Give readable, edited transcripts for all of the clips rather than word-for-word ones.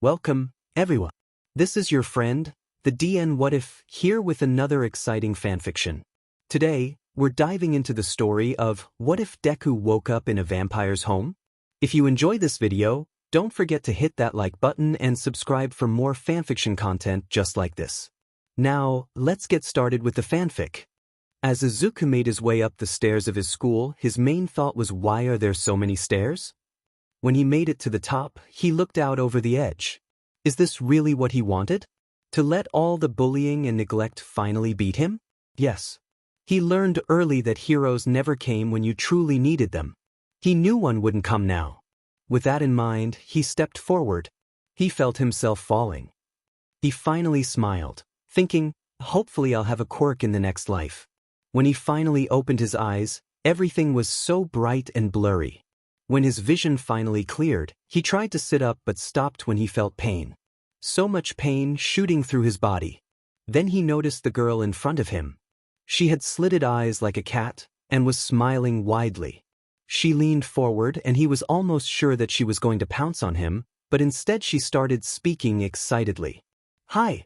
Welcome, everyone. This is your friend, the DN What If, here with another exciting fanfiction. Today, we're diving into the story of What If Deku Woke Up in a Vampire's Home? If you enjoy this video, don't forget to hit that like button and subscribe for more fanfiction content just like this. Now, let's get started with the fanfic. As Izuku made his way up the stairs of his school, his main thought was, why are there so many stairs? When he made it to the top, he looked out over the edge. Is this really what he wanted? To let all the bullying and neglect finally beat him? Yes. He learned early that heroes never came when you truly needed them. He knew one wouldn't come now. With that in mind, he stepped forward. He felt himself falling. He finally smiled, thinking, hopefully I'll have a quirk in the next life. When he finally opened his eyes, everything was so bright and blurry. When his vision finally cleared, he tried to sit up but stopped when he felt pain. So much pain shooting through his body. Then he noticed the girl in front of him. She had slitted eyes like a cat and was smiling widely. She leaned forward and he was almost sure that she was going to pounce on him, but instead she started speaking excitedly. Hi.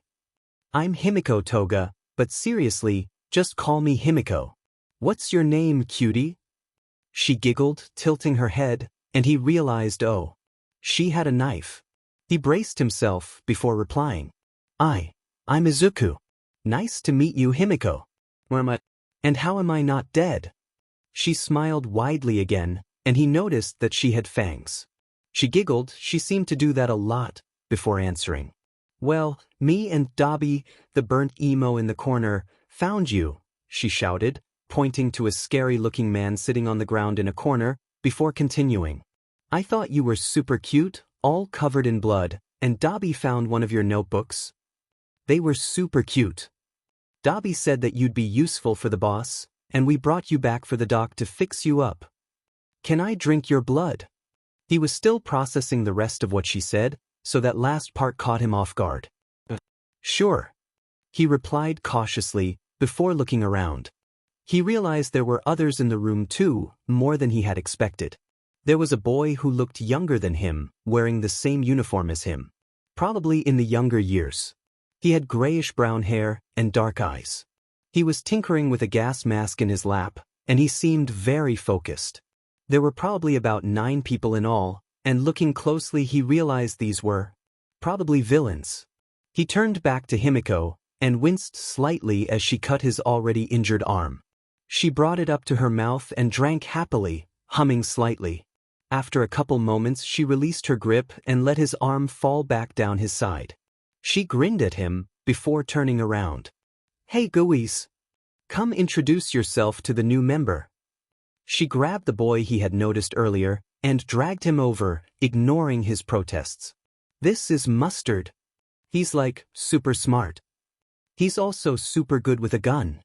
I'm Himiko Toga, but seriously, just call me Himiko. What's your name, cutie? She giggled, tilting her head, and he realized, oh. She had a knife. He braced himself before replying. I'm Izuku. Nice to meet you, Himiko. And how am I not dead? She smiled widely again, and he noticed that she had fangs. She giggled, she seemed to do that a lot, before answering. Well, me and Dobby, the burnt emo in the corner, found you, she shouted, pointing to a scary-looking man sitting on the ground in a corner, before continuing. I thought you were super cute, all covered in blood, and Dobby found one of your notebooks. They were super cute. Dobby said that you'd be useful for the boss, and we brought you back for the doc to fix you up. Can I drink your blood? He was still processing the rest of what she said, so that last part caught him off guard. Sure. He replied cautiously, before looking around. He realized there were others in the room too, more than he had expected. There was a boy who looked younger than him, wearing the same uniform as him. Probably in the younger years. He had grayish-brown hair and dark eyes. He was tinkering with a gas mask in his lap, and he seemed very focused. There were probably about 9 people in all, and looking closely he realized these were probably villains. He turned back to Himiko, and winced slightly as she cut his already injured arm. She brought it up to her mouth and drank happily, humming slightly. After a couple moments she released her grip and let his arm fall back down his side. She grinned at him, before turning around. Hey gooies. Come introduce yourself to the new member. She grabbed the boy he had noticed earlier, and dragged him over, ignoring his protests. This is Mustard. He's like, super smart. He's also super good with a gun.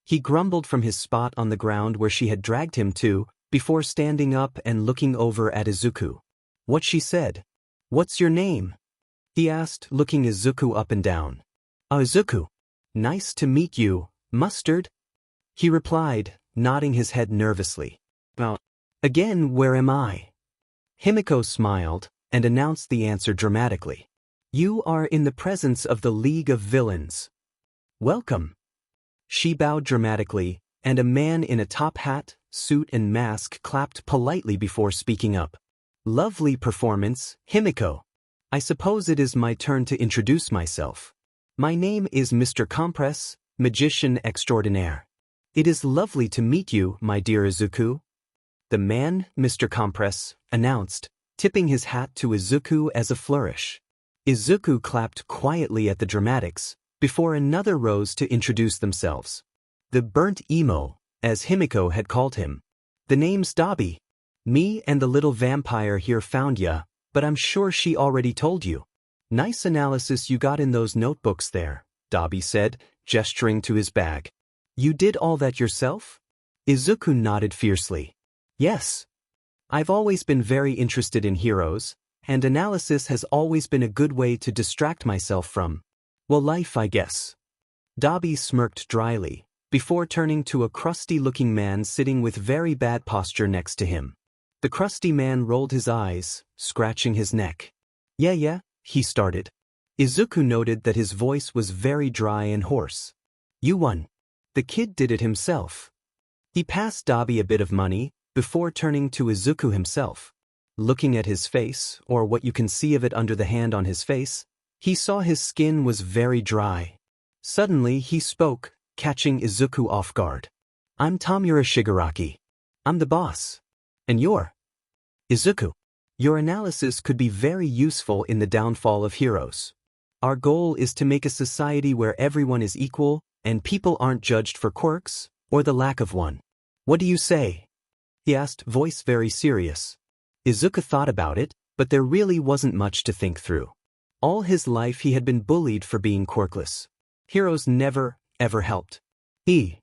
He grumbled from his spot on the ground where she had dragged him to, before standing up and looking over at Izuku. What she said. What's your name? He asked, looking Izuku up and down. Izuku. Nice to meet you, Mustard. He replied, nodding his head nervously. Again, where am I? Himiko smiled, and announced the answer dramatically. You are in the presence of the League of Villains. Welcome. She bowed dramatically, and a man in a top hat, suit and mask clapped politely before speaking up. Lovely performance, Himiko. I suppose it is my turn to introduce myself. My name is Mr. Compress, Magician Extraordinaire. It is lovely to meet you, my dear Izuku. The man, Mr. Compress, announced, tipping his hat to Izuku as a flourish. Izuku clapped quietly at the dramatics, before another rose to introduce themselves. The burnt emo, as Himiko had called him. The name's Dobby. Me and the little vampire here found ya, but I'm sure she already told you. Nice analysis you got in those notebooks there, Dobby said, gesturing to his bag. You did all that yourself? Izuku nodded fiercely. Yes. I've always been very interested in heroes, and analysis has always been a good way to distract myself from, well, life, I guess. Dobby smirked dryly, before turning to a crusty-looking man sitting with very bad posture next to him. The crusty man rolled his eyes, scratching his neck. Yeah, he started. Izuku noted that his voice was very dry and hoarse. You won. The kid did it himself. He passed Dabi a bit of money, before turning to Izuku himself. Looking at his face, or what you can see of it under the hand on his face, he saw his skin was very dry. Suddenly he spoke, catching Izuku off guard. I'm Tamura Shigaraki. I'm the boss. And you're? Izuku. Your analysis could be very useful in the downfall of heroes. Our goal is to make a society where everyone is equal, and people aren't judged for quirks, or the lack of one. What do you say? He asked, voice very serious. Izuku thought about it, but there really wasn't much to think through. All his life he had been bullied for being quirkless. Heroes never, ever helped. He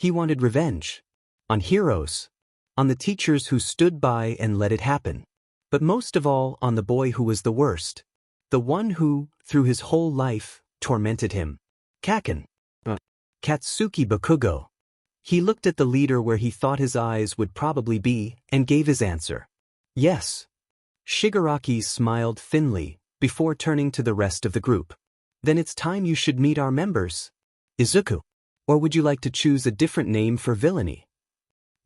wanted revenge. On heroes. On the teachers who stood by and let it happen. But most of all on the boy who was the worst. The one who, through his whole life, tormented him. Kaken. Katsuki Bakugo. He looked at the leader where he thought his eyes would probably be, and gave his answer. Yes. Shigaraki smiled thinly, before turning to the rest of the group. Then it's time you should meet our members. Izuku. Or would you like to choose a different name for villainy?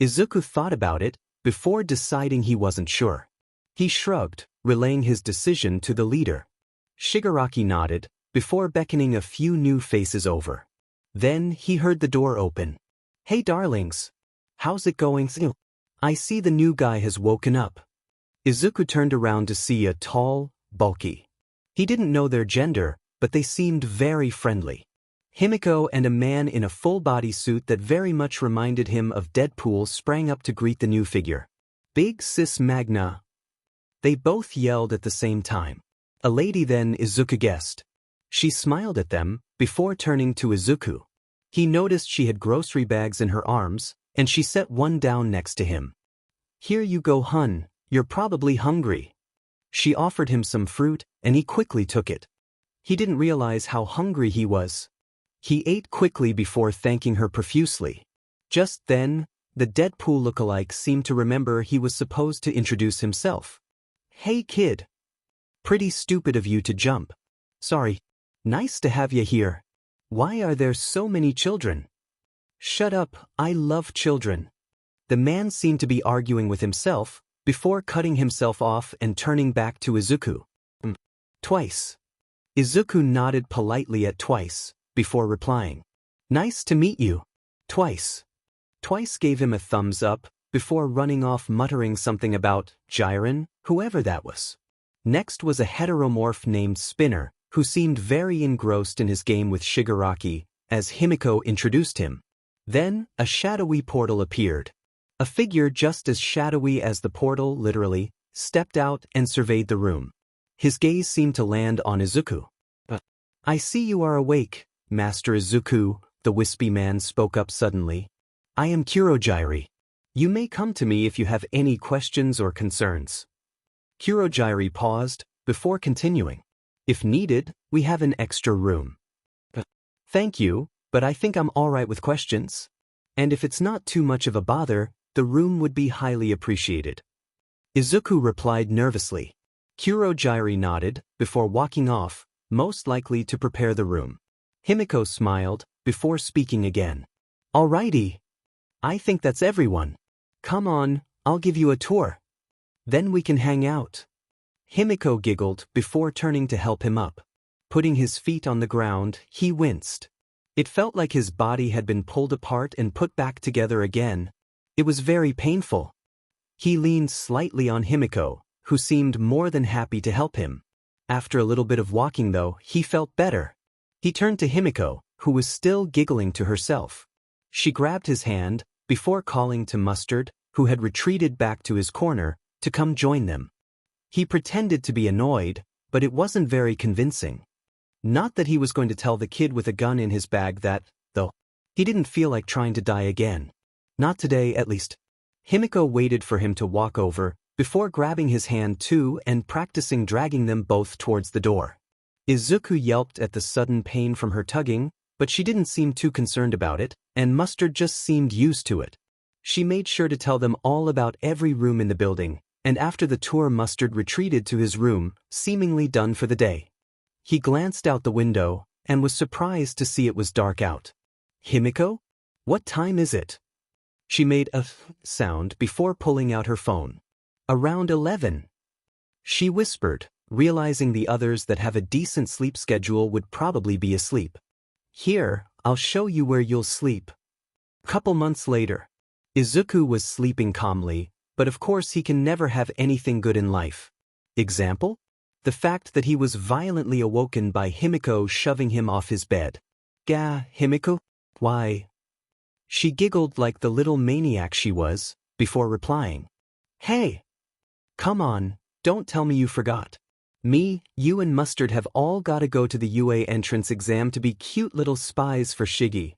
Izuku thought about it, before deciding he wasn't sure. He shrugged, relaying his decision to the leader. Shigaraki nodded, before beckoning a few new faces over. Then he heard the door open. Hey darlings. How's it going? I see the new guy has woken up. Izuku turned around to see a tall, bulky. He didn't know their gender, but they seemed very friendly. Himiko and a man in a full bodysuit that very much reminded him of Deadpool sprang up to greet the new figure. Big Sis Magna. They both yelled at the same time. A lady then Izuku guessed. She smiled at them, before turning to Izuku. He noticed she had grocery bags in her arms, and she set one down next to him. Here you go, hun, you're probably hungry. She offered him some fruit, and he quickly took it. He didn't realize how hungry he was. He ate quickly before thanking her profusely. Just then, the Deadpool lookalike seemed to remember he was supposed to introduce himself. Hey kid. Pretty stupid of you to jump. Sorry. Nice to have you here. Why are there so many children? Shut up, I love children. The man seemed to be arguing with himself, before cutting himself off and turning back to Izuku. Twice. Izuku nodded politely at Twice, before replying. Nice to meet you. Twice. Twice gave him a thumbs up, before running off muttering something about Jiren, whoever that was. Next was a heteromorph named Spinner, who seemed very engrossed in his game with Shigaraki, as Himiko introduced him. Then, a shadowy portal appeared. A figure just as shadowy as the portal, literally, stepped out and surveyed the room. His gaze seemed to land on Izuku. I see you are awake, Master Izuku, the wispy man spoke up suddenly. I am Kurojiri. You may come to me if you have any questions or concerns. Kurojiri paused, before continuing. If needed, we have an extra room. Thank you, but I think I'm alright with questions. And if it's not too much of a bother, the room would be highly appreciated. Izuku replied nervously. Kurojiri nodded, before walking off, most likely to prepare the room. Himiko smiled, before speaking again. Alrighty. I think that's everyone. Come on, I'll give you a tour. Then we can hang out. Himiko giggled, before turning to help him up. Putting his feet on the ground, he winced. It felt like his body had been pulled apart and put back together again. It was very painful. He leaned slightly on Himiko, who seemed more than happy to help him. After a little bit of walking though, he felt better. He turned to Himiko, who was still giggling to herself. She grabbed his hand, before calling to Mustard, who had retreated back to his corner, to come join them. He pretended to be annoyed, but it wasn't very convincing. Not that he was going to tell the kid with a gun in his bag that, though. He didn't feel like trying to die again. Not today, at least. Himiko waited for him to walk over, before grabbing his hand too and practicing dragging them both towards the door. Izuku yelped at the sudden pain from her tugging, but she didn't seem too concerned about it, and Mustard just seemed used to it. She made sure to tell them all about every room in the building, and after the tour Mustard retreated to his room, seemingly done for the day. He glanced out the window, and was surprised to see it was dark out. Himiko? What time is it? She made a sound before pulling out her phone. Around 11. She whispered, realizing the others that have a decent sleep schedule would probably be asleep. Here, I'll show you where you'll sleep. Couple months later. Izuku was sleeping calmly, but of course he can never have anything good in life. Example? The fact that he was violently awoken by Himiko shoving him off his bed. Gah, Himiko? Why? She giggled like the little maniac she was, before replying. Hey! Come on, don't tell me you forgot. Me, you and Mustard have all gotta go to the UA entrance exam to be cute little spies for Shige.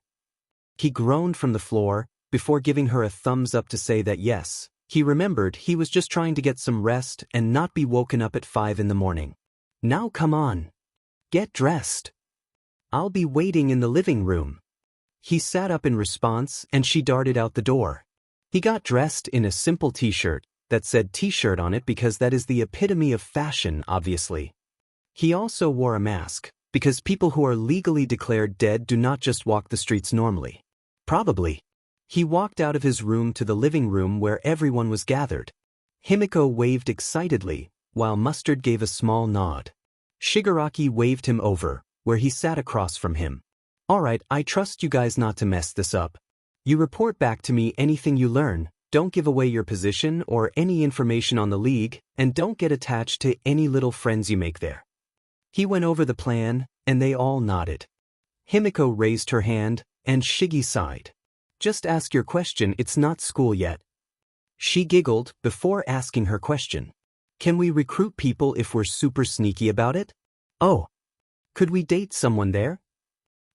He groaned from the floor, before giving her a thumbs up to say that yes, he remembered he was just trying to get some rest and not be woken up at 5 in the morning. Now come on. Get dressed. I'll be waiting in the living room. He sat up in response and she darted out the door. He got dressed in a simple t-shirt that said t-shirt on it because that is the epitome of fashion, obviously. He also wore a mask, because people who are legally declared dead do not just walk the streets normally. Probably. He walked out of his room to the living room where everyone was gathered. Himiko waved excitedly, while Mustard gave a small nod. Shigaraki waved him over, where he sat across from him. Alright, I trust you guys not to mess this up. You report back to me anything you learn, don't give away your position or any information on the league, and don't get attached to any little friends you make there. He went over the plan, and they all nodded. Himiko raised her hand, and Shige sighed. Just ask your question, it's not school yet. She giggled before asking her question. Can we recruit people if we're super sneaky about it? Oh. Could we date someone there?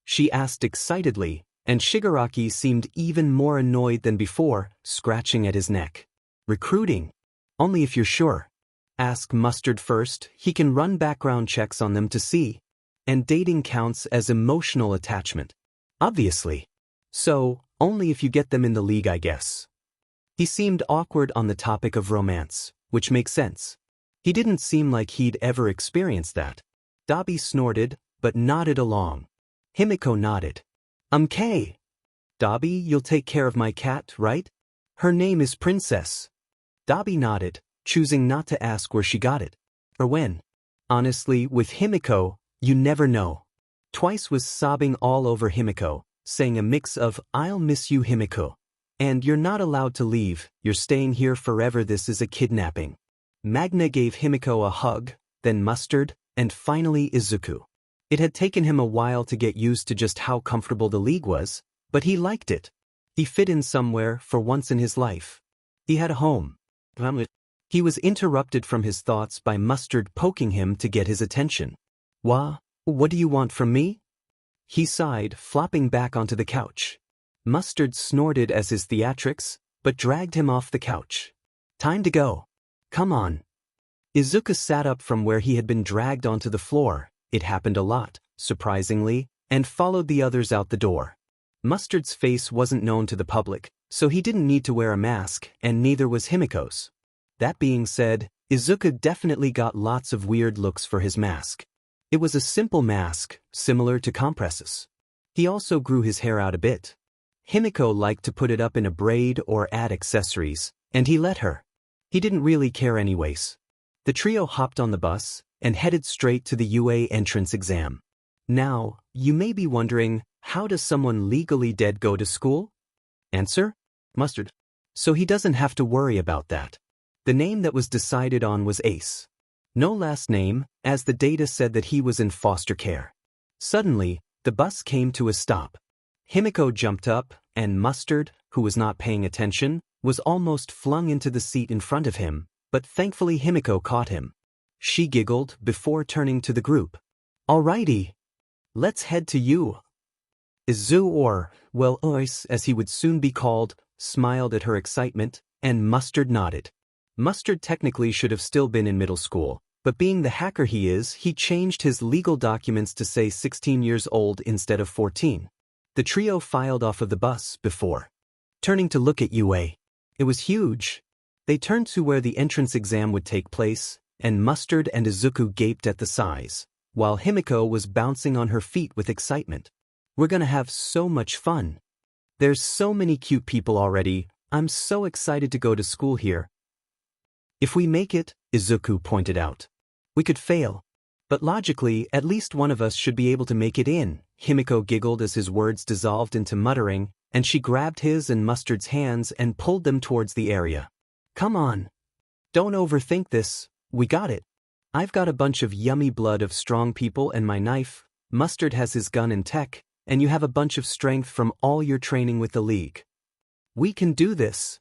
She asked excitedly, and Shigaraki seemed even more annoyed than before, scratching at his neck. Recruiting? Only if you're sure. Ask Mustard first, he can run background checks on them to see. And dating counts as emotional attachment. Obviously. So, only if you get them in the league, I guess. He seemed awkward on the topic of romance, which makes sense. He didn't seem like he'd ever experienced that. Dabi snorted, but nodded along. Himiko nodded. Kay. Dabi, you'll take care of my cat, right? Her name is Princess. Dabi nodded, choosing not to ask where she got it. Or when. Honestly, with Himiko, you never know. Twice was sobbing all over Himiko, saying a mix of, I'll miss you Himiko. And you're not allowed to leave, you're staying here forever, this is a kidnapping. Magna gave Himiko a hug, then Mustard, and finally Izuku. It had taken him a while to get used to just how comfortable the league was, but he liked it. He fit in somewhere for once in his life. He had a home. He was interrupted from his thoughts by Mustard poking him to get his attention. What do you want from me? He sighed, flopping back onto the couch. Mustard snorted as his theatrics, but dragged him off the couch. Time to go. Come on. Izuku sat up from where he had been dragged onto the floor. It happened a lot, surprisingly, and followed the others out the door. Mustard's face wasn't known to the public, so he didn't need to wear a mask, and neither was Himiko's. That being said, Izuku definitely got lots of weird looks for his mask. It was a simple mask, similar to compresses. He also grew his hair out a bit. Himiko liked to put it up in a braid or add accessories, and he let her. He didn't really care anyways. The trio hopped on the bus and headed straight to the UA entrance exam. Now, you may be wondering, how does someone legally dead go to school? Answer? Mustard. So he doesn't have to worry about that. The name that was decided on was Ace. No last name, as the data said that he was in foster care. Suddenly, the bus came to a stop. Himiko jumped up, and Mustard, who was not paying attention, was almost flung into the seat in front of him, but thankfully Himiko caught him. She giggled before turning to the group. Alrighty. Let's head to you. Izu or, well, Ois, as he would soon be called, smiled at her excitement, and Mustard nodded. Mustard technically should have still been in middle school, but being the hacker he is, he changed his legal documents to say 16 years old instead of 14. The trio filed off of the bus before turning to look at UA. It was huge. They turned to where the entrance exam would take place, and Mustard and Izuku gaped at the size, while Himiko was bouncing on her feet with excitement. We're gonna have so much fun. There's so many cute people already. I'm so excited to go to school here. If we make it, Izuku pointed out, we could fail. But logically, at least one of us should be able to make it in. Himiko giggled as his words dissolved into muttering, and she grabbed his and Mustard's hands and pulled them towards the area. Come on. Don't overthink this. We got it. I've got a bunch of yummy blood of strong people and my knife. Mustard has his gun and tech, and you have a bunch of strength from all your training with the League. We can do this.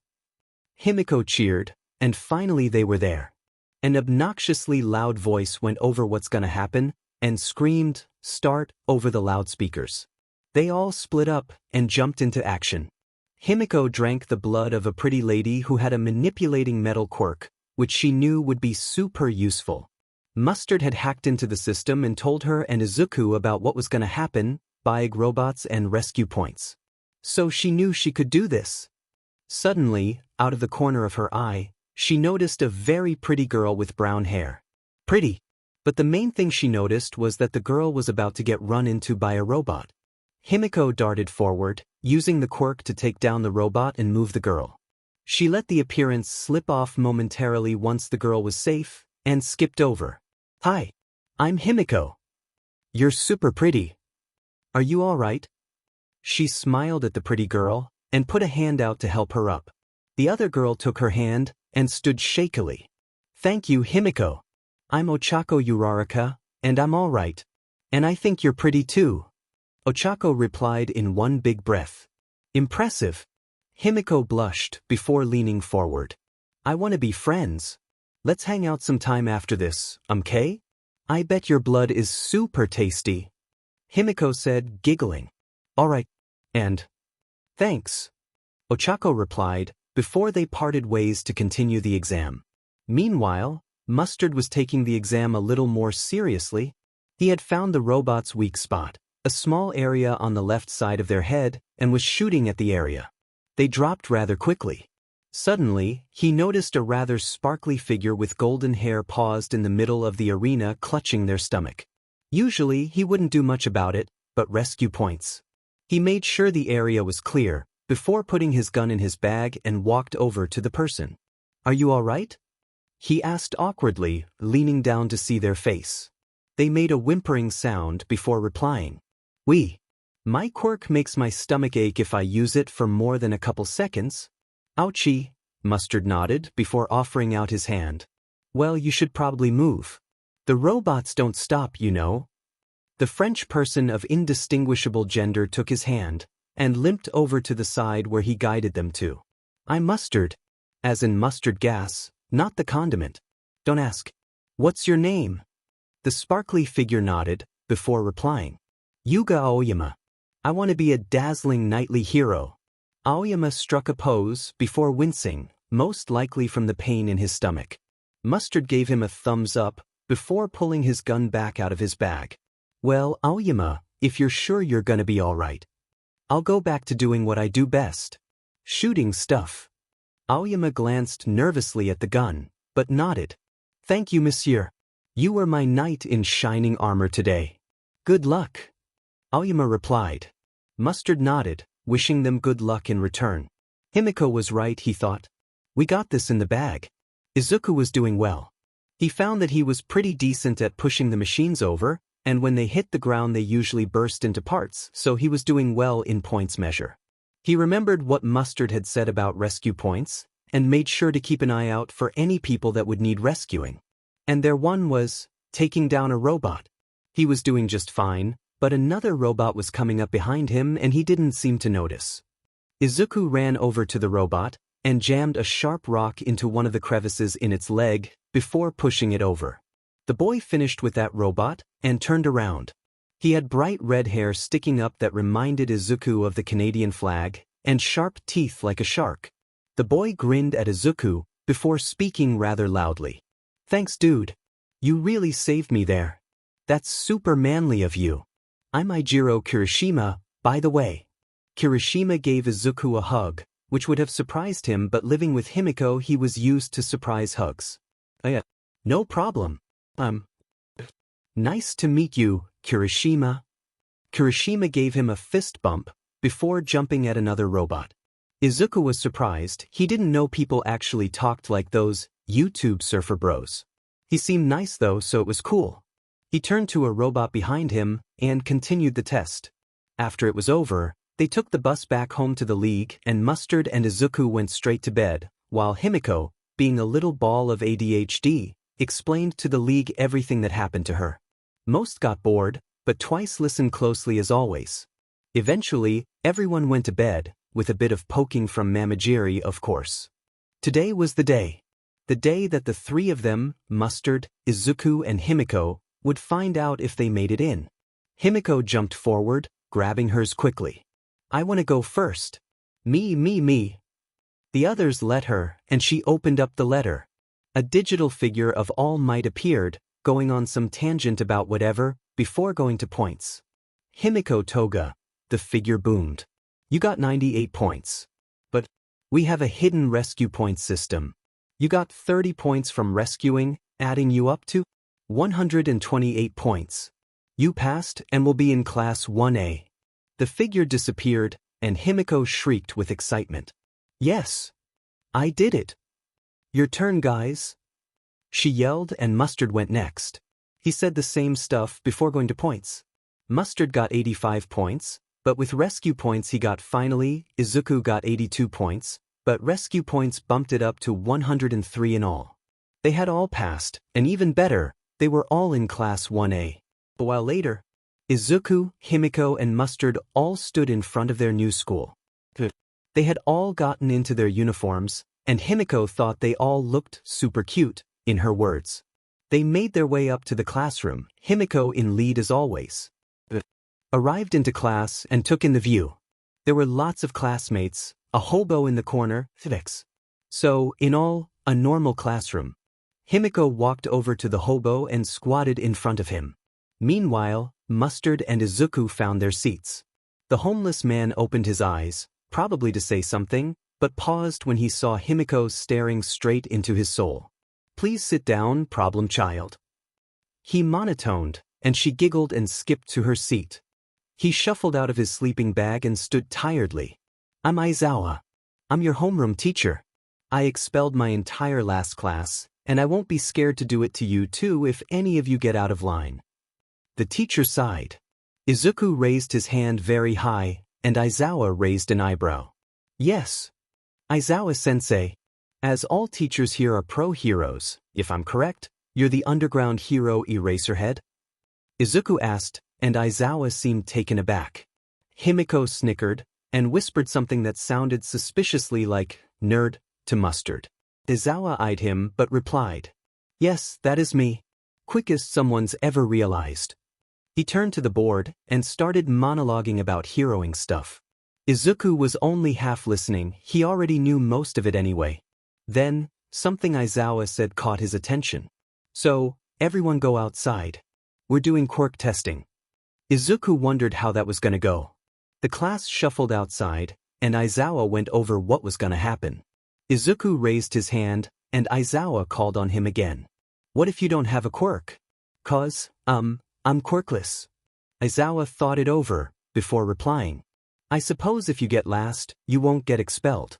Himiko cheered, and finally they were there. An obnoxiously loud voice went over what's gonna happen, and screamed, "Start," over the loudspeakers. They all split up and jumped into action. Himiko drank the blood of a pretty lady who had a manipulating metal quirk, which she knew would be super useful. Mustard had hacked into the system and told her and Izuku about what was gonna happen, buying robots and rescue points. So she knew she could do this. Suddenly, out of the corner of her eye, she noticed a very pretty girl with brown hair. Pretty. But the main thing she noticed was that the girl was about to get run into by a robot. Himiko darted forward, using the quirk to take down the robot and move the girl. She let the appearance slip off momentarily once the girl was safe, and skipped over. Hi. I'm Himiko. You're super pretty. Are you all right? She smiled at the pretty girl, and put a hand out to help her up. The other girl took her hand, and stood shakily. Thank you, Himiko. I'm Ochako Uraraka, and I'm all right. And I think you're pretty too. Ochako replied in one big breath. Impressive. Himiko blushed before leaning forward. I want to be friends. Let's hang out sometime after this, okay? I bet your blood is super tasty. Himiko said, giggling. All right. And? Thanks. Ochako replied, before they parted ways to continue the exam. Meanwhile, Mustard was taking the exam a little more seriously. He had found the robot's weak spot, a small area on the left side of their head, and was shooting at the area. They dropped rather quickly. Suddenly, he noticed a rather sparkly figure with golden hair paused in the middle of the arena clutching their stomach. Usually, he wouldn't do much about it, but rescue points. He made sure the area was clear, before putting his gun in his bag and walked over to the person. Are you all right? He asked awkwardly, leaning down to see their face. They made a whimpering sound before replying. My quirk makes my stomach ache if I use it for more than a couple seconds. Ouchie, Mustard nodded before offering out his hand. Well, you should probably move. The robots don't stop, you know. The French person of indistinguishable gender took his hand, and limped over to the side where he guided them to. I'm Mustard. As in mustard gas, not the condiment. Don't ask. What's your name? The sparkly figure nodded, before replying. Yuga Aoyama. I want to be a dazzling knightly hero. Aoyama struck a pose before wincing, most likely from the pain in his stomach. Mustard gave him a thumbs up before pulling his gun back out of his bag. Well, Aoyama, if you're sure you're gonna be all right. I'll go back to doing what I do best. Shooting stuff. Aoyama glanced nervously at the gun, but nodded. Thank you, monsieur. You were my knight in shining armor today. Good luck. Aoyama replied. Mustard nodded, wishing them good luck in return. Himiko was right, he thought. We got this in the bag. Izuku was doing well. He found that he was pretty decent at pushing the machines over, and when they hit the ground they usually burst into parts, so he was doing well in points measure. He remembered what Mustard had said about rescue points, and made sure to keep an eye out for any people that would need rescuing. And their one was taking down a robot. He was doing just fine, but another robot was coming up behind him and he didn't seem to notice. Izuku ran over to the robot and jammed a sharp rock into one of the crevices in its leg before pushing it over. The boy finished with that robot and turned around. He had bright red hair sticking up that reminded Izuku of the Canadian flag and sharp teeth like a shark. The boy grinned at Izuku before speaking rather loudly. Thanks, dude. You really saved me there. That's super manly of you. I'm Eijiro Kirishima, by the way. Kirishima gave Izuku a hug, which would have surprised him, but living with Himiko he was used to surprise hugs. Yeah. No problem. Nice to meet you, Kirishima. Kirishima gave him a fist bump before jumping at another robot. Izuku was surprised. He didn't know people actually talked like those YouTube surfer bros. He seemed nice though, so it was cool. He turned to a robot behind him and continued the test. After it was over, they took the bus back home to the league, and Mustard and Izuku went straight to bed, while Himiko, being a little ball of ADHD, explained to the league everything that happened to her. Most got bored, but Twice listened closely as always. Eventually, everyone went to bed, with a bit of poking from Mamajiri, of course. Today was the day. The day that the three of them, Mustard, Izuku and Himiko, would find out if they made it in. Himiko jumped forward, grabbing hers quickly. I want to go first. Me. The others let her, and she opened up the letter. A digital figure of All Might appeared, going on some tangent about whatever, before going to points. Himiko Toga, the figure boomed. You got 98 points. But we have a hidden rescue point system. You got 30 points from rescuing, adding you up to 128 points. You passed and will be in class 1A. The figure disappeared, and Himiko shrieked with excitement. Yes! I did it! Your turn, guys! She yelled, and Mustard went next. He said the same stuff before going to points. Mustard got 85 points, but with rescue points he got finally. Izuku got 82 points, but rescue points bumped it up to 103 in all. They had all passed, and even better, they were all in class 1A. A while later, Izuku, Himiko and Mustard all stood in front of their new school. They had all gotten into their uniforms, and Himiko thought they all looked super cute, in her words. They made their way up to the classroom, Himiko in lead as always. Arrived into class and took in the view. There were lots of classmates, a hobo in the corner, so, in all, a normal classroom. Himiko walked over to the hobo and squatted in front of him. Meanwhile, Mustard and Izuku found their seats. The homeless man opened his eyes, probably to say something, but paused when he saw Himiko staring straight into his soul. Please sit down, problem child. He monotoned, and she giggled and skipped to her seat. He shuffled out of his sleeping bag and stood tiredly. I'm Aizawa. I'm your homeroom teacher. I expelled my entire last class, and I won't be scared to do it to you too if any of you get out of line. The teacher sighed. Izuku raised his hand very high, and Aizawa raised an eyebrow. Yes. Aizawa-sensei. As all teachers here are pro-heroes, if I'm correct, you're the underground hero Eraserhead? Izuku asked, and Aizawa seemed taken aback. Himiko snickered, and whispered something that sounded suspiciously like, nerd, to Mustard. Aizawa eyed him but replied, yes, that is me. Quickest someone's ever realized. He turned to the board and started monologuing about heroing stuff. Izuku was only half listening, he already knew most of it anyway. Then, something Aizawa said caught his attention. So, everyone go outside. We're doing quirk testing. Izuku wondered how that was gonna go. The class shuffled outside, and Aizawa went over what was gonna happen. Izuku raised his hand, and Aizawa called on him again. What if you don't have a quirk? Cause, I'm quirkless. Aizawa thought it over, before replying. I suppose if you get last, you won't get expelled.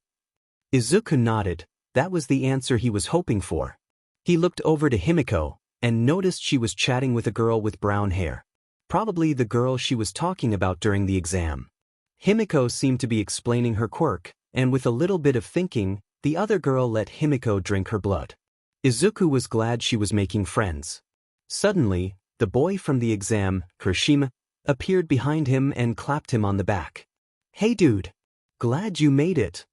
Izuku nodded, that was the answer he was hoping for. He looked over to Himiko, and noticed she was chatting with a girl with brown hair. Probably the girl she was talking about during the exam. Himiko seemed to be explaining her quirk, and with a little bit of thinking, the other girl let Himiko drink her blood. Izuku was glad she was making friends. Suddenly, the boy from the exam, Kirishima, appeared behind him and clapped him on the back. Hey dude! Glad you made it.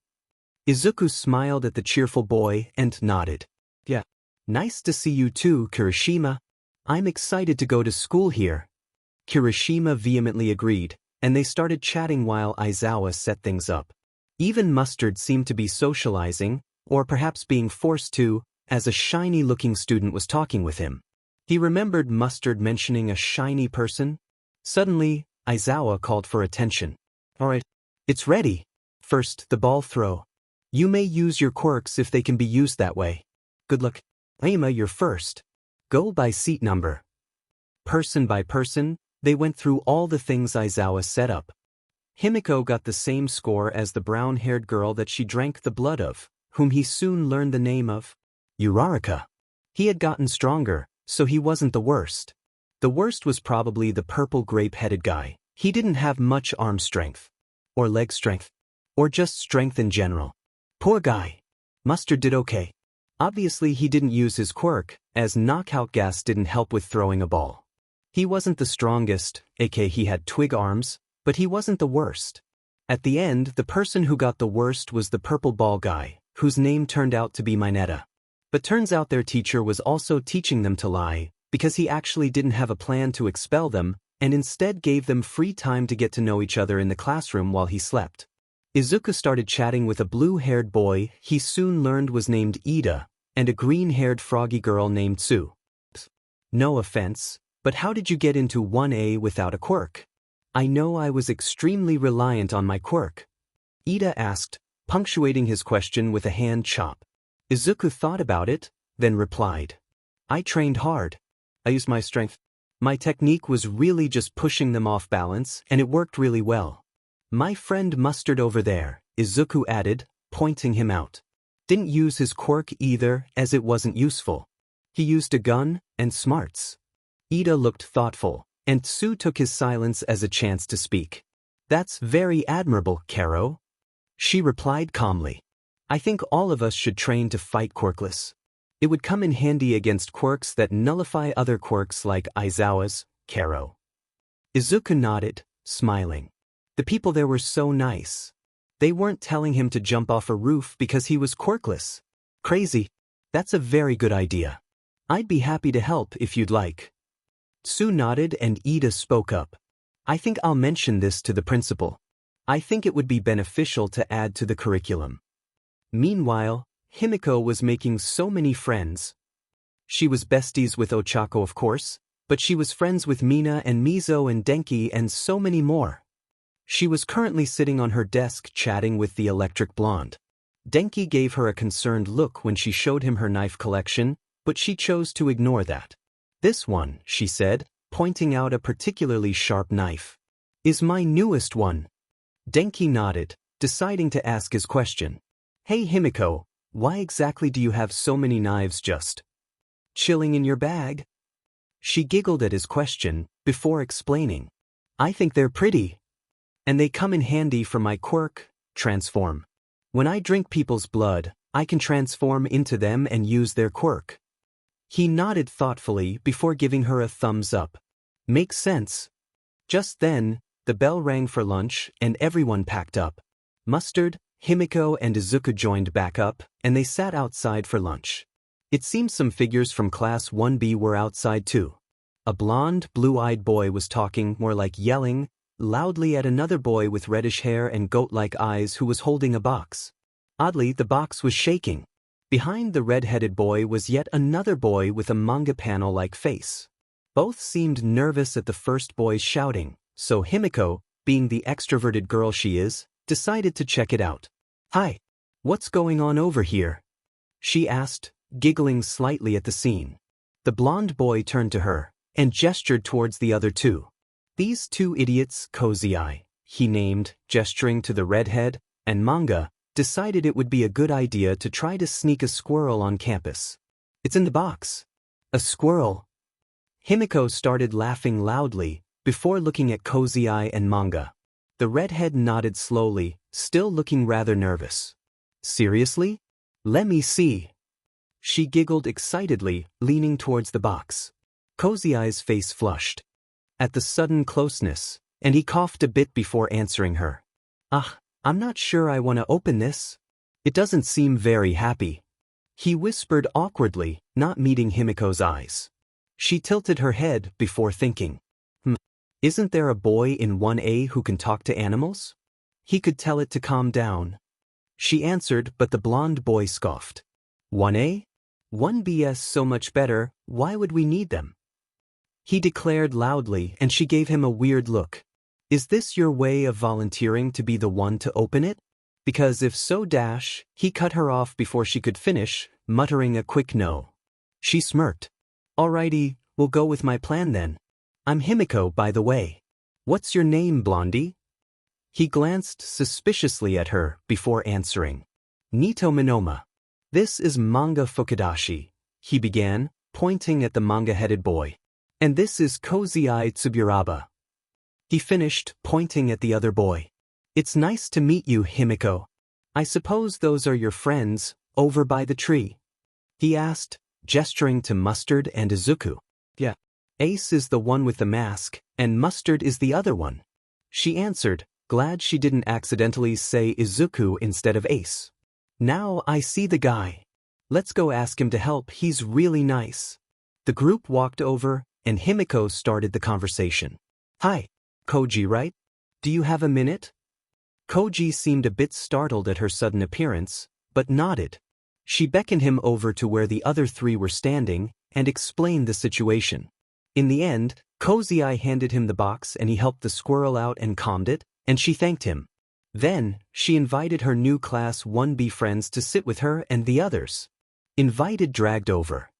Izuku smiled at the cheerful boy and nodded. Yeah. Nice to see you too, Kirishima. I'm excited to go to school here. Kirishima vehemently agreed, and they started chatting while Aizawa set things up. Even Mustard seemed to be socializing, or perhaps being forced to, as a shiny-looking student was talking with him. He remembered Mustard mentioning a shiny person. Suddenly, Aizawa called for attention. Alright, it's ready. First, the ball throw. You may use your quirks if they can be used that way. Good luck. Aima, you're first. Go by seat number. Person by person, they went through all the things Aizawa set up. Himiko got the same score as the brown-haired girl that she drank the blood of, whom he soon learned the name of. Uraraka. He had gotten stronger, so he wasn't the worst. The worst was probably the purple grape-headed guy. He didn't have much arm strength. Or leg strength. Or just strength in general. Poor guy. Mustard did okay. Obviously he didn't use his quirk, as knockout gas didn't help with throwing a ball. He wasn't the strongest, aka he had twig arms, but he wasn't the worst. At the end, the person who got the worst was the purple ball guy, whose name turned out to be Mineta. But turns out their teacher was also teaching them to lie, because he actually didn't have a plan to expel them, and instead gave them free time to get to know each other in the classroom while he slept. Izuku started chatting with a blue-haired boy he soon learned was named Ida, and a green-haired froggy girl named Tsu. No offense, but how did you get into 1A without a quirk? I know I was extremely reliant on my quirk. Ida asked, punctuating his question with a hand chop. Izuku thought about it, then replied. I trained hard. I used my strength. My technique was really just pushing them off balance, and it worked really well. My friend Mustard over there, Izuku added, pointing him out. Didn't use his quirk either, as it wasn't useful. He used a gun and smarts. Ida looked thoughtful, and Tsu took his silence as a chance to speak. That's very admirable, Karo. She replied calmly. I think all of us should train to fight quirkless. It would come in handy against quirks that nullify other quirks like Aizawa's, Karo. Izuku nodded, smiling. The people there were so nice. They weren't telling him to jump off a roof because he was quirkless. Crazy. That's a very good idea. I'd be happy to help if you'd like. Tsu nodded and Ida spoke up. I think I'll mention this to the principal. I think it would be beneficial to add to the curriculum. Meanwhile, Himiko was making so many friends. She was besties with Ochako, of course, but she was friends with Mina and Mizo and Denki and so many more. She was currently sitting on her desk chatting with the electric blonde. Denki gave her a concerned look when she showed him her knife collection, but she chose to ignore that. This one, she said, pointing out a particularly sharp knife, is my newest one. Denki nodded, deciding to ask his question. Hey Himiko, why exactly do you have so many knives just chilling in your bag? She giggled at his question, before explaining. I think they're pretty. And they come in handy for my quirk, transform. When I drink people's blood, I can transform into them and use their quirk. He nodded thoughtfully before giving her a thumbs up. Makes sense. Just then, the bell rang for lunch and everyone packed up. Mustard, Himiko and Izuku joined back up, and they sat outside for lunch. It seems some figures from Class 1B were outside too. A blonde, blue-eyed boy was talking, more like yelling, loudly at another boy with reddish hair and goat-like eyes who was holding a box. Oddly, the box was shaking. Behind the red-headed boy was yet another boy with a manga panel-like face. Both seemed nervous at the first boy's shouting, so Himiko, being the extroverted girl she is, decided to check it out. Hi, what's going on over here? She asked, giggling slightly at the scene. The blonde boy turned to her, and gestured towards the other two. These two idiots, Kozii, he named, gesturing to the redhead, and Manga, decided it would be a good idea to try to sneak a squirrel on campus. It's in the box. A squirrel. Himiko started laughing loudly, before looking at Kozii and Manga. The redhead nodded slowly, still looking rather nervous. Seriously? Let me see. She giggled excitedly, leaning towards the box. Kozii's face flushed at the sudden closeness, and he coughed a bit before answering her. I'm not sure I want to open this. It doesn't seem very happy. He whispered awkwardly, not meeting Himiko's eyes. She tilted her head before thinking. Isn't there a boy in 1A who can talk to animals? He could tell it to calm down. She answered, but the blonde boy scoffed. 1A? 1BS so much better, why would we need them? He declared loudly, and she gave him a weird look. Is this your way of volunteering to be the one to open it? Because if so dash, he cut her off before she could finish, muttering a quick no. She smirked. Alrighty, we'll go with my plan then. I'm Himiko, by the way. What's your name, blondie? He glanced suspiciously at her before answering. Nito Minoma. This is Manga Fukudashi, he began, pointing at the manga-headed boy. And this is Cozy-Eye Tsuburaba. He finished, pointing at the other boy. It's nice to meet you, Himiko. I suppose those are your friends, over by the tree? He asked, gesturing to Mustard and Izuku. Yeah. Ace is the one with the mask, and Mustard is the other one. She answered, glad she didn't accidentally say Izuku instead of Ace. Now I see the guy. Let's go ask him to help, he's really nice. The group walked over, and Himiko started the conversation. Hi, Koji, right? Do you have a minute? Koji seemed a bit startled at her sudden appearance, but nodded. She beckoned him over to where the other three were standing, and explained the situation. In the end, Cozy-Eye handed him the box and he helped the squirrel out and calmed it, and she thanked him. Then, she invited her new Class 1B friends to sit with her and the others. Invited dragged over.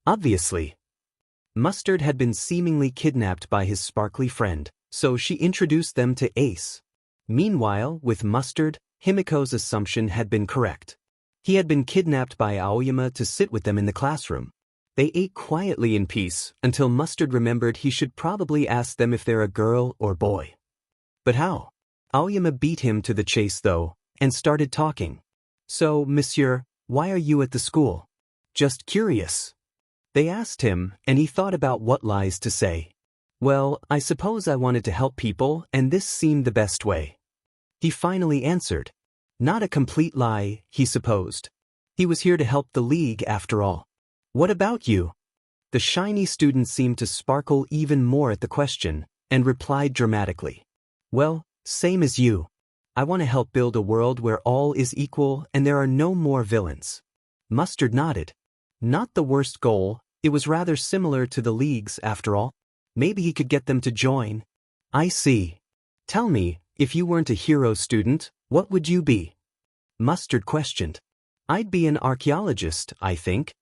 Obviously. Mustard had been seemingly kidnapped by his sparkly friend, so she introduced them to Ace. Meanwhile, with Mustard, Himiko's assumption had been correct. He had been kidnapped by Aoyama to sit with them in the classroom. They ate quietly in peace until Mustard remembered he should probably ask them if they're a girl or boy. But how? Aoyama beat him to the chase though, and started talking. So, monsieur, why are you at the school? Just curious. They asked him, and he thought about what lies to say. Well, I suppose I wanted to help people, and this seemed the best way. He finally answered. Not a complete lie, he supposed. He was here to help the league after all. What about you? The shiny student seemed to sparkle even more at the question, and replied dramatically. Well, same as you. I want to help build a world where all is equal and there are no more villains. Mustard nodded. Not the worst goal, it was rather similar to the league's after all. Maybe he could get them to join. I see. Tell me, if you weren't a hero student, what would you be? Mustard questioned. I'd be an archaeologist, I think.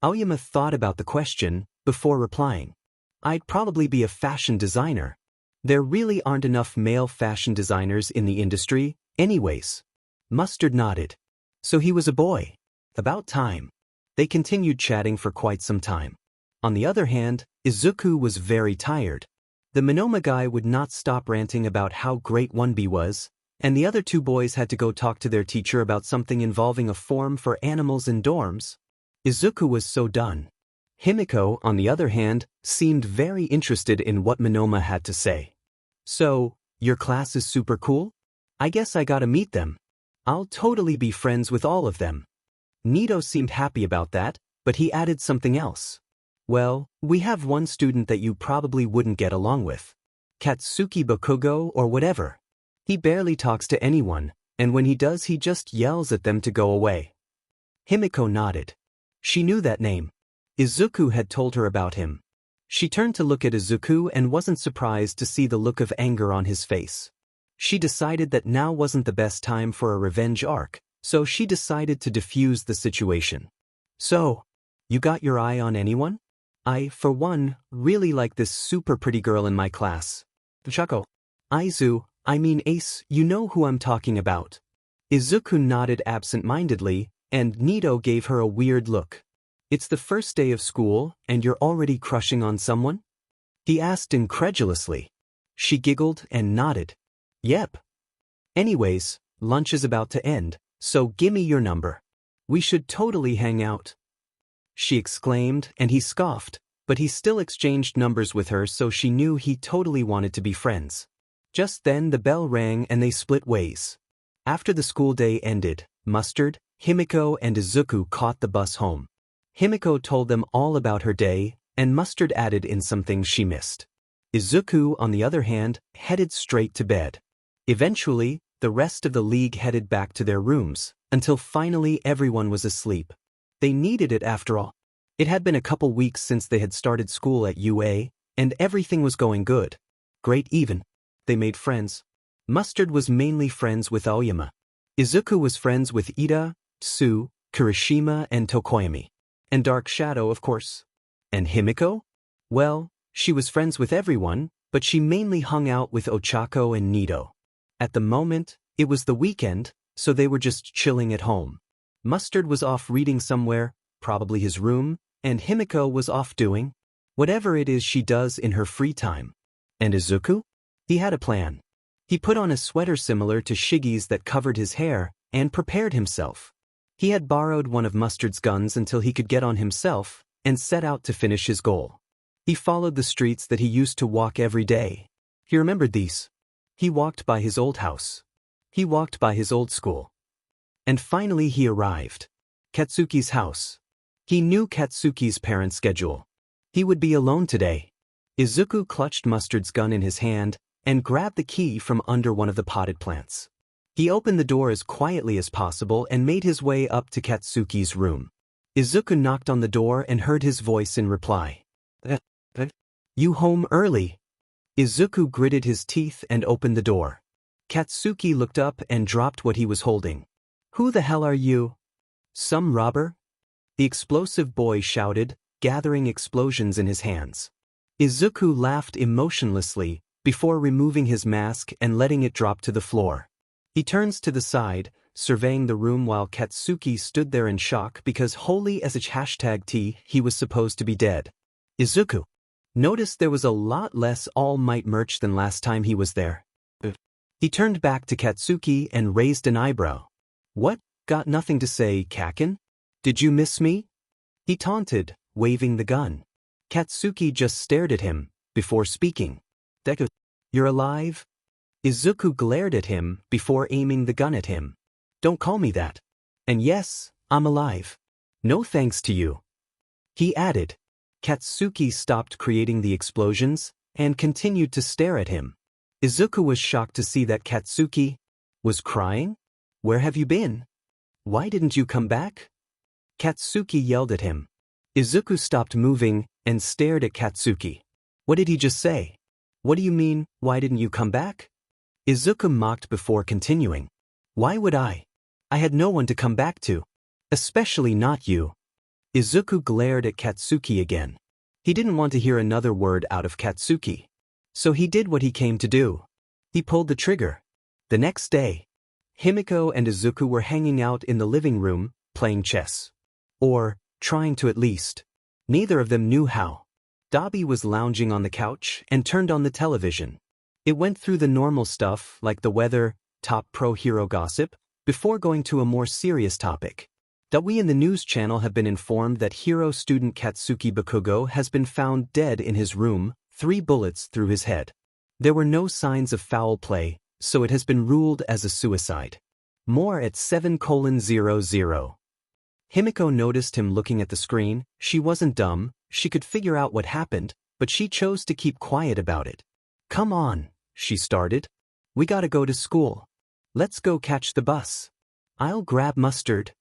Aoyama thought about the question before replying. I'd probably be a fashion designer. There really aren't enough male fashion designers in the industry, anyways. Mustard nodded. So he was a boy. About time. They continued chatting for quite some time. On the other hand, Izuku was very tired. The Minoma guy would not stop ranting about how great 1B was, and the other two boys had to go talk to their teacher about something involving a form for animals in dorms. Izuku was so done. Himiko, on the other hand, seemed very interested in what Minoma had to say. So, your class is super cool? I guess I gotta meet them. I'll totally be friends with all of them. Nito seemed happy about that, but he added something else. Well, we have one student that you probably wouldn't get along with. Katsuki Bakugo or whatever. He barely talks to anyone, and when he does he just yells at them to go away. Himiko nodded. She knew that name. Izuku had told her about him. She turned to look at Izuku and wasn't surprised to see the look of anger on his face. She decided that now wasn't the best time for a revenge arc, so she decided to defuse the situation. So, you got your eye on anyone? I, for one, really like this super pretty girl in my class. Chako. I mean Ace, you know who I'm talking about. Izuku nodded absent-mindedly, and Nito gave her a weird look. It's the first day of school, and you're already crushing on someone? He asked incredulously. She giggled and nodded. Yep. Anyways, lunch is about to end, so gimme your number. We should totally hang out. She exclaimed, and he scoffed, but he still exchanged numbers with her so she knew he totally wanted to be friends. Just then the bell rang and they split ways. After the school day ended, Mustard, Himiko and Izuku caught the bus home. Himiko told them all about her day, and Mustard added in some things she missed. Izuku, on the other hand, headed straight to bed. Eventually, the rest of the league headed back to their rooms, until finally everyone was asleep. They needed it after all. It had been a couple weeks since they had started school at UA, and everything was going good. Great even. They made friends. Mustard was mainly friends with Aoyama. Izuku was friends with Ida, Tsu, Kirishima and Tokoyami. And Dark Shadow, of course. And Himiko? Well, she was friends with everyone, but she mainly hung out with Ochako and Nido. At the moment, it was the weekend, so they were just chilling at home. Mustard was off reading somewhere, probably his room, and Himiko was off doing whatever it is she does in her free time. And Izuku? He had a plan. He put on a sweater similar to Shige's that covered his hair, and prepared himself. He had borrowed one of Mustard's guns until he could get on himself, and set out to finish his goal. He followed the streets that he used to walk every day. He remembered these. He walked by his old house. He walked by his old school. And finally he arrived. Katsuki's house. He knew Katsuki's parents' schedule. He would be alone today. Izuku clutched Mustard's gun in his hand and grabbed the key from under one of the potted plants. He opened the door as quietly as possible and made his way up to Katsuki's room. Izuku knocked on the door and heard his voice in reply. You home early? Izuku gritted his teeth and opened the door. Katsuki looked up and dropped what he was holding. Who the hell are you? Some robber? The explosive boy shouted, gathering explosions in his hands. Izuku laughed emotionlessly before removing his mask and letting it drop to the floor. He turns to the side, surveying the room while Katsuki stood there in shock because holy as #T he was supposed to be dead. Izuku noticed there was a lot less All Might merch than last time he was there. He turned back to Katsuki and raised an eyebrow. What? Got nothing to say, Kakin? Did you miss me? He taunted, waving the gun. Katsuki just stared at him, before speaking. Deku, you're alive? Izuku glared at him before aiming the gun at him. Don't call me that. And yes, I'm alive. No thanks to you. He added. Katsuki stopped creating the explosions and continued to stare at him. Izuku was shocked to see that Katsuki was crying. Where have you been? Why didn't you come back? Katsuki yelled at him. Izuku stopped moving and stared at Katsuki. What did he just say? What do you mean, why didn't you come back? Izuku mocked before continuing. Why would I? I had no one to come back to. Especially not you. Izuku glared at Katsuki again. He didn't want to hear another word out of Katsuki. So he did what he came to do. He pulled the trigger. The next day, Himiko and Izuku were hanging out in the living room, playing chess. Or, trying to at least. Neither of them knew how. Dabi was lounging on the couch and turned on the television. It went through the normal stuff like the weather, top pro hero gossip, before going to a more serious topic. We in the news channel have been informed that hero student Katsuki Bakugo has been found dead in his room, 3 bullets through his head. There were no signs of foul play, so it has been ruled as a suicide. More at 7:00. Himiko noticed him looking at the screen. She wasn't dumb, she could figure out what happened, but she chose to keep quiet about it. Come on, she started. We gotta go to school. Let's go catch the bus. I'll grab Mustard.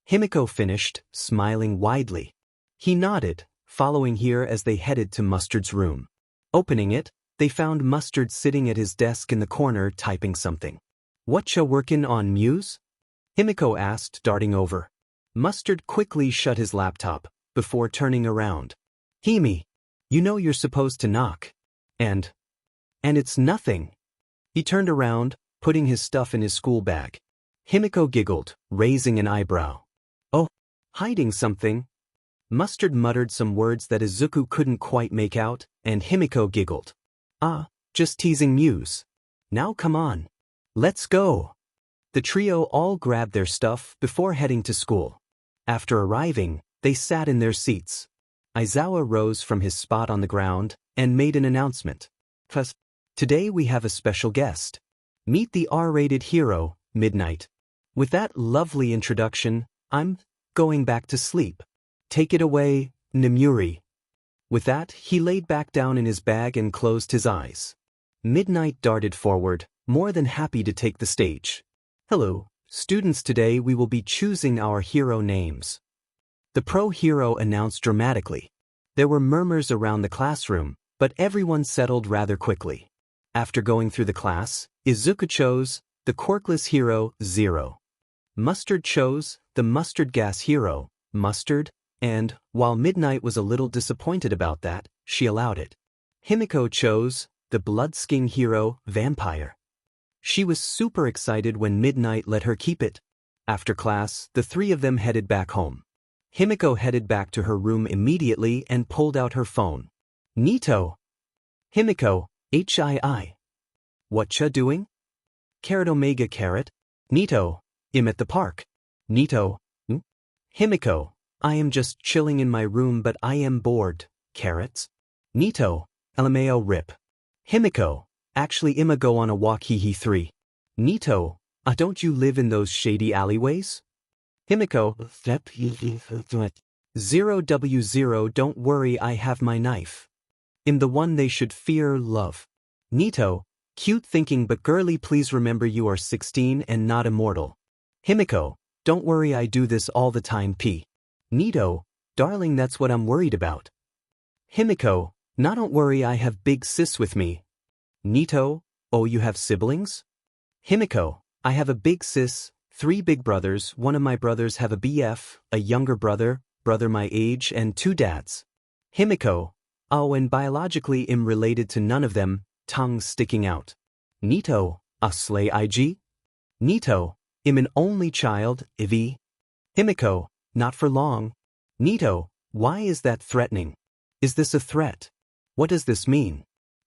Himiko finished, smiling widely. He nodded, following her as they headed to Mustard's room. Opening it, they found Mustard sitting at his desk in the corner typing something. Whatcha workin' on, Muse? Himiko asked, darting over. Mustard quickly shut his laptop, before turning around. Himi, you know you're supposed to knock. And it's nothing. He turned around, putting his stuff in his school bag. Himiko giggled, raising an eyebrow. Oh, hiding something? Mustard muttered some words that Izuku couldn't quite make out, and Himiko giggled. Just teasing Muse. Now come on. Let's go. The trio all grabbed their stuff before heading to school. After arriving, they sat in their seats. Aizawa rose from his spot on the ground and made an announcement. Today we have a special guest. Meet the R-rated hero, Midnight. With that lovely introduction, I'm going back to sleep. Take it away, Nemuri. With that, he laid back down in his bag and closed his eyes. Midnight darted forward, more than happy to take the stage. Hello, students. Today we will be choosing our hero names. The pro hero announced dramatically. There were murmurs around the classroom, but everyone settled rather quickly. After going through the class, Izuku chose the quirkless hero, Zero. Mustard chose the mustard gas hero, Mustard, and, while Midnight was a little disappointed about that, she allowed it. Himiko chose the blood-skin hero, Vampire. She was super excited when Midnight let her keep it. After class, the three of them headed back home. Himiko headed back to her room immediately and pulled out her phone. Nito. Himiko, HII. Whatcha doing? Carat Omega Carat. Nito, I'm at the park. Nito. Himiko, I am just chilling in my room but I am bored. Carrots. Nito, LMAO rip. Himiko, actually I'ma go on a walk hee 3. Nito, don't you live in those shady alleyways? Himiko, 0W0 don't worry I have my knife. I'm the one they should fear love. Nito, cute thinking but girly please remember you are 16 and not immortal. Himiko, don't worry I do this all the time p. Nito, darling that's what I'm worried about. Himiko, nah don't worry I have big sis with me. Nito, oh you have siblings? Himiko, I have a big sis, 3 big brothers, one of my brothers have a BF, a younger brother my age and 2 dads. Himiko, oh and biologically I'm related to none of them, tongue sticking out. Nito, slay IG? Nito, I'm an only child, Ivy. Himiko, not for long. Nito, why is that threatening? Is this a threat? What does this mean?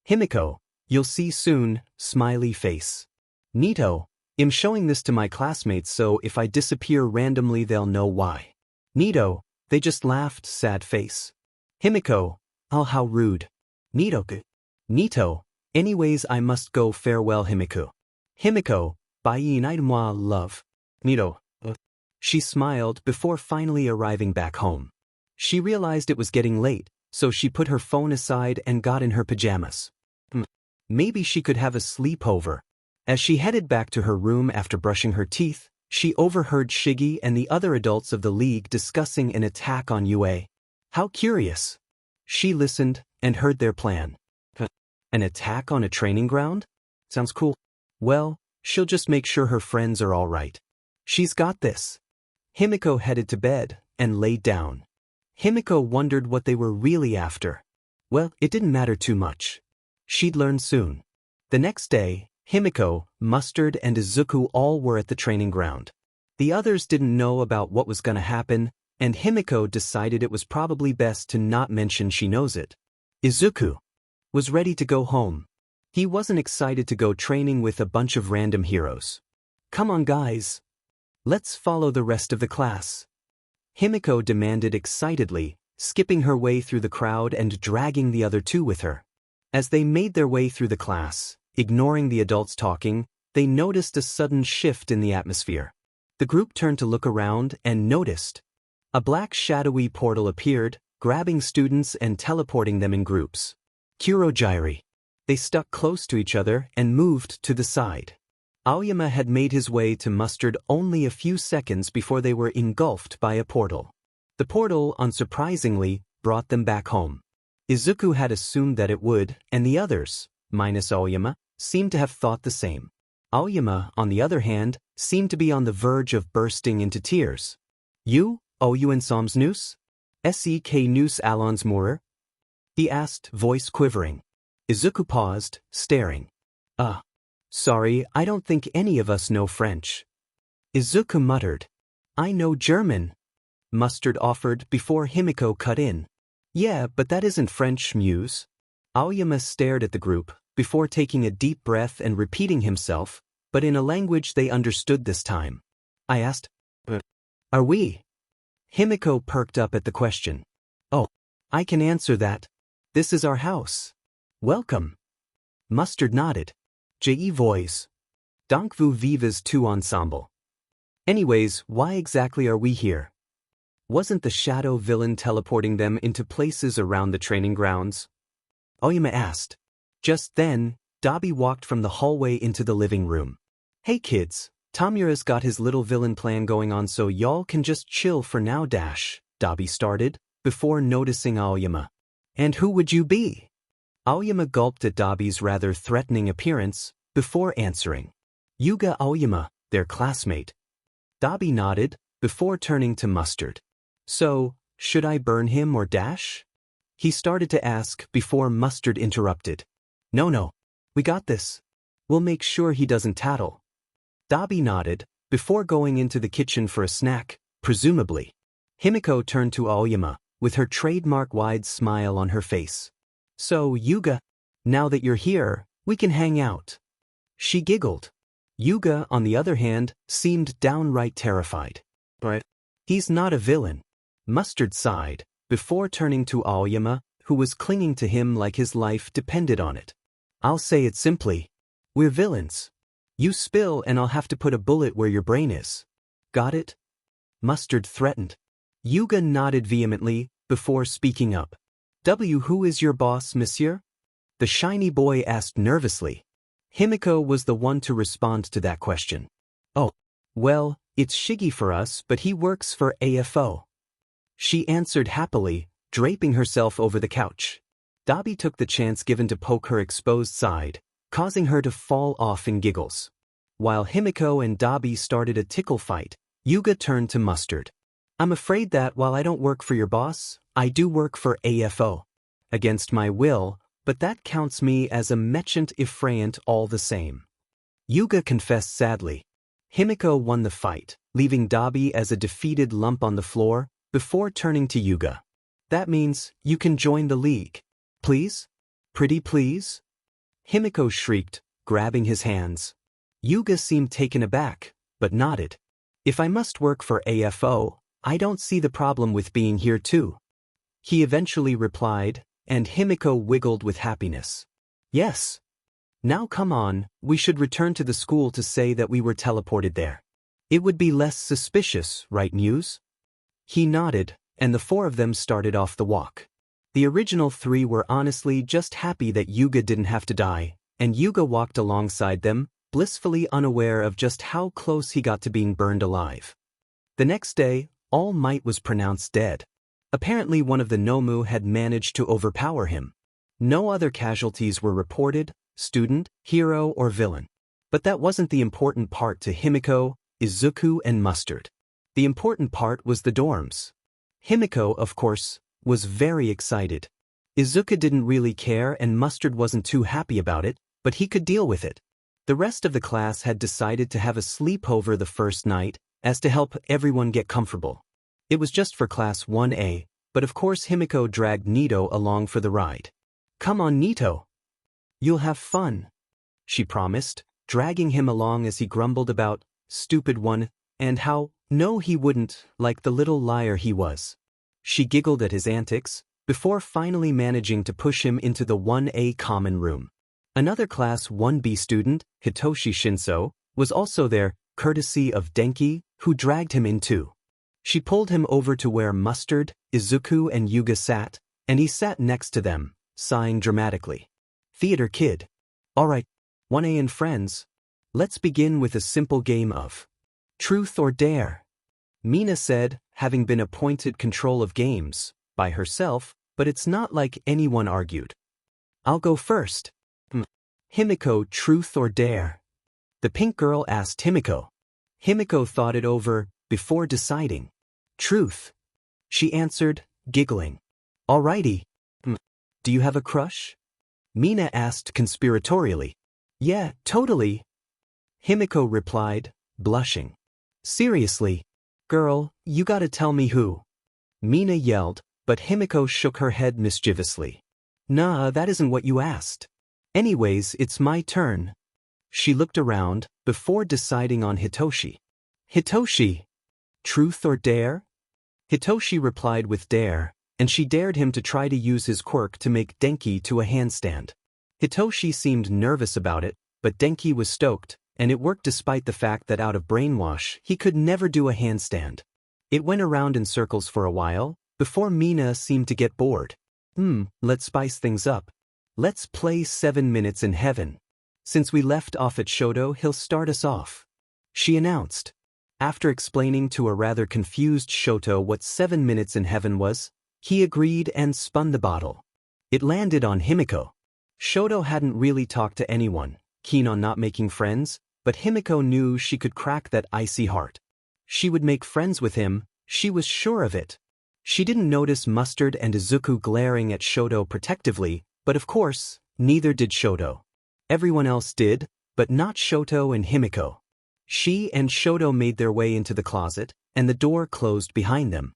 Himiko, you'll see soon, smiley face. Nito, I'm showing this to my classmates so if I disappear randomly they'll know why. Nito, they just laughed, sad face. Himiko, oh how rude. Nito, anyways I must go farewell Himiko. Himiko, bye moi love. Nito. She smiled before finally arriving back home. She realized it was getting late, so she put her phone aside and got in her pajamas. Maybe she could have a sleepover. As she headed back to her room after brushing her teeth, she overheard Shiggy and the other adults of the league discussing an attack on UA. How curious. She listened and heard their plan. An attack on a training ground? Sounds cool. Well, she'll just make sure her friends are all right. She's got this. Himiko headed to bed and laid down. Himiko wondered what they were really after. Well, it didn't matter too much. She'd learn soon. The next day, Himiko, Mustard and Izuku all were at the training ground. The others didn't know about what was gonna happen, and Himiko decided it was probably best to not mention she knows it. Izuku was ready to go home. He wasn't excited to go training with a bunch of random heroes. Come on guys. Let's follow the rest of the class. Himiko demanded excitedly, skipping her way through the crowd and dragging the other 2 with her. As they made their way through the class, ignoring the adults talking, they noticed a sudden shift in the atmosphere. The group turned to look around and noticed. A black shadowy portal appeared, grabbing students and teleporting them in groups. Kurogyri. They stuck close to each other and moved to the side. Aoyama had made his way to Mustard only a few seconds before they were engulfed by a portal. The portal, unsurprisingly, brought them back home. Izuku had assumed that it would, and the others, minus Aoyama, seemed to have thought the same. Aoyama, on the other hand, seemed to be on the verge of bursting into tears. You en soms nous? Sek nous allons mourir? He asked, voice quivering. Izuku paused, staring. Sorry, I don't think any of us know French. Izuku muttered. I know German. Mustard offered before Himiko cut in. Yeah, but that isn't French, Muse. Aoyama stared at the group, before taking a deep breath and repeating himself, but in a language they understood this time. I asked, are we? Himiko perked up at the question. Oh, I can answer that. This is our house. Welcome. Mustard nodded. Je voice. Donc vous vivez tout ensemble. Anyways, why exactly are we here? Wasn't the shadow villain teleporting them into places around the training grounds? Aoyama asked. Just then, Dabi walked from the hallway into the living room. Hey kids, Tamura's got his little villain plan going on so y'all can just chill for now dash, Dabi started, before noticing Aoyama. And who would you be? Aoyama gulped at Dabi's rather threatening appearance, before answering. Yuga Aoyama, their classmate. Dabi nodded, before turning to Mustard. So, should I burn him or dash? He started to ask before Mustard interrupted. No. We got this. We'll make sure he doesn't tattle. Dabi nodded, before going into the kitchen for a snack, presumably. Himiko turned to Aoyama, with her trademark wide smile on her face. So, Yuga, now that you're here, we can hang out. She giggled. Yuga, on the other hand, seemed downright terrified. But he's not a villain. Mustard sighed, before turning to Aoyama, who was clinging to him like his life depended on it. I'll say it simply. We're villains. You spill and I'll have to put a bullet where your brain is. Got it? Mustard threatened. Yuga nodded vehemently, before speaking up. Who is your boss, monsieur? The shiny boy asked nervously. Himiko was the one to respond to that question. Oh, well, it's Shiggy for us, but he works for AFO. She answered happily, draping herself over the couch. Dabi took the chance given to poke her exposed side, causing her to fall off in giggles. While Himiko and Dabi started a tickle fight, Yuga turned to Mustard. I'm afraid that while I don't work for your boss, I do work for AFO. Against my will, but that counts me as a merchant effrayant all the same. Yuga confessed sadly. Himiko won the fight, leaving Dabi as a defeated lump on the floor, before turning to Yuga. That means you can join the league. Please? Pretty please? Himiko shrieked, grabbing his hands. Yuga seemed taken aback, but nodded. If I must work for AFO, I don't see the problem with being here too. He eventually replied, and Himiko wiggled with happiness. Yes. Now come on, we should return to the school to say that we were teleported there. It would be less suspicious, right Muse? He nodded, and the four of them started off the walk. The original three were honestly just happy that Yuga didn't have to die, and Yuga walked alongside them, blissfully unaware of just how close he got to being burned alive. The next day, All Might was pronounced dead. Apparently one of the Nomu had managed to overpower him. No other casualties were reported, student, hero, or villain. But that wasn't the important part to Himiko, Izuku, and Mustard. The important part was the dorms. Himiko, of course, was very excited. Izuku didn't really care and Mustard wasn't too happy about it, but he could deal with it. The rest of the class had decided to have a sleepover the first night, as to help everyone get comfortable. It was just for Class 1A, but of course Himiko dragged Nito along for the ride. Come on Nito. You'll have fun, she promised, dragging him along as he grumbled about, stupid one, and how, no he wouldn't, like the little liar he was. She giggled at his antics, before finally managing to push him into the 1A common room. Another Class 1B student, Hitoshi Shinso, was also there, courtesy of Denki, who dragged him in too. She pulled him over to where Mustard, Izuku, and Yuga sat, and he sat next to them, sighing dramatically. Theater kid. Alright, 1A and friends. Let's begin with a simple game of Truth or Dare. Mina said, having been appointed control of games, by herself, but it's not like anyone argued. I'll go first. Himiko, Truth or Dare? The pink girl asked Himiko. Himiko thought it over, before deciding. Truth. She answered, giggling. Alrighty. Do you have a crush? Mina asked conspiratorially. Yeah, totally. Himiko replied, blushing. Seriously? Girl, you gotta tell me who. Mina yelled, but Himiko shook her head mischievously. Nah, that isn't what you asked. Anyways, it's my turn. She looked around, before deciding on Hitoshi. Hitoshi. Truth or dare? Hitoshi replied with dare, and she dared him to try to use his quirk to make Denki to a handstand. Hitoshi seemed nervous about it, but Denki was stoked, and it worked despite the fact that out of brainwash, he could never do a handstand. It went around in circles for a while, before Mina seemed to get bored. Let's spice things up. Let's play 7 Minutes in Heaven. Since we left off at Shoto, he'll start us off. She announced. After explaining to a rather confused Shoto what 7 Minutes in Heaven was, he agreed and spun the bottle. It landed on Himiko. Shoto hadn't really talked to anyone, keen on not making friends, but Himiko knew she could crack that icy heart. She would make friends with him, she was sure of it. She didn't notice Mustard and Izuku glaring at Shoto protectively, but of course, neither did Shoto. Everyone else did, but not Shoto and Himiko. Shie and Shoto made their way into the closet, and the door closed behind them.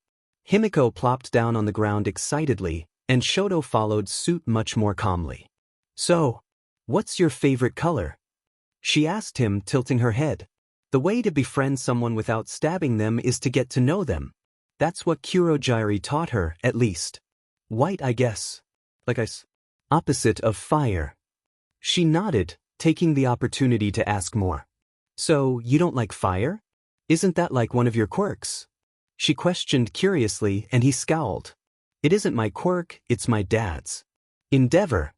Himiko plopped down on the ground excitedly, and Shoto followed suit much more calmly. "So, what's your favorite color?" she asked him, tilting her head. The way to befriend someone without stabbing them is to get to know them. That's what Kurogiri taught her, at least. "White, I guess. Like ice. Opposite of fire." She nodded, taking the opportunity to ask more. "So, you don't like fire? Isn't that like one of your quirks?" She questioned curiously, and he scowled. "It isn't my quirk, it's my dad's. Endeavor.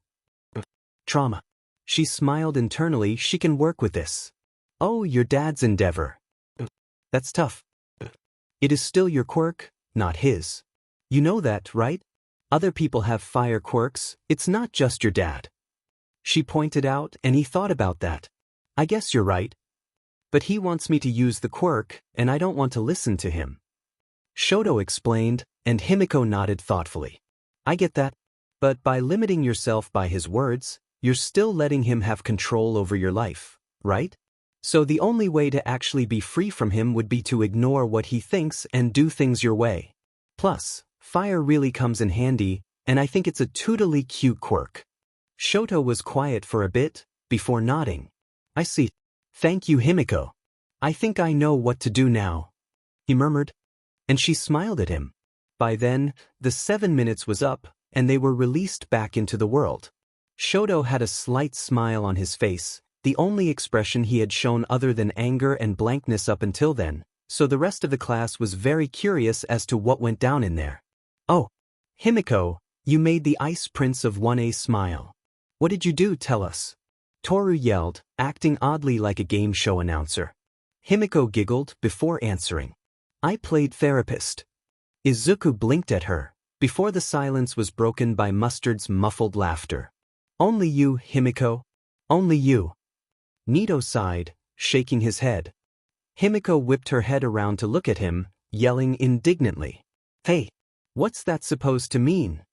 Trauma." She smiled internally. She can work with this. "Oh, your dad's endeavor. That's tough. It is still your quirk, not his. You know that, right? Other people have fire quirks, it's not just your dad." She pointed out, and he thought about that. "I guess you're right. But he wants me to use the quirk, and I don't want to listen to him." Shoto explained, and Himiko nodded thoughtfully. "I get that. But by limiting yourself by his words, you're still letting him have control over your life, right? So the only way to actually be free from him would be to ignore what he thinks and do things your way. Plus, fire really comes in handy, and I think it's a totally cute quirk." Shoto was quiet for a bit, before nodding. "I see. Thank you, Himiko. I think I know what to do now," he murmured. And she smiled at him. By then, the 7 minutes was up, and they were released back into the world. Shoto had a slight smile on his face, the only expression he had shown other than anger and blankness up until then, so the rest of the class was very curious as to what went down in there. "Oh, Himiko, you made the Ice Prince of 1A smile. What did you do, tell us?" Toru yelled, acting oddly like a game show announcer. Himiko giggled before answering. "I played therapist." Izuku blinked at her, before the silence was broken by Mustard's muffled laughter. "Only you, Himiko. Only you." Nito sighed, shaking his head. Himiko whipped her head around to look at him, yelling indignantly. "Hey, what's that supposed to mean?"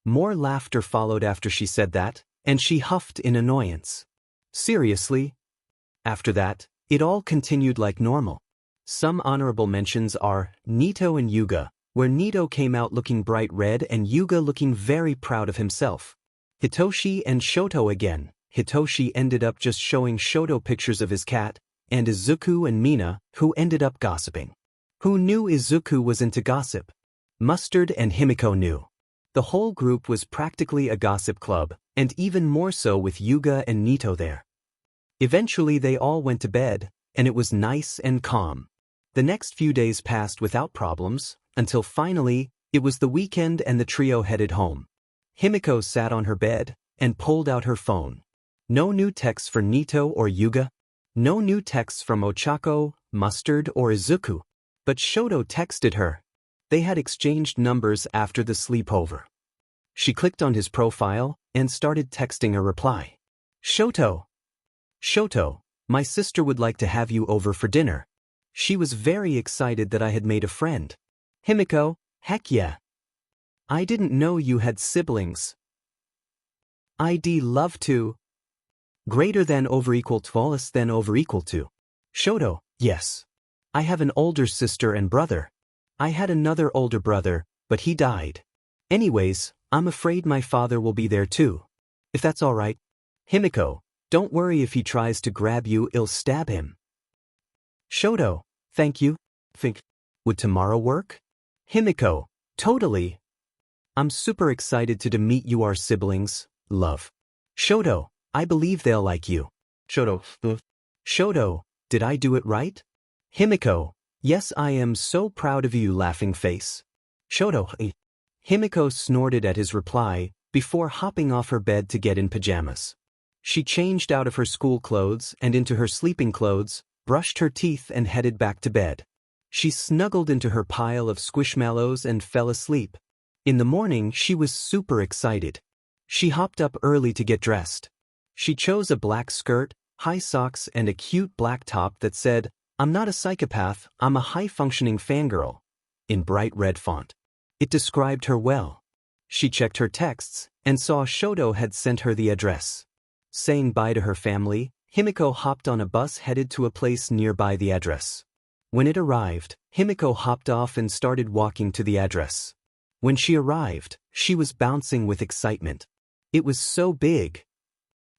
More laughter followed after she said that, and she huffed in annoyance. "Seriously?" After that, it all continued like normal. Some honorable mentions are Nito and Yuga, where Nito came out looking bright red and Yuga looking very proud of himself. Hitoshi and Shoto again. Hitoshi ended up just showing Shoto pictures of his cat, and Izuku and Mina, who ended up gossiping. Who knew Izuku was into gossip? Mustard and Himiko knew. The whole group was practically a gossip club, and even more so with Yuga and Nito there. Eventually they all went to bed, and it was nice and calm. The next few days passed without problems, until finally, it was the weekend and the trio headed home. Himiko sat on her bed, and pulled out her phone. No new texts for Nito or Yuga. No new texts from Ochako, Mustard, or Izuku. But Shoto texted her. They had exchanged numbers after the sleepover. She clicked on his profile, and started texting a reply. "Shoto. Shoto, my sister would like to have you over for dinner." She was very excited that I had made a friend. "Himiko, heck yeah. I didn't know you had siblings. I'd love to. Greater than over equal to less than over equal to." Shoto, "Yes. I have an older sister and brother. I had another older brother, but he died. Anyways, I'm afraid my father will be there too. If that's all right." Himiko, "Don't worry, if he tries to grab you, I'll stab him." Shoto, "Thank you. Think, would tomorrow work?" Himiko, "Totally. I'm super excited to meet you, our siblings, love." Shoto, "I believe they'll like you." Shoto, Shoto, "Did I do it right?" Himiko, "Yes, I am so proud of you, laughing face." Shoto, Himiko snorted at his reply, before hopping off her bed to get in pajamas. She changed out of her school clothes and into her sleeping clothes, brushed her teeth and headed back to bed. She snuggled into her pile of squishmallows and fell asleep. In the morning she was super excited. She hopped up early to get dressed. She chose a black skirt, high socks and a cute black top that said, "I'm not a psychopath, I'm a high-functioning fangirl," in bright red font. It described her well. She checked her texts and saw Shoto had sent her the address. Saying bye to her family, Himiko hopped on a bus headed to a place nearby the address. When it arrived, Himiko hopped off and started walking to the address. When she arrived, she was bouncing with excitement. It was so big.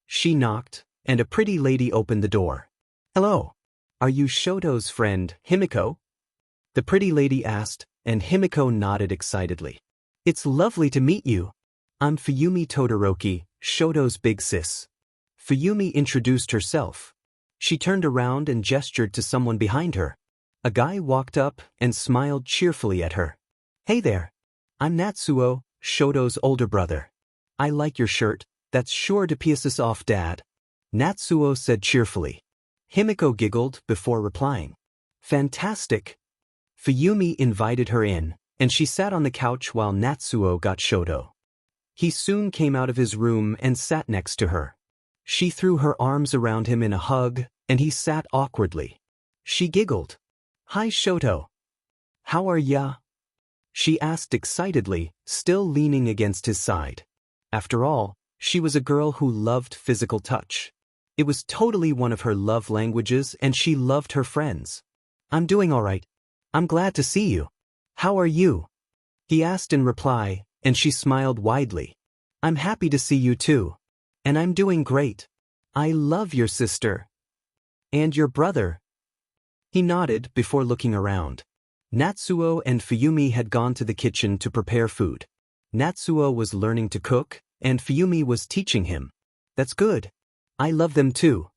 She knocked, and a pretty lady opened the door. "Hello. Are you Shoto's friend, Himiko?" The pretty lady asked, and Himiko nodded excitedly. "It's lovely to meet you. I'm Fuyumi Todoroki, Shoto's big sis." Fuyumi introduced herself. She turned around and gestured to someone behind her. A guy walked up and smiled cheerfully at her. "Hey there. I'm Natsuo, Shoto's older brother. I like your shirt, that's sure to piss us off, Dad," Natsuo said cheerfully. Himiko giggled before replying. "Fantastic." Fuyumi invited her in, and she sat on the couch while Natsuo got Shoto. He soon came out of his room and sat next to her. She threw her arms around him in a hug, and he sat awkwardly. She giggled. "Hi, Shoto. How are ya?" she asked excitedly, still leaning against his side. After all, she was a girl who loved physical touch. It was totally one of her love languages, and she loved her friends. "I'm doing all right. I'm glad to see you. How are you?" he asked in reply, and she smiled widely. "I'm happy to see you too. And I'm doing great. I love your sister. And your brother." He nodded before looking around. Natsuo and Fuyumi had gone to the kitchen to prepare food. Natsuo was learning to cook, and Fuyumi was teaching him. "That's good. I love them too."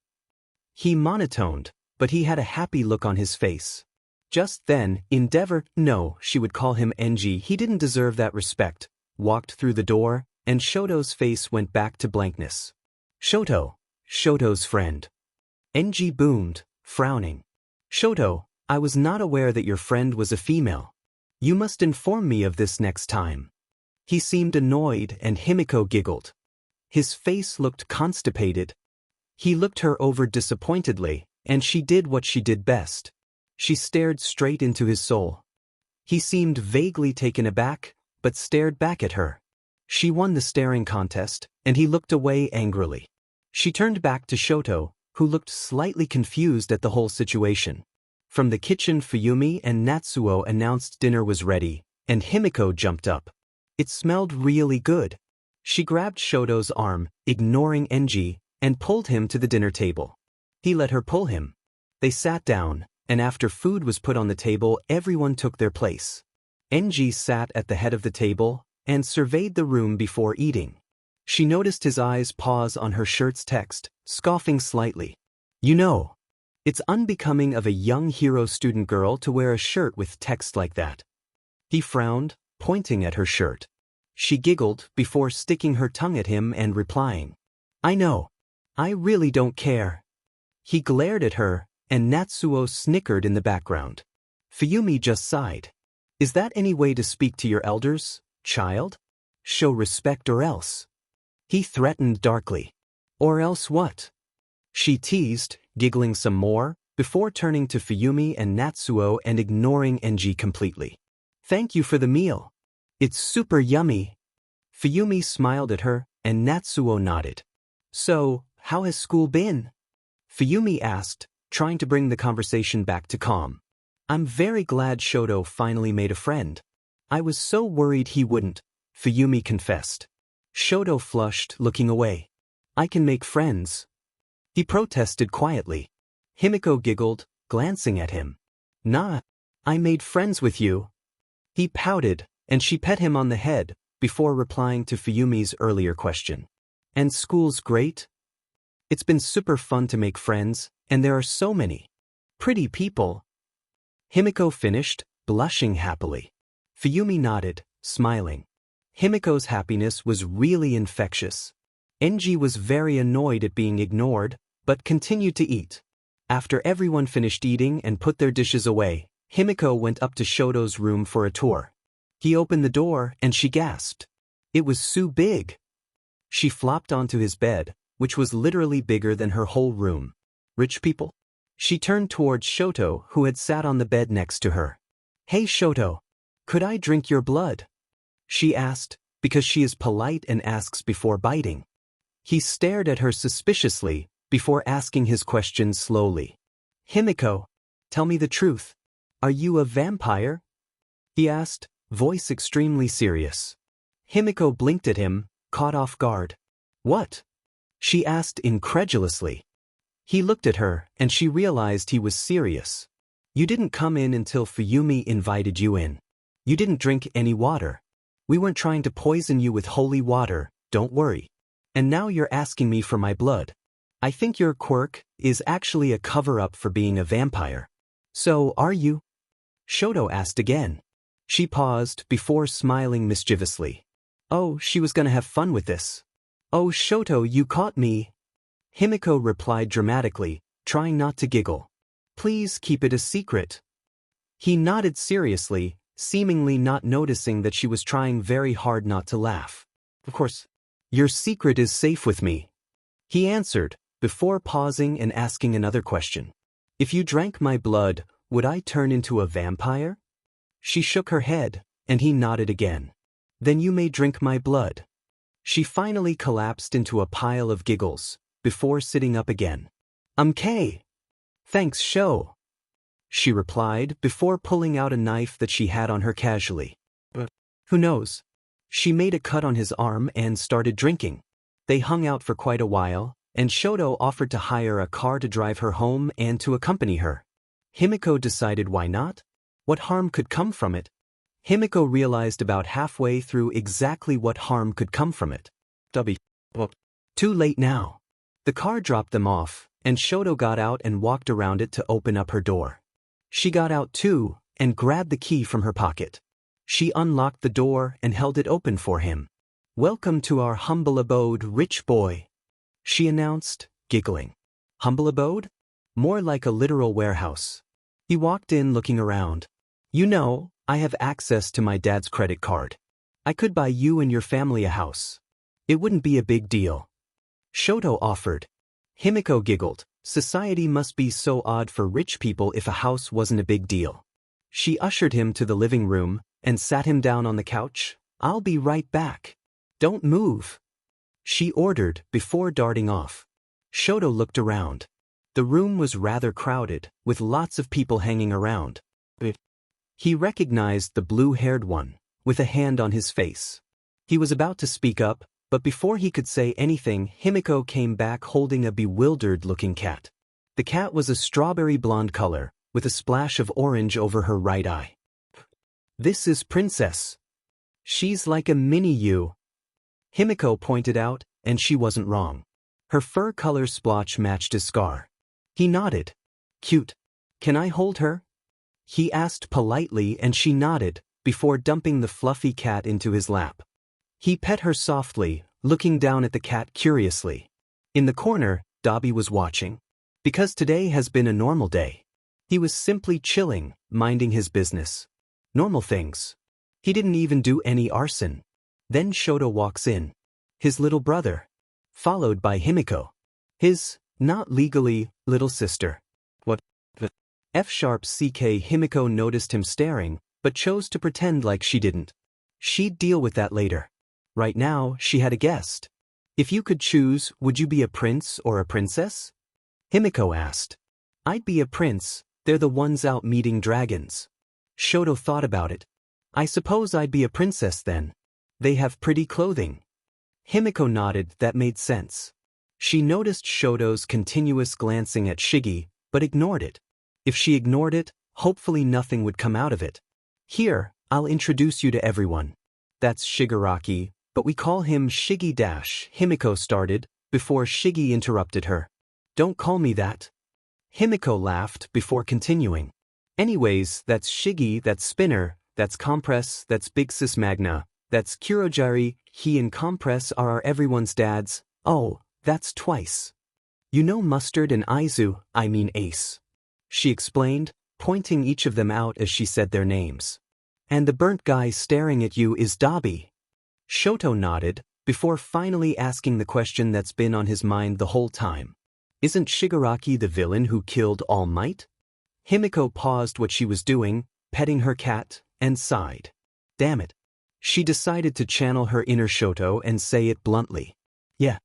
He monotoned, but he had a happy look on his face. Just then, Endeavor, no, she would call him Enji, he didn't deserve that respect, walked through the door, and Shoto's face went back to blankness. "Shoto, Shoto's friend." Enji boomed, frowning. "Shoto, I was not aware that your friend was a female. You must inform me of this next time." He seemed annoyed, and Himiko giggled. His face looked constipated. He looked her over disappointedly, and she did what she did best. She stared straight into his soul. He seemed vaguely taken aback, but stared back at her. She won the staring contest, and he looked away angrily. She turned back to Shoto, who looked slightly confused at the whole situation. From the kitchen, Fuyumi and Natsuo announced dinner was ready, and Himiko jumped up. It smelled really good. She grabbed Shoto's arm, ignoring Enji, and pulled him to the dinner table. He let her pull him. They sat down, and after food was put on the table, everyone took their place. Enji sat at the head of the table and surveyed the room before eating. She noticed his eyes pause on her shirt's text, scoffing slightly. "You know, it's unbecoming of a young hero student girl to wear a shirt with text like that." He frowned, pointing at her shirt. She giggled before sticking her tongue at him and replying, "I know. I really don't care." He glared at her, and Natsuo snickered in the background. Fuyumi just sighed. "Is that any way to speak to your elders, child? Show respect or else." He threatened darkly. "Or else what?" She teased, giggling some more, before turning to Fuyumi and Natsuo and ignoring Enji completely. "Thank you for the meal. It's super yummy." Fuyumi smiled at her, and Natsuo nodded. "So, how has school been?" Fuyumi asked, trying to bring the conversation back to calm. "I'm very glad Shoto finally made a friend. I was so worried he wouldn't," Fuyumi confessed. Shoto flushed, looking away. "I can make friends," he protested quietly. Himiko giggled, glancing at him. "Nah, I made friends with you." He pouted, and she pet him on the head, before replying to Fuyumi's earlier question. "And school's great? It's been super fun to make friends, and there are so many pretty people." Himiko finished, blushing happily. Fuyumi nodded, smiling. Himiko's happiness was really infectious. Enji was very annoyed at being ignored, but continued to eat. After everyone finished eating and put their dishes away, Himiko went up to Shoto's room for a tour. He opened the door, and she gasped. It was so big. She flopped onto his bed, which was literally bigger than her whole room. Rich people? She turned towards Shoto, who had sat on the bed next to her. Hey Shoto, could I drink your blood? She asked, because she is polite and asks before biting. He stared at her suspiciously, before asking his question slowly. Himiko, tell me the truth. Are you a vampire? He asked, voice extremely serious. Himiko blinked at him, caught off guard. What? She asked incredulously. He looked at her, and she realized he was serious. You didn't come in until Fuyumi invited you in. You didn't drink any water. We weren't trying to poison you with holy water, don't worry. And now you're asking me for my blood. I think your quirk is actually a cover-up for being a vampire. So, are you? Shoto asked again. She paused before smiling mischievously. Oh, she was gonna have fun with this. Oh Shoto, you caught me. Himiko replied dramatically, trying not to giggle. Please keep it a secret. He nodded seriously, seemingly not noticing that she was trying very hard not to laugh. Of course. Your secret is safe with me. He answered, before pausing and asking another question. If you drank my blood, would I turn into a vampire? She shook her head, and he nodded again. Then you may drink my blood. She finally collapsed into a pile of giggles, before sitting up again. Kay. Thanks, Sho. She replied before pulling out a knife that she had on her casually. But who knows? She made a cut on his arm and started drinking. They hung out for quite a while, and Shoto offered to hire a car to drive her home and to accompany her. Himiko decided why not? What harm could come from it? Himiko realized about halfway through exactly what harm could come from it. Too late now. The car dropped them off, and Shoto got out and walked around it to open up her door. She got out too, and grabbed the key from her pocket. She unlocked the door and held it open for him. Welcome to our humble abode, rich boy, she announced, giggling. Humble abode? More like a literal warehouse. He walked in looking around. You know, I have access to my dad's credit card. I could buy you and your family a house. It wouldn't be a big deal. Shoto offered. Himiko giggled. Society must be so odd for rich people if a house wasn't a big deal. She ushered him to the living room and sat him down on the couch. I'll be right back. Don't move, she ordered before darting off. Shoto looked around. The room was rather crowded, with lots of people hanging around. He recognized the blue-haired one, with a hand on his face. He was about to speak up, but before he could say anything, Himiko came back holding a bewildered-looking cat. The cat was a strawberry blonde color, with a splash of orange over her right eye. This is Princess. She's like a mini you. Himiko pointed out, and she wasn't wrong. Her fur color splotch matched his scar. He nodded. Cute. Can I hold her? He asked politely, and she nodded, before dumping the fluffy cat into his lap. He pet her softly, looking down at the cat curiously. In the corner, Dabi was watching. Because today has been a normal day. He was simply chilling, minding his business. Normal things. He didn't even do any arson. Then Shoto walks in. His little brother. Followed by Himiko. His, not legally, little sister. What? F#CK Himiko noticed him staring, but chose to pretend like she didn't. She'd deal with that later. Right now, she had a guest. If you could choose, would you be a prince or a princess? Himiko asked. I'd be a prince, they're the ones out meeting dragons. Shoto thought about it. I suppose I'd be a princess then. They have pretty clothing. Himiko nodded, that made sense. She noticed Shoto's continuous glancing at Shige, but ignored it. If she ignored it, hopefully nothing would come out of it. Here, I'll introduce you to everyone. That's Shigaraki, but we call him Shige. Himiko started, before Shige interrupted her. Don't call me that. Himiko laughed before continuing. Anyways, that's Shige, that's Spinner, that's Compress, that's Big Sis Magna, that's Kurojari, he and Compress are everyone's dads. Oh, that's twice. You know Mustard and Aizu, I mean Ace. She explained, pointing each of them out as she said their names. And the burnt guy staring at you is Dabi. Shoto nodded, before finally asking the question that's been on his mind the whole time. Isn't Shigaraki the villain who killed All Might? Himiko paused what she was doing, petting her cat, and sighed. Damn it. She decided to channel her inner Shoto and say it bluntly. Yeah.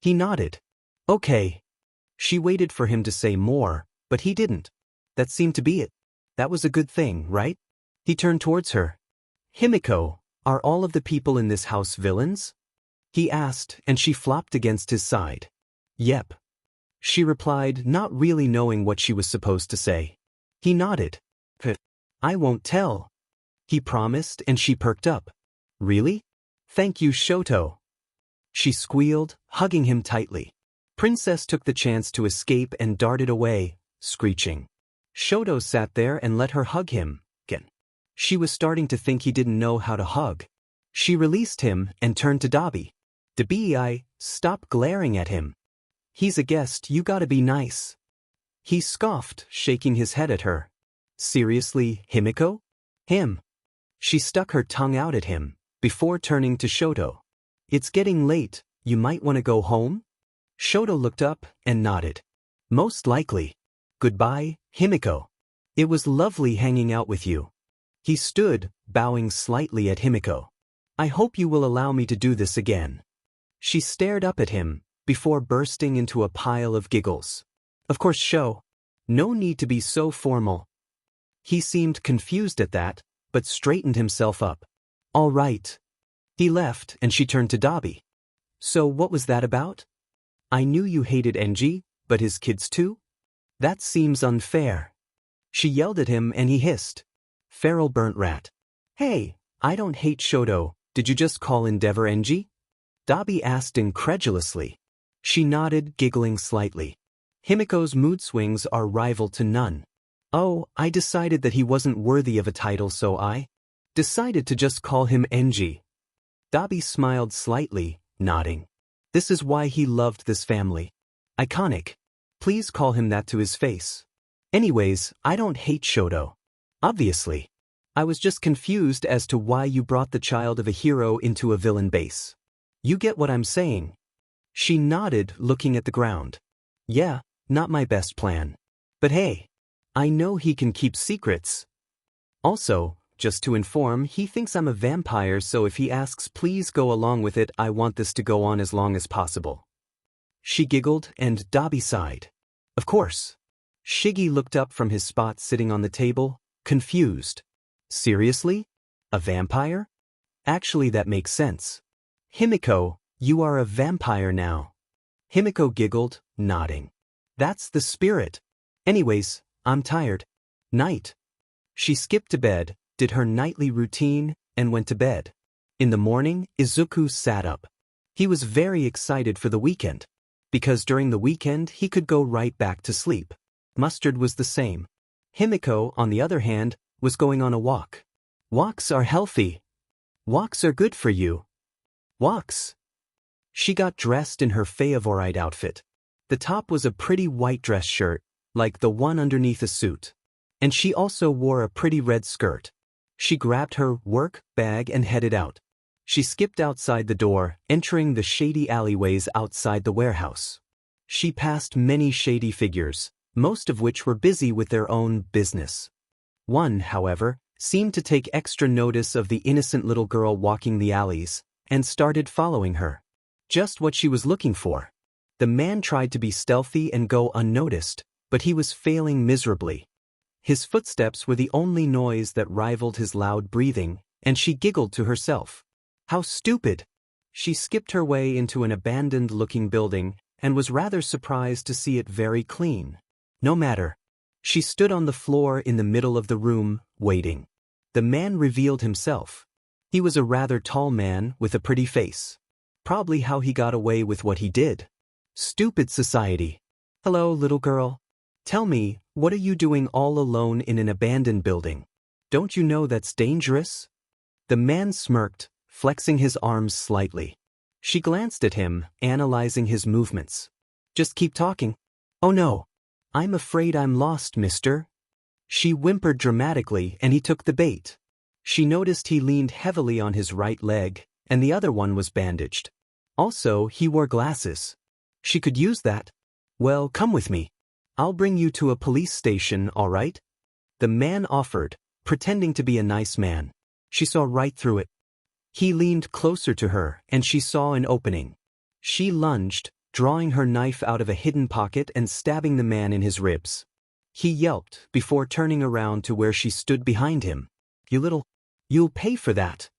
He nodded. Okay. She waited for him to say more, but he didn't. That seemed to be it. That was a good thing, right? He turned towards her. Himiko, are all of the people in this house villains? He asked, and she flopped against his side. Yep. She replied, not really knowing what she was supposed to say. He nodded. I won't tell. He promised, and she perked up. Really? Thank you, Shoto. She squealed, hugging him tightly. Princess took the chance to escape and darted away, screeching. Shoto sat there and let her hug him, again. She was starting to think he didn't know how to hug. She released him and turned to Dabi. Dabi, stop glaring at him. He's a guest, you gotta be nice. He scoffed, shaking his head at her. Seriously, Himiko? Him. She stuck her tongue out at him, before turning to Shoto. It's getting late, you might want to go home? Shoto looked up and nodded. Most likely. Goodbye, Himiko. It was lovely hanging out with you. He stood, bowing slightly at Himiko. I hope you will allow me to do this again. She stared up at him, before bursting into a pile of giggles. Of course, no need to be so formal. He seemed confused at that, but straightened himself up. All right. He left and she turned to Dabi. So what was that about? I knew you hated Enji, but his kids too? That seems unfair. She yelled at him and he hissed. Feral burnt rat. Hey, I don't hate Shoto, did you just call Endeavor Enji? Dabi asked incredulously. She nodded, giggling slightly. Himiko's mood swings are rival to none. Oh, I decided that he wasn't worthy of a title, so I decided to just call him Enji. Dabi smiled slightly, nodding. This is why he loved this family. Iconic. Please call him that to his face. Anyways, I don't hate Shoto. Obviously. I was just confused as to why you brought the child of a hero into a villain base. You get what I'm saying? She nodded, looking at the ground. Yeah, not my best plan. But hey, I know he can keep secrets. Also, just to inform, he thinks I'm a vampire, so if he asks, please go along with it, I want this to go on as long as possible. She giggled and Dabi sighed. Of course. Shiggy looked up from his spot sitting on the table, confused. Seriously? A vampire? Actually, that makes sense. Himiko, you are a vampire now. Himiko giggled, nodding. That's the spirit. Anyways, I'm tired. Night. She skipped to bed, did her nightly routine, and went to bed. In the morning, Izuku sat up. He was very excited for the weekend. Because during the weekend he could go right back to sleep. Mustard was the same. Himiko, on the other hand, was going on a walk. Walks are healthy. Walks are good for you. Walks. She got dressed in her favorite outfit. The top was a pretty white dress shirt, like the one underneath a suit. And she also wore a pretty red skirt. She grabbed her work bag and headed out. She skipped outside the door, entering the shady alleyways outside the warehouse. She passed many shady figures, most of which were busy with their own business. One, however, seemed to take extra notice of the innocent little girl walking the alleys, and started following her. Just what she was looking for. The man tried to be stealthy and go unnoticed, but he was failing miserably. His footsteps were the only noise that rivaled his loud breathing, and she giggled to herself. How stupid! She skipped her way into an abandoned-looking building, and was rather surprised to see it very clean. No matter. She stood on the floor in the middle of the room, waiting. The man revealed himself. He was a rather tall man with a pretty face. Probably how he got away with what he did. Stupid society. Hello, little girl. Tell me, what are you doing all alone in an abandoned building? Don't you know that's dangerous? The man smirked, flexing his arms slightly. She glanced at him, analyzing his movements. Just keep talking. Oh no. I'm afraid I'm lost, mister. She whimpered dramatically and he took the bait. She noticed he leaned heavily on his right leg, and the other one was bandaged. Also, he wore glasses. She could use that. Well, come with me. I'll bring you to a police station, all right? The man offered, pretending to be a nice man. She saw right through it. He leaned closer to her, and she saw an opening. She lunged, drawing her knife out of a hidden pocket and stabbing the man in his ribs. He yelped before turning around to where she stood behind him. You'll pay for that.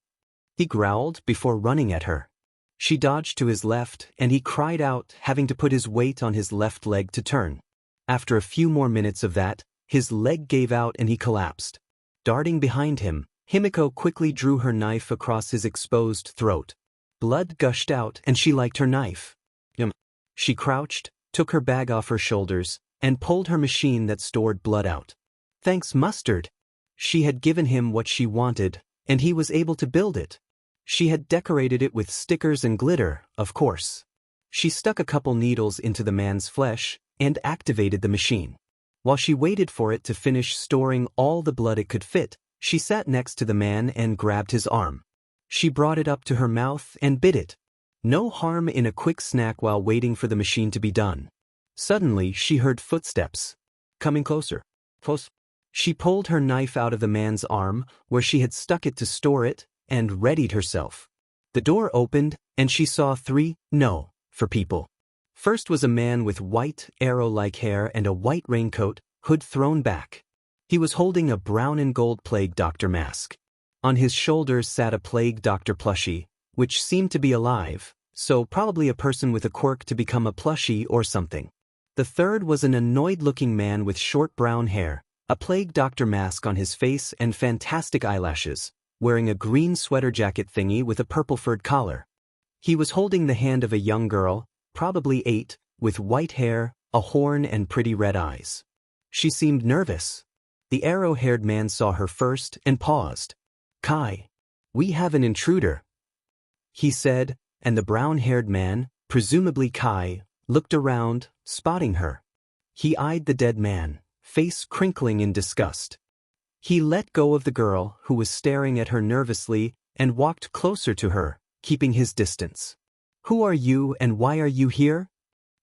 He growled before running at her. She dodged to his left, and he cried out, having to put his weight on his left leg to turn. After a few more minutes of that, his leg gave out and he collapsed. Darting behind him, Himiko quickly drew her knife across his exposed throat. Blood gushed out and she liked her knife. She crouched, took her bag off her shoulders, and pulled her machine that stored blood out. Thanks, Mustard. She had given him what she wanted, and he was able to build it. She had decorated it with stickers and glitter, of course. She stuck a couple needles into the man's flesh and activated the machine. While she waited for it to finish storing all the blood it could fit, she sat next to the man and grabbed his arm. She brought it up to her mouth and bit it. No harm in a quick snack while waiting for the machine to be done. Suddenly, she heard footsteps. Coming closer. Close. She pulled her knife out of the man's arm, where she had stuck it to store it, and readied herself. The door opened, and she saw four people. First was a man with white, arrow-like hair and a white raincoat, hood thrown back. He was holding a brown and gold plague doctor mask. On his shoulders sat a plague doctor plushie, which seemed to be alive, so probably a person with a quirk to become a plushie or something. The third was an annoyed-looking man with short brown hair, a plague doctor mask on his face and fantastic eyelashes, wearing a green sweater jacket thingy with a purple furred collar. He was holding the hand of a young girl, probably 8, with white hair, a horn and pretty red eyes. She seemed nervous. The arrow-haired man saw her first and paused. "Kai, we have an intruder," he said, and the brown-haired man, presumably Kai, looked around, spotting her. He eyed the dead man, face crinkling in disgust. He let go of the girl, who was staring at her nervously, and walked closer to her, keeping his distance. "Who are you and why are you here?"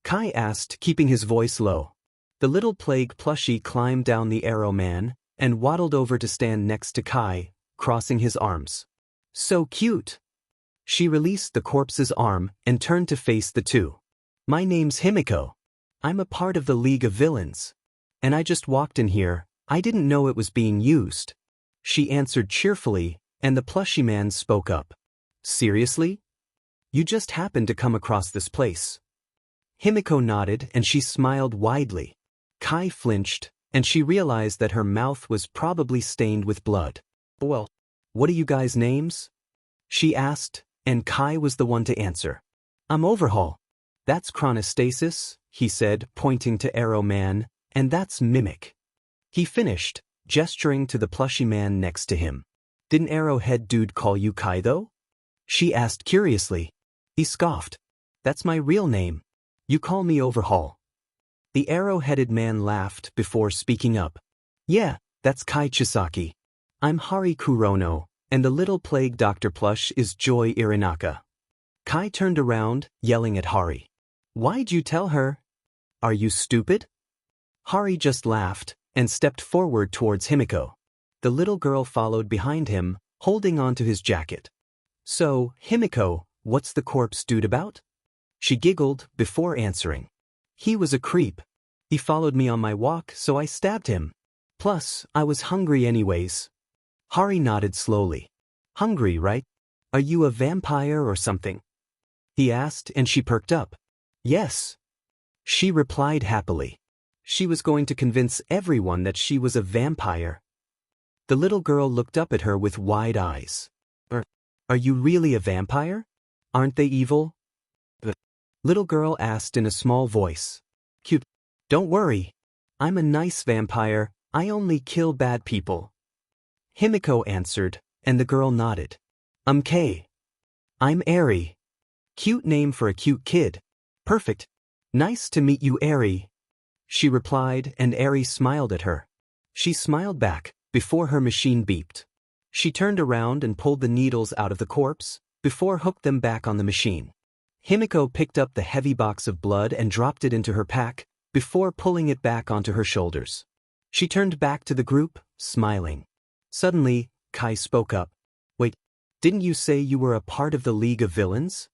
Kai asked, keeping his voice low. The little plague plushie climbed down the arrow man, and waddled over to stand next to Kai, crossing his arms. "So cute." She released the corpse's arm and turned to face the two. "My name's Himiko. I'm a part of the League of Villains. And I just walked in here, I didn't know it was being used." She answered cheerfully, and the plushie man spoke up. "Seriously? You just happened to come across this place." Himiko nodded and she smiled widely. Kai flinched, and she realized that her mouth was probably stained with blood. "Well, what are you guys' names?" she asked, and Kai was the one to answer. "I'm Overhaul. That's Chronostasis," he said, pointing to Arrow Man, "and that's Mimic." He finished, gesturing to the plushy man next to him. "Didn't Arrowhead Dude call you Kai though?" she asked curiously. He scoffed. "That's my real name. You call me Overhaul." The arrow-headed man laughed before speaking up. "Yeah, that's Kai Chisaki. I'm Hari Kurono, and the little plague doctor plush is Joy Irinaka." Kai turned around, yelling at Hari. "Why'd you tell her? Are you stupid?" Hari just laughed and stepped forward towards Himiko. The little girl followed behind him, holding onto his jacket. "So, Himiko, what's the corpse dude about?" She giggled before answering. "He was a creep. He followed me on my walk, so I stabbed him. Plus, I was hungry anyways." Hari nodded slowly. "Hungry, right? Are you a vampire or something?" he asked, and she perked up. "Yes," she replied happily. She was going to convince everyone that she was a vampire. The little girl looked up at her with wide eyes. Are you really a vampire? Aren't they evil?" The little girl asked in a small voice. "Cute. Don't worry. I'm a nice vampire. I only kill bad people." Himiko answered, and the girl nodded. Kay. I'm Eri. Cute name for a cute kid. Perfect. Nice to meet you, Eri," she replied, and Eri smiled at her. She smiled back, before her machine beeped. She turned around and pulled the needles out of the corpse, before hooked them back on the machine. Himiko picked up the heavy box of blood and dropped it into her pack, before pulling it back onto her shoulders. She turned back to the group, smiling. Suddenly, Kai spoke up. Wait, didn't you say you were a part of the League of Villains?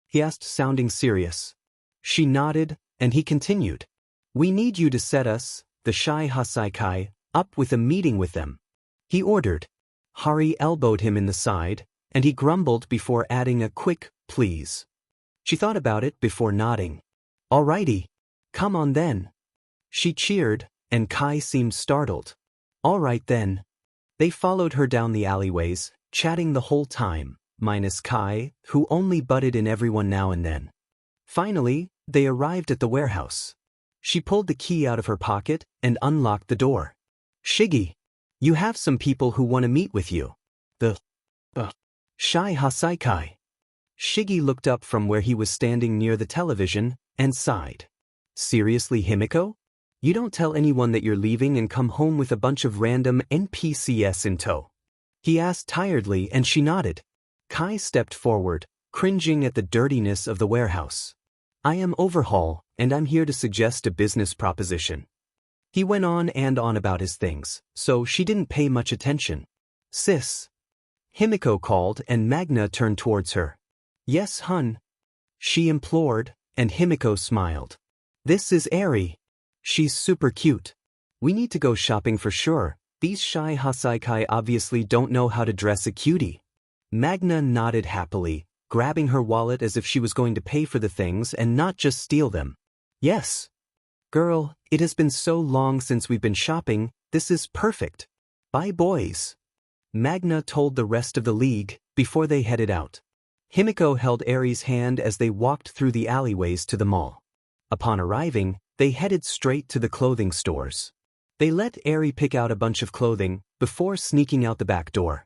He asked, sounding serious. She nodded, and he continued. We need you to set us, the Shie Hassaikai, up with a meeting with them. He ordered. Hari elbowed him in the side, and he grumbled before adding a quick, please. She thought about it before nodding. Alrighty. Come on then. She cheered, and Kai seemed startled. All right then. They followed her down the alleyways, chatting the whole time, minus Kai, who only butted in everyone now and then. Finally, they arrived at the warehouse. She pulled the key out of her pocket and unlocked the door. Shiggy, you have some people who want to meet with you. The Shie Hassaikai. Shiggy looked up from where he was standing near the television and sighed. Seriously, Himiko? You don't tell anyone that you're leaving and come home with a bunch of random NPCs in tow? He asked tiredly, and she nodded. Kai stepped forward, cringing at the dirtiness of the warehouse. I am Overhaul, and I'm here to suggest a business proposition. He went on and on about his things, so she didn't pay much attention. Sis. Himiko called, and Magna turned towards her. Yes, hun. She implored, and Himiko smiled. This is Eri. She's super cute. We need to go shopping for sure. These Shie Hassaikai obviously don't know how to dress a cutie. Magna nodded happily, grabbing her wallet as if she was going to pay for the things and not just steal them. Yes. Girl, it has been so long since we've been shopping, this is perfect. Bye boys. Magna told the rest of the league, before they headed out. Himiko held Eri's hand as they walked through the alleyways to the mall. Upon arriving, they headed straight to the clothing stores. They let Eri pick out a bunch of clothing, before sneaking out the back door.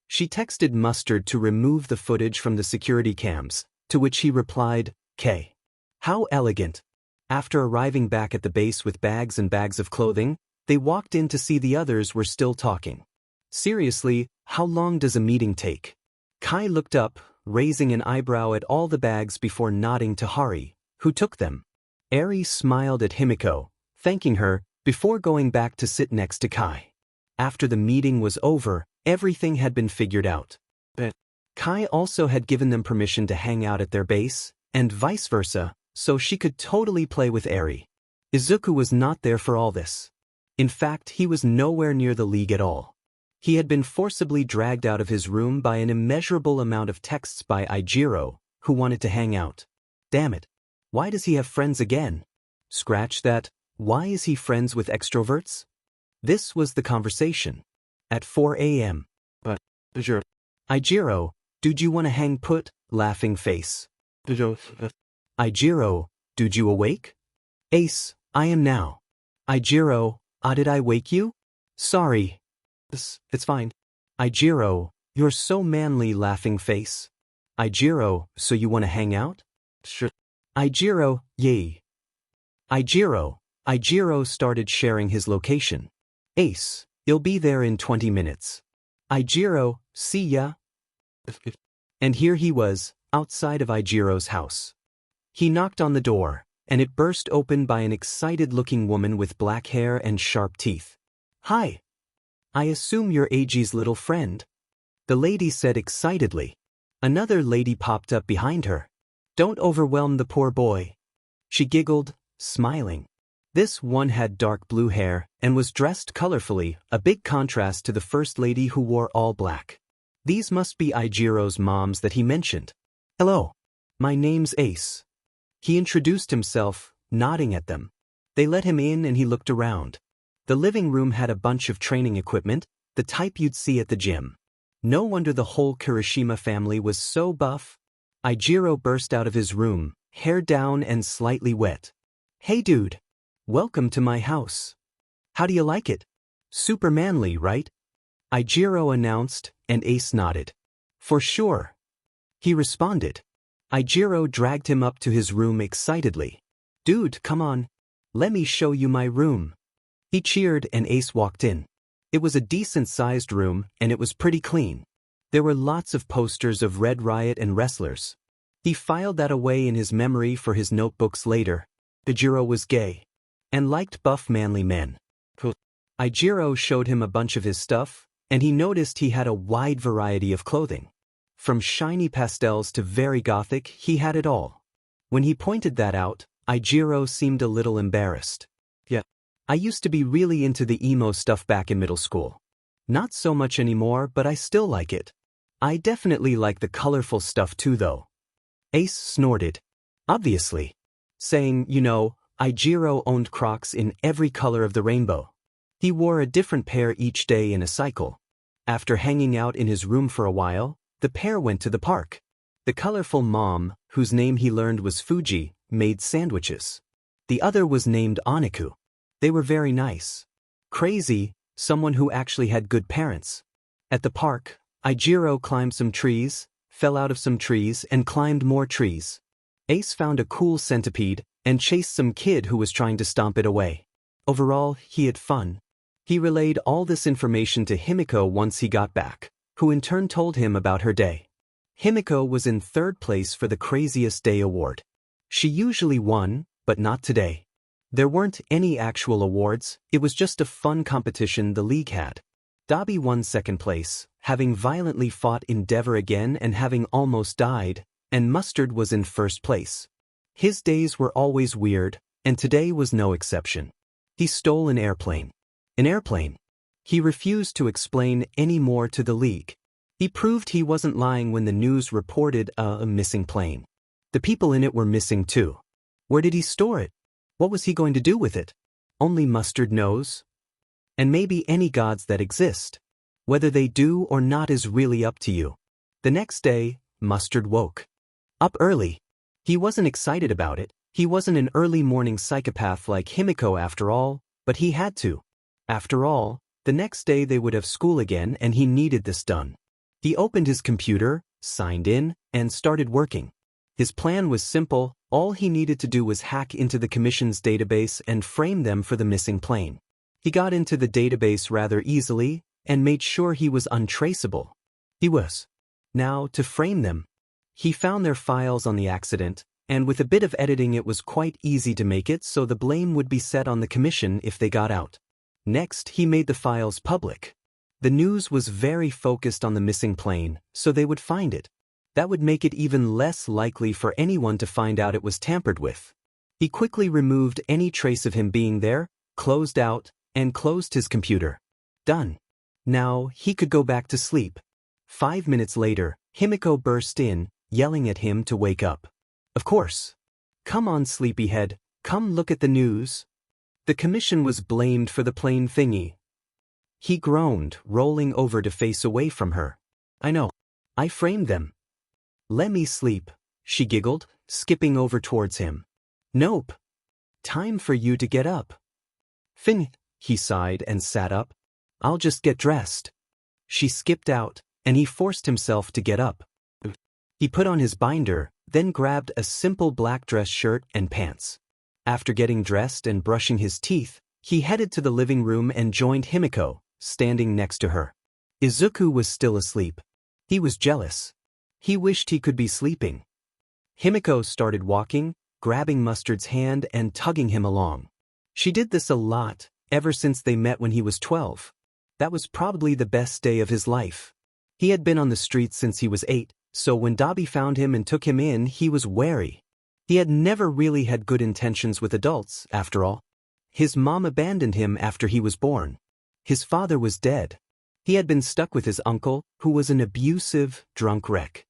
She texted Mustard to remove the footage from the security cams, to which he replied, K. How elegant. After arriving back at the base with bags and bags of clothing, they walked in to see the others were still talking. Seriously, how long does a meeting take? Kai looked up, raising an eyebrow at all the bags before nodding to Hari, who took them. Eri smiled at Himiko, thanking her, before going back to sit next to Kai. After the meeting was over, everything had been figured out. But Kai also had given them permission to hang out at their base, and vice versa, so she could totally play with Eri. Izuku was not there for all this. In fact, he was nowhere near the league at all. He had been forcibly dragged out of his room by an immeasurable amount of texts by Ijiro, who wanted to hang out. Damn it. Why does he have friends again? Scratch that. Why is he friends with extroverts? This was the conversation. At 4 a.m. But, Ijiro, did you want to hang put? Laughing face. Ijiro, did you awake? Ace, I am now. Ijiro, did I wake you? Sorry. It's fine. Ijiro, you're so manly, laughing face. Ijiro, so you want to hang out? Sure. Ijiro, yay. Ijiro started sharing his location. Ace, you'll be there in 20 minutes. Ijiro, see ya. And here he was, outside of Ijiro's house. He knocked on the door, and it burst open by an excited-looking woman with black hair and sharp teeth. Hi. I assume you're Eiji's little friend. The lady said excitedly. Another lady popped up behind her. Don't overwhelm the poor boy. She giggled, smiling. This one had dark blue hair and was dressed colorfully, a big contrast to the first lady who wore all black. These must be Ijiro's moms that he mentioned. Hello. My name's Ace. He introduced himself, nodding at them. They let him in and he looked around. The living room had a bunch of training equipment, the type you'd see at the gym. No wonder the whole Kirishima family was so buff. Ijiro burst out of his room, hair down and slightly wet. Hey dude. Welcome to my house. How do you like it? Super manly, right? Ijiro announced, and Ace nodded. For sure. He responded. Ijiro dragged him up to his room excitedly. Dude, come on. Let me show you my room. He cheered and Ace walked in. It was a decent-sized room, and it was pretty clean. There were lots of posters of Red Riot and wrestlers. He filed that away in his memory for his notebooks later. Ijiro was gay and liked buff manly men. Ijiro showed him a bunch of his stuff, and he noticed he had a wide variety of clothing. From shiny pastels to very gothic, he had it all. When he pointed that out, Ijiro seemed a little embarrassed. Yeah, I used to be really into the emo stuff back in middle school. Not so much anymore, but I still like it. I definitely like the colorful stuff too though. Ace snorted. Obviously. Saying, Ijiro owned Crocs in every color of the rainbow. He wore a different pair each day in a cycle. After hanging out in his room for a while, the pair went to the park. The colorful mom, whose name he learned was Fuji, made sandwiches. The other was named Oniku. They were very nice. Crazy, someone who actually had good parents. At the park, Ijiro climbed some trees, fell out of some trees and climbed more trees. Ace found a cool centipede and chased some kid who was trying to stomp it away. Overall, he had fun. He relayed all this information to Himiko once he got back, who in turn told him about her day. Himiko was in third place for the Craziest Day award. She usually won, but not today. There weren't any actual awards, it was just a fun competition the league had. Dabi won second place, having violently fought Endeavor again and having almost died, and Mustard was in first place. His days were always weird, and today was no exception. He stole an airplane. An airplane. He refused to explain any more to the league. He proved he wasn't lying when the news reported a missing plane. The people in it were missing too. Where did he store it? What was he going to do with it? Only Mustard knows. And maybe any gods that exist. Whether they do or not is really up to you. The next day, Mustard woke up early. He wasn't excited about it. He wasn't an early morning psychopath like Himiko after all, but he had to. After all, the next day they would have school again and he needed this done. He opened his computer, signed in, and started working. His plan was simple, all he needed to do was hack into the commission's database and frame them for the missing plane. He got into the database rather easily, and made sure he was untraceable. He was. Now, to frame them. He found their files on the accident, and with a bit of editing it was quite easy to make it so the blame would be set on the commission if they got out. Next, he made the files public. The news was very focused on the missing plane, so they would find it. That would make it even less likely for anyone to find out it was tampered with. He quickly removed any trace of him being there, closed out, and closed his computer. Done. Now, he could go back to sleep. 5 minutes later, Himiko burst in, yelling at him to wake up. Of course. Come on, sleepyhead, come look at the news. The commission was blamed for the plane thingy. He groaned, rolling over to face away from her. I know. I framed them. Let me sleep, she giggled, skipping over towards him. Nope. Time for you to get up. Fin, he sighed and sat up. I'll just get dressed. She skipped out, and he forced himself to get up. He put on his binder, then grabbed a simple black dress shirt and pants. After getting dressed and brushing his teeth, he headed to the living room and joined Himiko, standing next to her. Izuku was still asleep. He was jealous. He wished he could be sleeping. Himiko started walking, grabbing Mustard's hand and tugging him along. She did this a lot, ever since they met when he was 12. That was probably the best day of his life. He had been on the streets since he was 8, so when Dabi found him and took him in, he was wary. He had never really had good intentions with adults, after all. His mom abandoned him after he was born. His father was dead. He had been stuck with his uncle, who was an abusive, drunk wreck.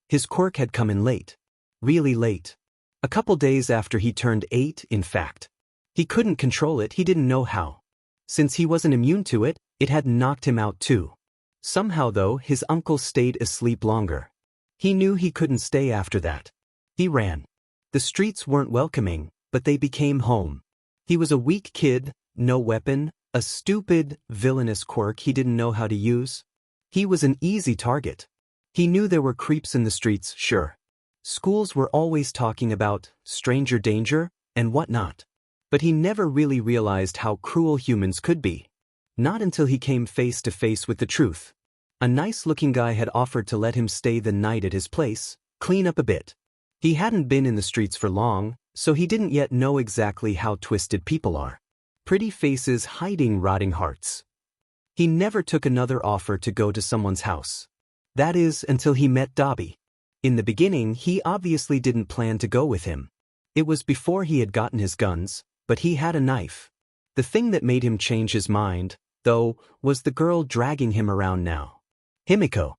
His quirk had come in late. Really late. A couple days after he turned 8, in fact. He couldn't control it, he didn't know how. Since he wasn't immune to it, it had knocked him out too. Somehow though, his uncle stayed asleep longer. He knew he couldn't stay after that. He ran. The streets weren't welcoming, but they became home. He was a weak kid, no weapon, a stupid, villainous quirk he didn't know how to use. He was an easy target. He knew there were creeps in the streets, sure. Schools were always talking about stranger danger and whatnot. But he never really realized how cruel humans could be. Not until he came face to face with the truth. A nice-looking guy had offered to let him stay the night at his place, clean up a bit. He hadn't been in the streets for long, so he didn't yet know exactly how twisted people are. Pretty faces hiding rotting hearts. He never took another offer to go to someone's house. That is, until he met Dabi. In the beginning, he obviously didn't plan to go with him. It was before he had gotten his guns, but he had a knife. The thing that made him change his mind, though, was the girl dragging him around now. Himiko.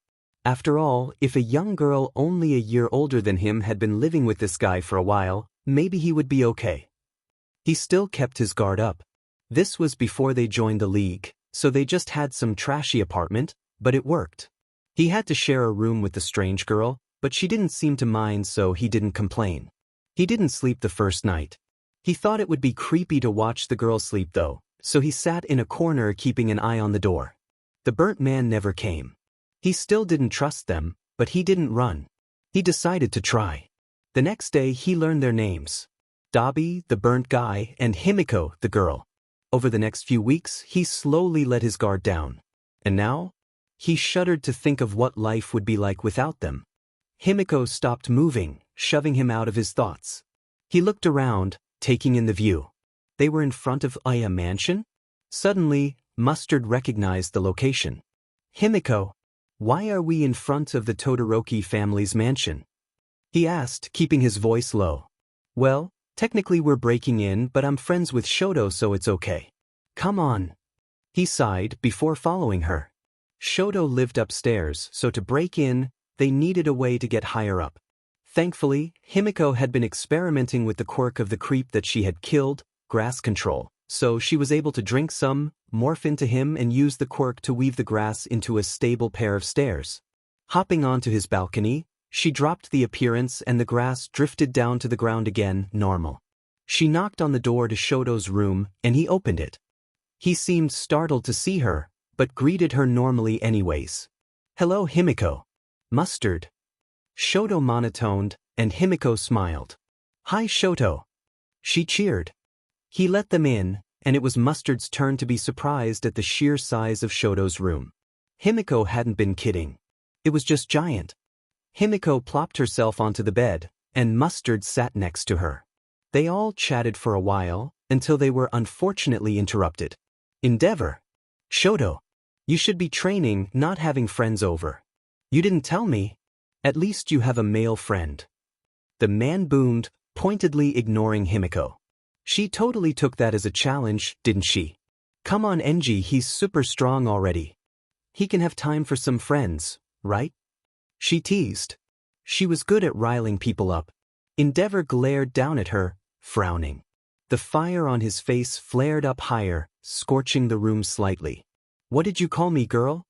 After all, if a young girl only a year older than him had been living with this guy for a while, maybe he would be okay. He still kept his guard up. This was before they joined the league, so they just had some trashy apartment, but it worked. He had to share a room with the strange girl, but she didn't seem to mind, so he didn't complain. He didn't sleep the first night. He thought it would be creepy to watch the girl sleep though, so he sat in a corner keeping an eye on the door. The burnt man never came. He still didn't trust them, but he didn't run. He decided to try. The next day he learned their names. Dabi, the burnt guy, and Himiko, the girl. Over the next few weeks, he slowly let his guard down. And now? He shuddered to think of what life would be like without them. Himiko stopped moving, shoving him out of his thoughts. He looked around, taking in the view. They were in front of a mansion? Suddenly, Mustard recognized the location. Himiko, why are we in front of the Todoroki family's mansion? He asked, keeping his voice low. Well, technically we're breaking in, but I'm friends with Shoto, so it's okay. Come on. He sighed before following her. Shoto lived upstairs, so to break in, they needed a way to get higher up. Thankfully, Himiko had been experimenting with the quirk of the creep that she had killed, grass control, so she was able to drink some, morph into him and use the quirk to weave the grass into a stable pair of stairs. Hopping onto his balcony, she dropped the appearance and the grass drifted down to the ground again, normal. She knocked on the door to Shoto's room and he opened it. He seemed startled to see her, but greeted her normally anyways. Hello Himiko. Mustard. Shoto monotoned, and Himiko smiled. Hi Shoto. She cheered. He let them in, and it was Mustard's turn to be surprised at the sheer size of Shoto's room. Himiko hadn't been kidding. It was just giant. Himiko plopped herself onto the bed, and Mustard sat next to her. They all chatted for a while, until they were unfortunately interrupted. Endeavor. Shoto. You should be training, not having friends over. You didn't tell me. At least you have a male friend. The man boomed, pointedly ignoring Himiko. She totally took that as a challenge, didn't she? Come on Enji, he's super strong already. He can have time for some friends, right? She teased. She was good at riling people up. Endeavor glared down at her, frowning. The fire on his face flared up higher, scorching the room slightly. What did you call me, girl?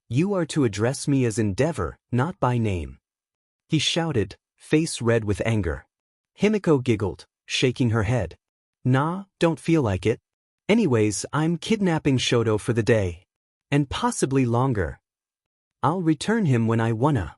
You are to address me as Endeavor, not by name. He shouted, face red with anger. Himiko giggled, shaking her head. Nah, don't feel like it. Anyways, I'm kidnapping Shoto for the day. And possibly longer. I'll return him when I wanna.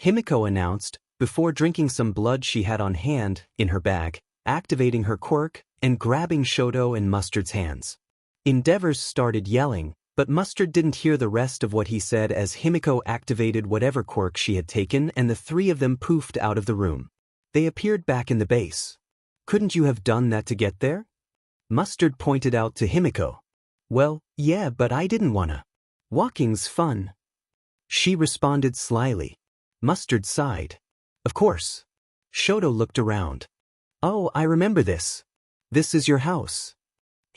Himiko announced, before drinking some blood she had on hand, in her bag, activating her quirk, and grabbing Shoto and Mustard's hands. Endeavors started yelling, but Mustard didn't hear the rest of what he said as Himiko activated whatever quirk she had taken and the three of them poofed out of the room. They appeared back in the base. Couldn't you have done that to get there? Mustard pointed out to Himiko. Well, yeah, but I didn't wanna. Walking's fun. She responded slyly. Mustard sighed. Of course. Shoto looked around. Oh, I remember this. This is your house.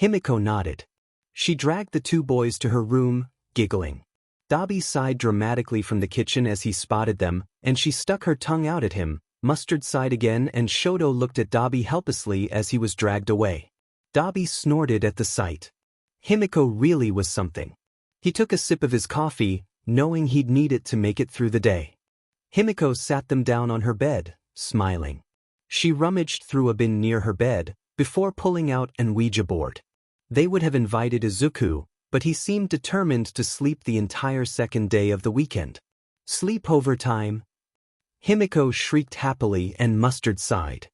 Himiko nodded. She dragged the two boys to her room, giggling. Dabi sighed dramatically from the kitchen as he spotted them, and she stuck her tongue out at him. Mustard sighed again and Shoto looked at Dabi helplessly as he was dragged away. Dabi snorted at the sight. Himiko really was something. He took a sip of his coffee, knowing he'd need it to make it through the day. Himiko sat them down on her bed, smiling. She rummaged through a bin near her bed, before pulling out an Ouija board. They would have invited Izuku, but he seemed determined to sleep the entire second day of the weekend. Sleepover time. Himiko shrieked happily and Mustard sighed.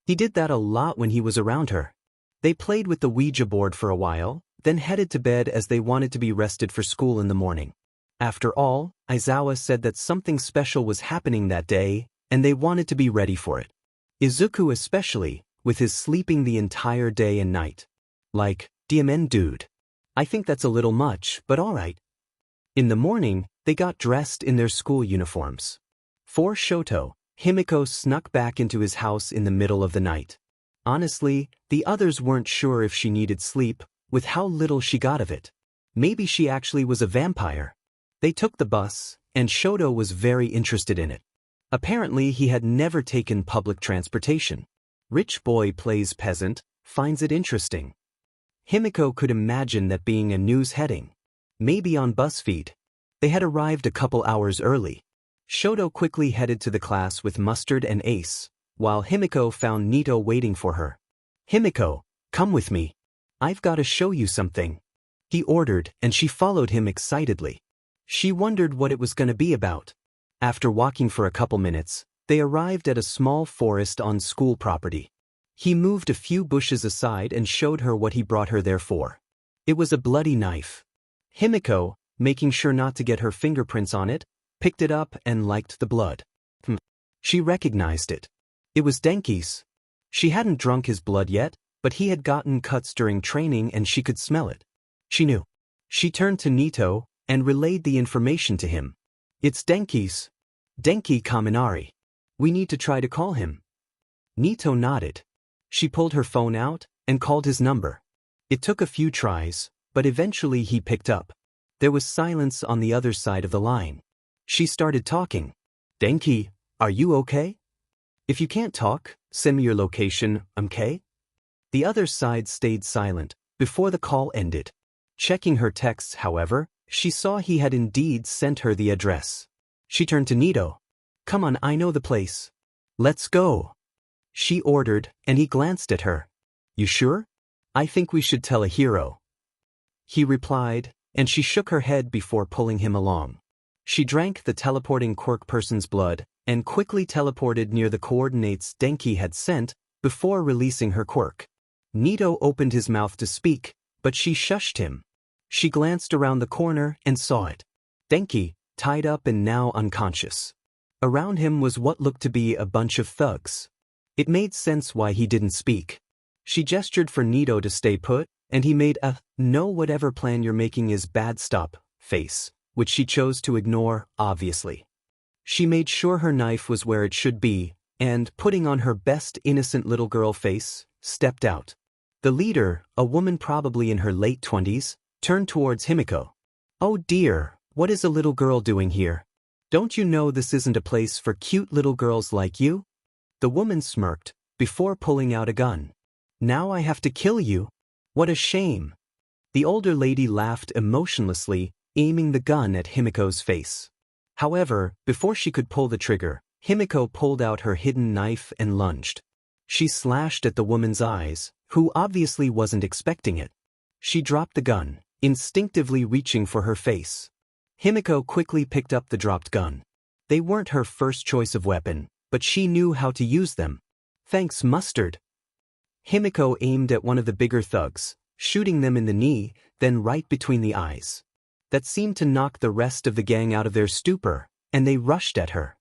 He did that a lot when he was around her. They played with the Ouija board for a while, then headed to bed as they wanted to be rested for school in the morning. After all, Aizawa said that something special was happening that day, and they wanted to be ready for it. Izuku especially, with his sleeping the entire day and night. Like, DMN dude. I think that's a little much, but alright. In the morning, they got dressed in their school uniforms. For Shoto, Himiko snuck back into his house in the middle of the night. Honestly, the others weren't sure if she needed sleep, with how little she got of it. Maybe she actually was a vampire. They took the bus, and Shoto was very interested in it. Apparently he had never taken public transportation. Rich boy plays peasant, finds it interesting. Himiko could imagine that being a news heading. Maybe on BuzzFeed. They had arrived a couple hours early. Shoto quickly headed to the class with Mustard and Ace, while Himiko found Nito waiting for her. Himiko, come with me. I've got to show you something. He ordered, and she followed him excitedly. She wondered what it was going to be about. After walking for a couple minutes, they arrived at a small forest on school property. He moved a few bushes aside and showed her what he brought her there for. It was a bloody knife. Himiko, making sure not to get her fingerprints on it, picked it up and liked the blood. She recognized it. It was Denki's. She hadn't drunk his blood yet, but he had gotten cuts during training and she could smell it. She knew. She turned to Nito and relayed the information to him. It's Denki's. Denki Kaminari. We need to try to call him. Nito nodded. She pulled her phone out and called his number. It took a few tries, but eventually he picked up. There was silence on the other side of the line. She started talking. Denki, are you okay? If you can't talk, send me your location, okay? The other side stayed silent before the call ended. Checking her texts, however, she saw he had indeed sent her the address. She turned to Nito. Come on, I know the place. Let's go. She ordered, and he glanced at her. You sure? I think we should tell a hero. He replied, and she shook her head before pulling him along. She drank the teleporting Quirk person's blood and quickly teleported near the coordinates Denki had sent before releasing her Quirk. Nito opened his mouth to speak, but she shushed him. She glanced around the corner and saw it. Denki, tied up and now unconscious. Around him was what looked to be a bunch of thugs. It made sense why he didn't speak. She gestured for Nito to stay put, and he made a, no whatever plan you're making is bad stop, face, which she chose to ignore, obviously. She made sure her knife was where it should be, and, putting on her best innocent little girl face, stepped out. The leader, a woman probably in her late 20s, turned towards Himiko. Oh dear, what is a little girl doing here? Don't you know this isn't a place for cute little girls like you? The woman smirked, before pulling out a gun. Now I have to kill you? What a shame. The older lady laughed emotionlessly, aiming the gun at Himiko's face. However, before she could pull the trigger, Himiko pulled out her hidden knife and lunged. She slashed at the woman's eyes, who obviously wasn't expecting it. She dropped the gun, instinctively reaching for her face. Himiko quickly picked up the dropped gun. They weren't her first choice of weapon, but she knew how to use them. Thanks, Mustard. Himiko aimed at one of the bigger thugs, shooting them in the knee, then right between the eyes. That seemed to knock the rest of the gang out of their stupor, and they rushed at her.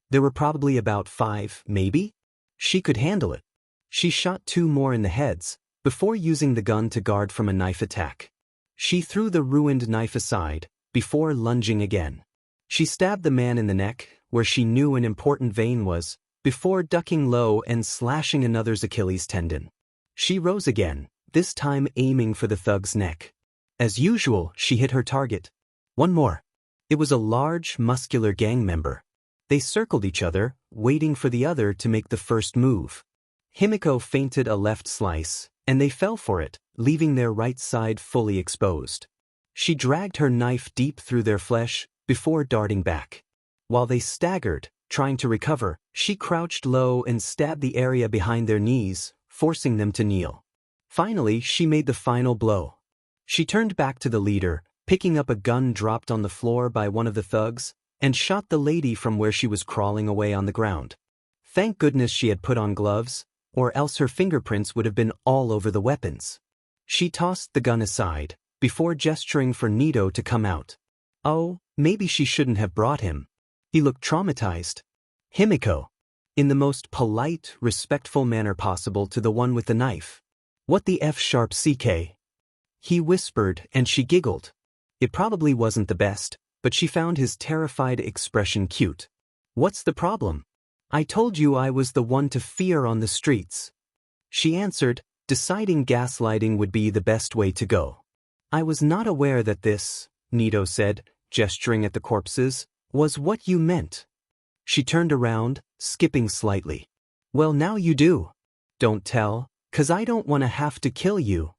There were probably about 5, maybe? She could handle it. She shot 2 more in the heads, before using the gun to guard from a knife attack. She threw the ruined knife aside, before lunging again. She stabbed the man in the neck, where she knew an important vein was, before ducking low and slashing another's Achilles tendon. She rose again, this time aiming for the thug's neck. As usual, she hit her target. One more. It was a large, muscular gang member. They circled each other, waiting for the other to make the first move. Himiko feinted a left slice, and they fell for it, leaving their right side fully exposed. She dragged her knife deep through their flesh, before darting back. While they staggered, trying to recover, she crouched low and stabbed the area behind their knees, forcing them to kneel. Finally, she made the final blow. She turned back to the leader, picking up a gun dropped on the floor by one of the thugs, and shot the lady from where she was crawling away on the ground. Thank goodness she had put on gloves, or else her fingerprints would have been all over the weapons. She tossed the gun aside, before gesturing for Nito to come out. Oh, maybe she shouldn't have brought him. He looked traumatized. Himiko. in the most polite, respectful manner possible to the one with the knife. "What the F-sharp CK?" he whispered, and she giggled. It probably wasn't the best, but she found his terrified expression cute. "What's the problem? I told you I was the one to fear on the streets," she answered, deciding gaslighting would be the best way to go. "I was not aware that this," Nito said, gesturing at the corpses, "was what you meant." She turned around, skipping slightly. "Well, now you do. Don't tell, 'cause I don't want to have to kill you."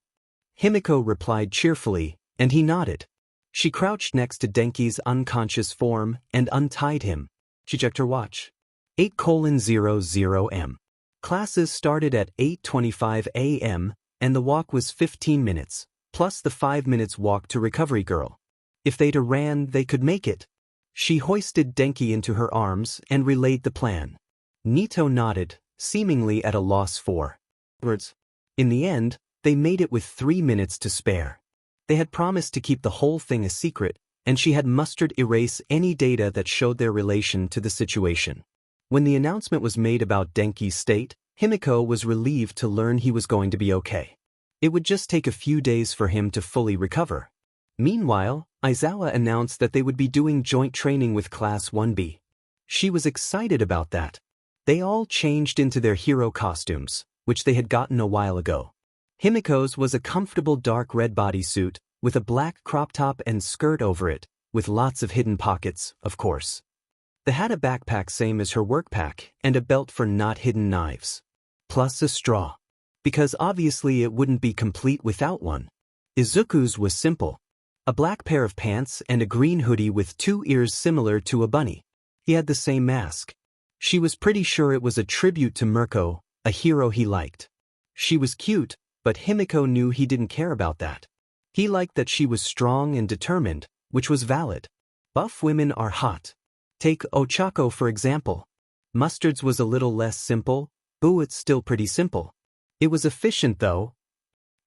Himiko replied cheerfully, and he nodded. She crouched next to Denki's unconscious form and untied him. She checked her watch. 8:00 m. Classes started at 8:25 a.m., and the walk was 15 minutes, plus the 5 minutes walk to Recovery Girl. If they'd ran, they could make it. She hoisted Denki into her arms and relayed the plan. Nito nodded, seemingly at a loss for words. In the end, they made it with 3 minutes to spare. They had promised to keep the whole thing a secret, and she had mustered erase any data that showed their relation to the situation. When the announcement was made about Denki's state, Himiko was relieved to learn he was going to be okay. It would just take a few days for him to fully recover. Meanwhile, Aizawa announced that they would be doing joint training with Class 1B. She was excited about that. They all changed into their hero costumes, which they had gotten a while ago. Himiko's was a comfortable dark red bodysuit, with a black crop top and skirt over it, with lots of hidden pockets, of course. They had a backpack same as her work pack, and a belt for not hidden knives. Plus a straw. Because obviously it wouldn't be complete without one. Izuku's was simple. A black pair of pants and a green hoodie with 2 ears similar to a bunny. He had the same mask. She was pretty sure it was a tribute to Mirko, a hero he liked. She was cute, but Himiko knew he didn't care about that. He liked that she was strong and determined, which was valid. Buff women are hot. Take Ochako for example. Mustard's was a little less simple, but it's still pretty simple. It was efficient though.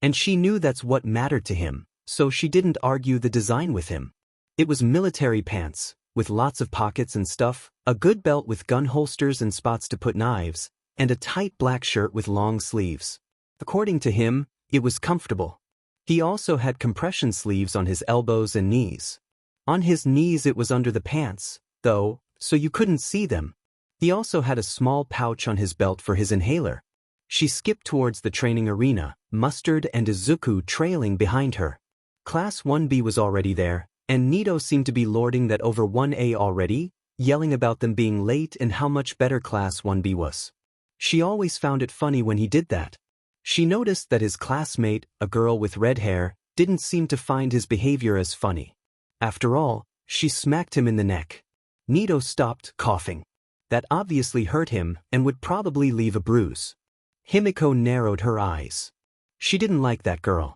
And she knew that's what mattered to him, so she didn't argue the design with him. It was military pants, with lots of pockets and stuff, a good belt with gun holsters and spots to put knives, and a tight black shirt with long sleeves. According to him, it was comfortable. He also had compression sleeves on his elbows and knees. On his knees it was under the pants, though, so you couldn't see them. He also had a small pouch on his belt for his inhaler. She skipped towards the training arena, Mustard and Izuku trailing behind her. Class 1B was already there, and Nito seemed to be lording that over 1A already, yelling about them being late and how much better Class 1B was. She always found it funny when he did that. She noticed that his classmate, a girl with red hair, didn't seem to find his behavior as funny. After all, she smacked him in the neck. Nito stopped, coughing. That obviously hurt him and would probably leave a bruise. Himiko narrowed her eyes. She didn't like that girl.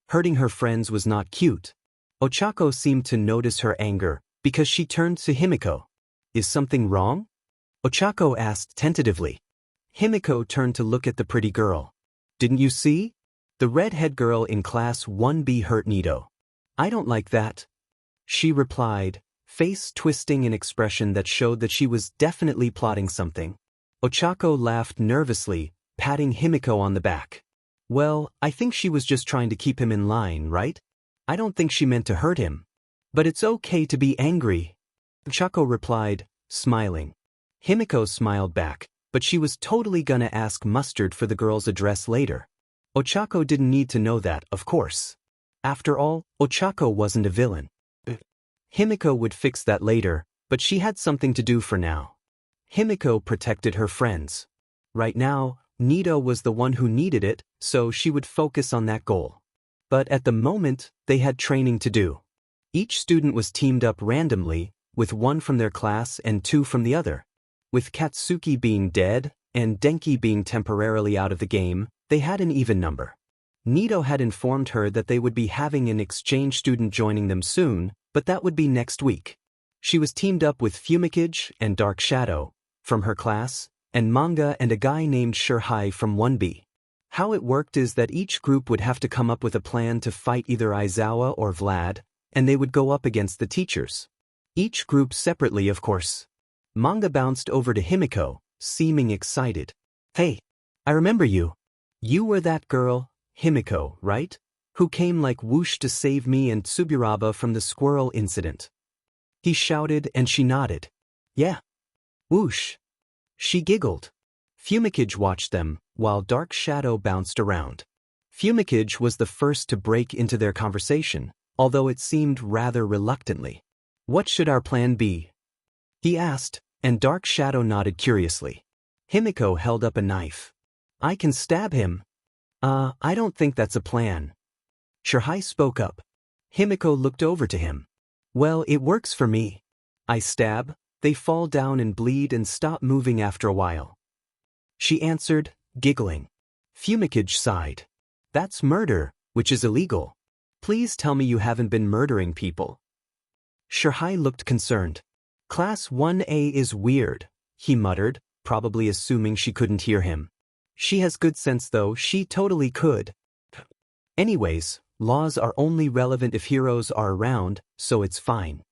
Hurting her friends was not cute. Ochako seemed to notice her anger, because she turned to Himiko. "Is something wrong?" Ochako asked tentatively. Himiko turned to look at the pretty girl. "Didn't you see? The redhead girl in Class 1B hurt Nito." "I don't like that," she replied, face twisting an expression that showed that she was definitely plotting something. Ochako laughed nervously, patting Himiko on the back. "Well, I think she was just trying to keep him in line, right? I don't think she meant to hurt him. But it's okay to be angry," Ochako replied, smiling. Himiko smiled back, but she was totally gonna ask Mustard for the girl's address later. Ochako didn't need to know that, of course. After all, Ochako wasn't a villain. Himiko would fix that later, but she had something to do for now. Himiko protected her friends. Right now, Nito was the one who needed it, so she would focus on that goal. But at the moment, they had training to do. Each student was teamed up randomly, with 1 from their class and 2 from the other. With Katsuki being dead, and Denki being temporarily out of the game, they had an even number. Nito had informed her that they would be having an exchange student joining them soon, but that would be next week. She was teamed up with Fumikage and Dark Shadow, from her class, and Manga and a guy named Shie from 1B. How it worked is that each group would have to come up with a plan to fight either Aizawa or Vlad, and they would go up against the teachers. Each group separately, of course. Manga bounced over to Himiko, seeming excited. Hey, I remember you. You were that girl, Himiko, right? Who came like whoosh to save me and Tsuburaba from the squirrel incident. He shouted and she nodded. Yeah. Whoosh. She giggled. Fumikage watched them, while Dark Shadow bounced around. Fumikage was the first to break into their conversation, although it seemed rather reluctantly. What should our plan be? He asked, and Dark Shadow nodded curiously. Himiko held up a knife. I can stab him. I don't think that's a plan. Shie spoke up. Himiko looked over to him. Well, it works for me. I stab, they fall down and bleed and stop moving after a while. She answered, giggling. Fumikage sighed. That's murder, which is illegal. Please tell me you haven't been murdering people. Shie looked concerned. Class 1A is weird, he muttered, probably assuming she couldn't hear him. She has good sense though, she totally could. Anyways, laws are only relevant if heroes are around, so it's fine.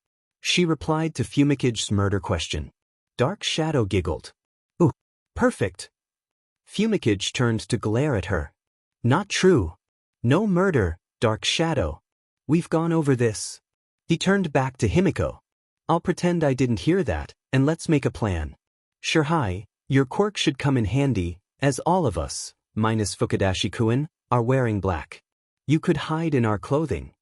She replied to Fumicage's murder question. Dark Shadow giggled. Ooh, perfect. Fumikage turned to glare at her. Not true. No murder, Dark Shadow. We've gone over this. He turned back to Himiko. I'll pretend I didn't hear that, and let's make a plan. Shie, your quirk should come in handy, as all of us, minus Fukudashi-kun, are wearing black. You could hide in our clothing.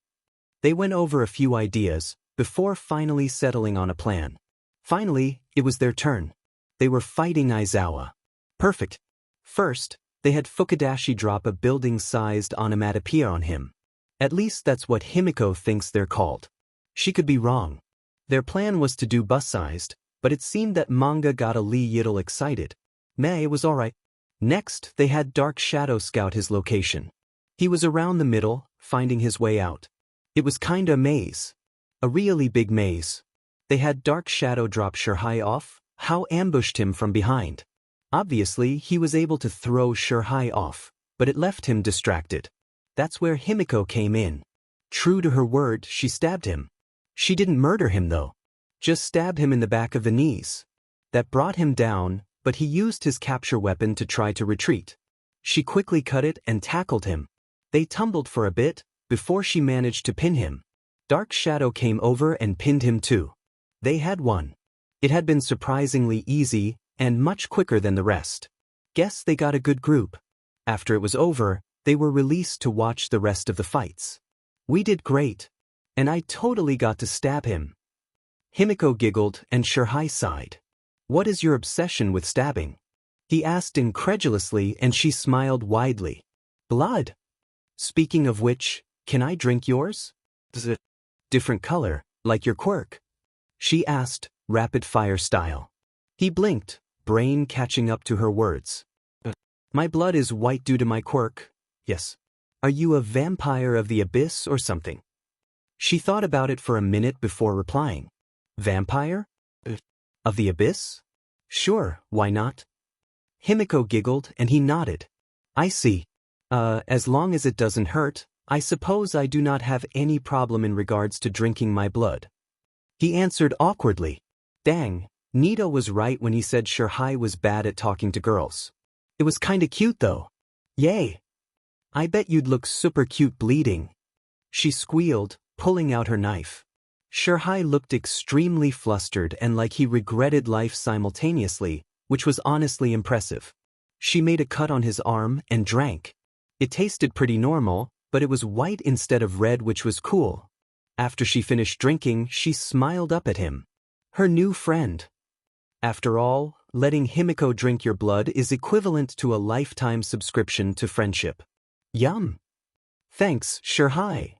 They went over a few ideas, before finally settling on a plan. Finally, it was their turn. They were fighting Aizawa. Perfect. First, they had Fukudashi drop a building-sized onomatopoeia on him. At least that's what Himiko thinks they're called. She could be wrong. Their plan was to do bus-sized, but it seemed that manga got a little excited. Meh, it was alright. Next, they had Dark Shadow scout his location. He was around the middle, finding his way out. It was kinda a maze. A really big maze. They had Dark Shadow drop Shie off, How ambushed him from behind. Obviously, he was able to throw Shie off, but it left him distracted. That's where Himiko came in. True to her word, she stabbed him. She didn't murder him though. Just stabbed him in the back of the knees. That brought him down, but he used his capture weapon to try to retreat. She quickly cut it and tackled him. They tumbled for a bit, before she managed to pin him. Dark Shadow came over and pinned him too. They had won. It had been surprisingly easy, and much quicker than the rest. Guess they got a good group. After it was over, they were released to watch the rest of the fights. We did great. And I totally got to stab him. Himiko giggled and Shie sighed. What is your obsession with stabbing? He asked incredulously and she smiled widely. Blood. Speaking of which, can I drink yours? Different color, like your quirk? She asked, rapid-fire style. He blinked, brain catching up to her words. My blood is white due to my quirk. Yes. Are you a vampire of the abyss or something? She thought about it for a minute before replying. Vampire? Of the abyss? Sure, why not? Himiko giggled and he nodded. I see. As long as it doesn't hurt, I suppose I do not have any problem in regards to drinking my blood. He answered awkwardly. Dang, Nito was right when he said Shie was bad at talking to girls. It was kinda cute though. Yay. I bet you'd look super cute bleeding. She squealed, pulling out her knife. Shie looked extremely flustered and like he regretted life simultaneously, which was honestly impressive. She made a cut on his arm and drank. It tasted pretty normal, but it was white instead of red, which was cool. After she finished drinking, she smiled up at him. Her new friend. After all, letting Himiko drink your blood is equivalent to a lifetime subscription to friendship. Yum. Thanks, Shie.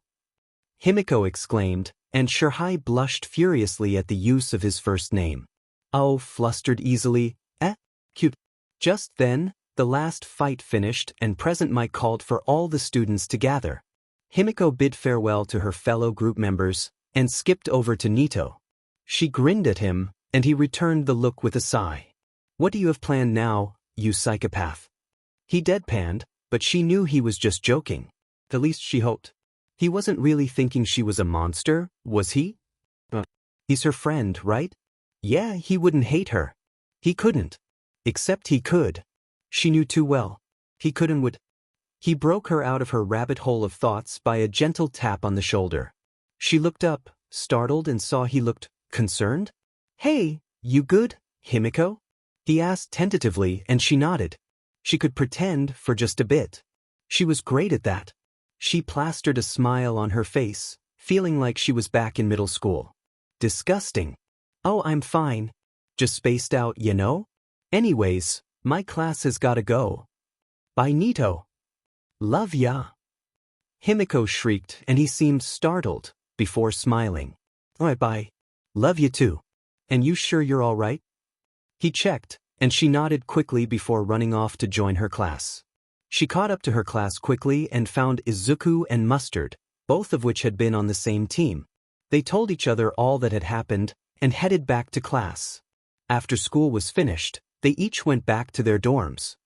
Himiko exclaimed, and Shie blushed furiously at the use of his first name. Oh, flustered easily, cute. Just then, the last fight finished and present mic called for all the students to gather. Himiko bid farewell to her fellow group members, and skipped over to Nito. She grinned at him, and he returned the look with a sigh. What do you have planned now, you psychopath? He deadpanned, but she knew he was just joking. At least she hoped. He wasn't really thinking she was a monster, was he? He's her friend, right? Yeah, he wouldn't hate her. He couldn't. Except he could. She knew too well. He could and would. He broke her out of her rabbit hole of thoughts by a gentle tap on the shoulder. She looked up, startled, and saw he looked concerned. "Hey, you good, Himiko?" he asked tentatively, and she nodded. She could pretend for just a bit. She was great at that. She plastered a smile on her face, feeling like she was back in middle school. Disgusting. "Oh, I'm fine. Just spaced out, you know? Anyways, my class has gotta go. Bye, Nito." "Love ya." Himiko shrieked, and he seemed startled, before smiling. "Alright, bye. Love you too. And you sure you're all right?" He checked, and she nodded quickly before running off to join her class. She caught up to her class quickly and found Izuku and Mustard, both of which had been on the same team. They told each other all that had happened and headed back to class. After school was finished, they each went back to their dorms.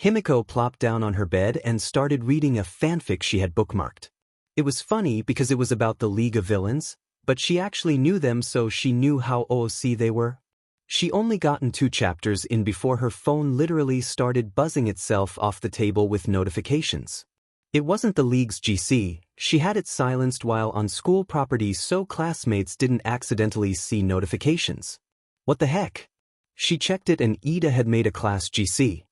Himiko plopped down on her bed and started reading a fanfic she had bookmarked. It was funny because it was about the League of Villains, but she actually knew them, so she knew how OOC they were. She only gotten 2 chapters in before her phone literally started buzzing itself off the table with notifications. It wasn't the League's GC, she had it silenced while on school property so classmates didn't accidentally see notifications. What the heck? She checked it and Ida had made a class GC.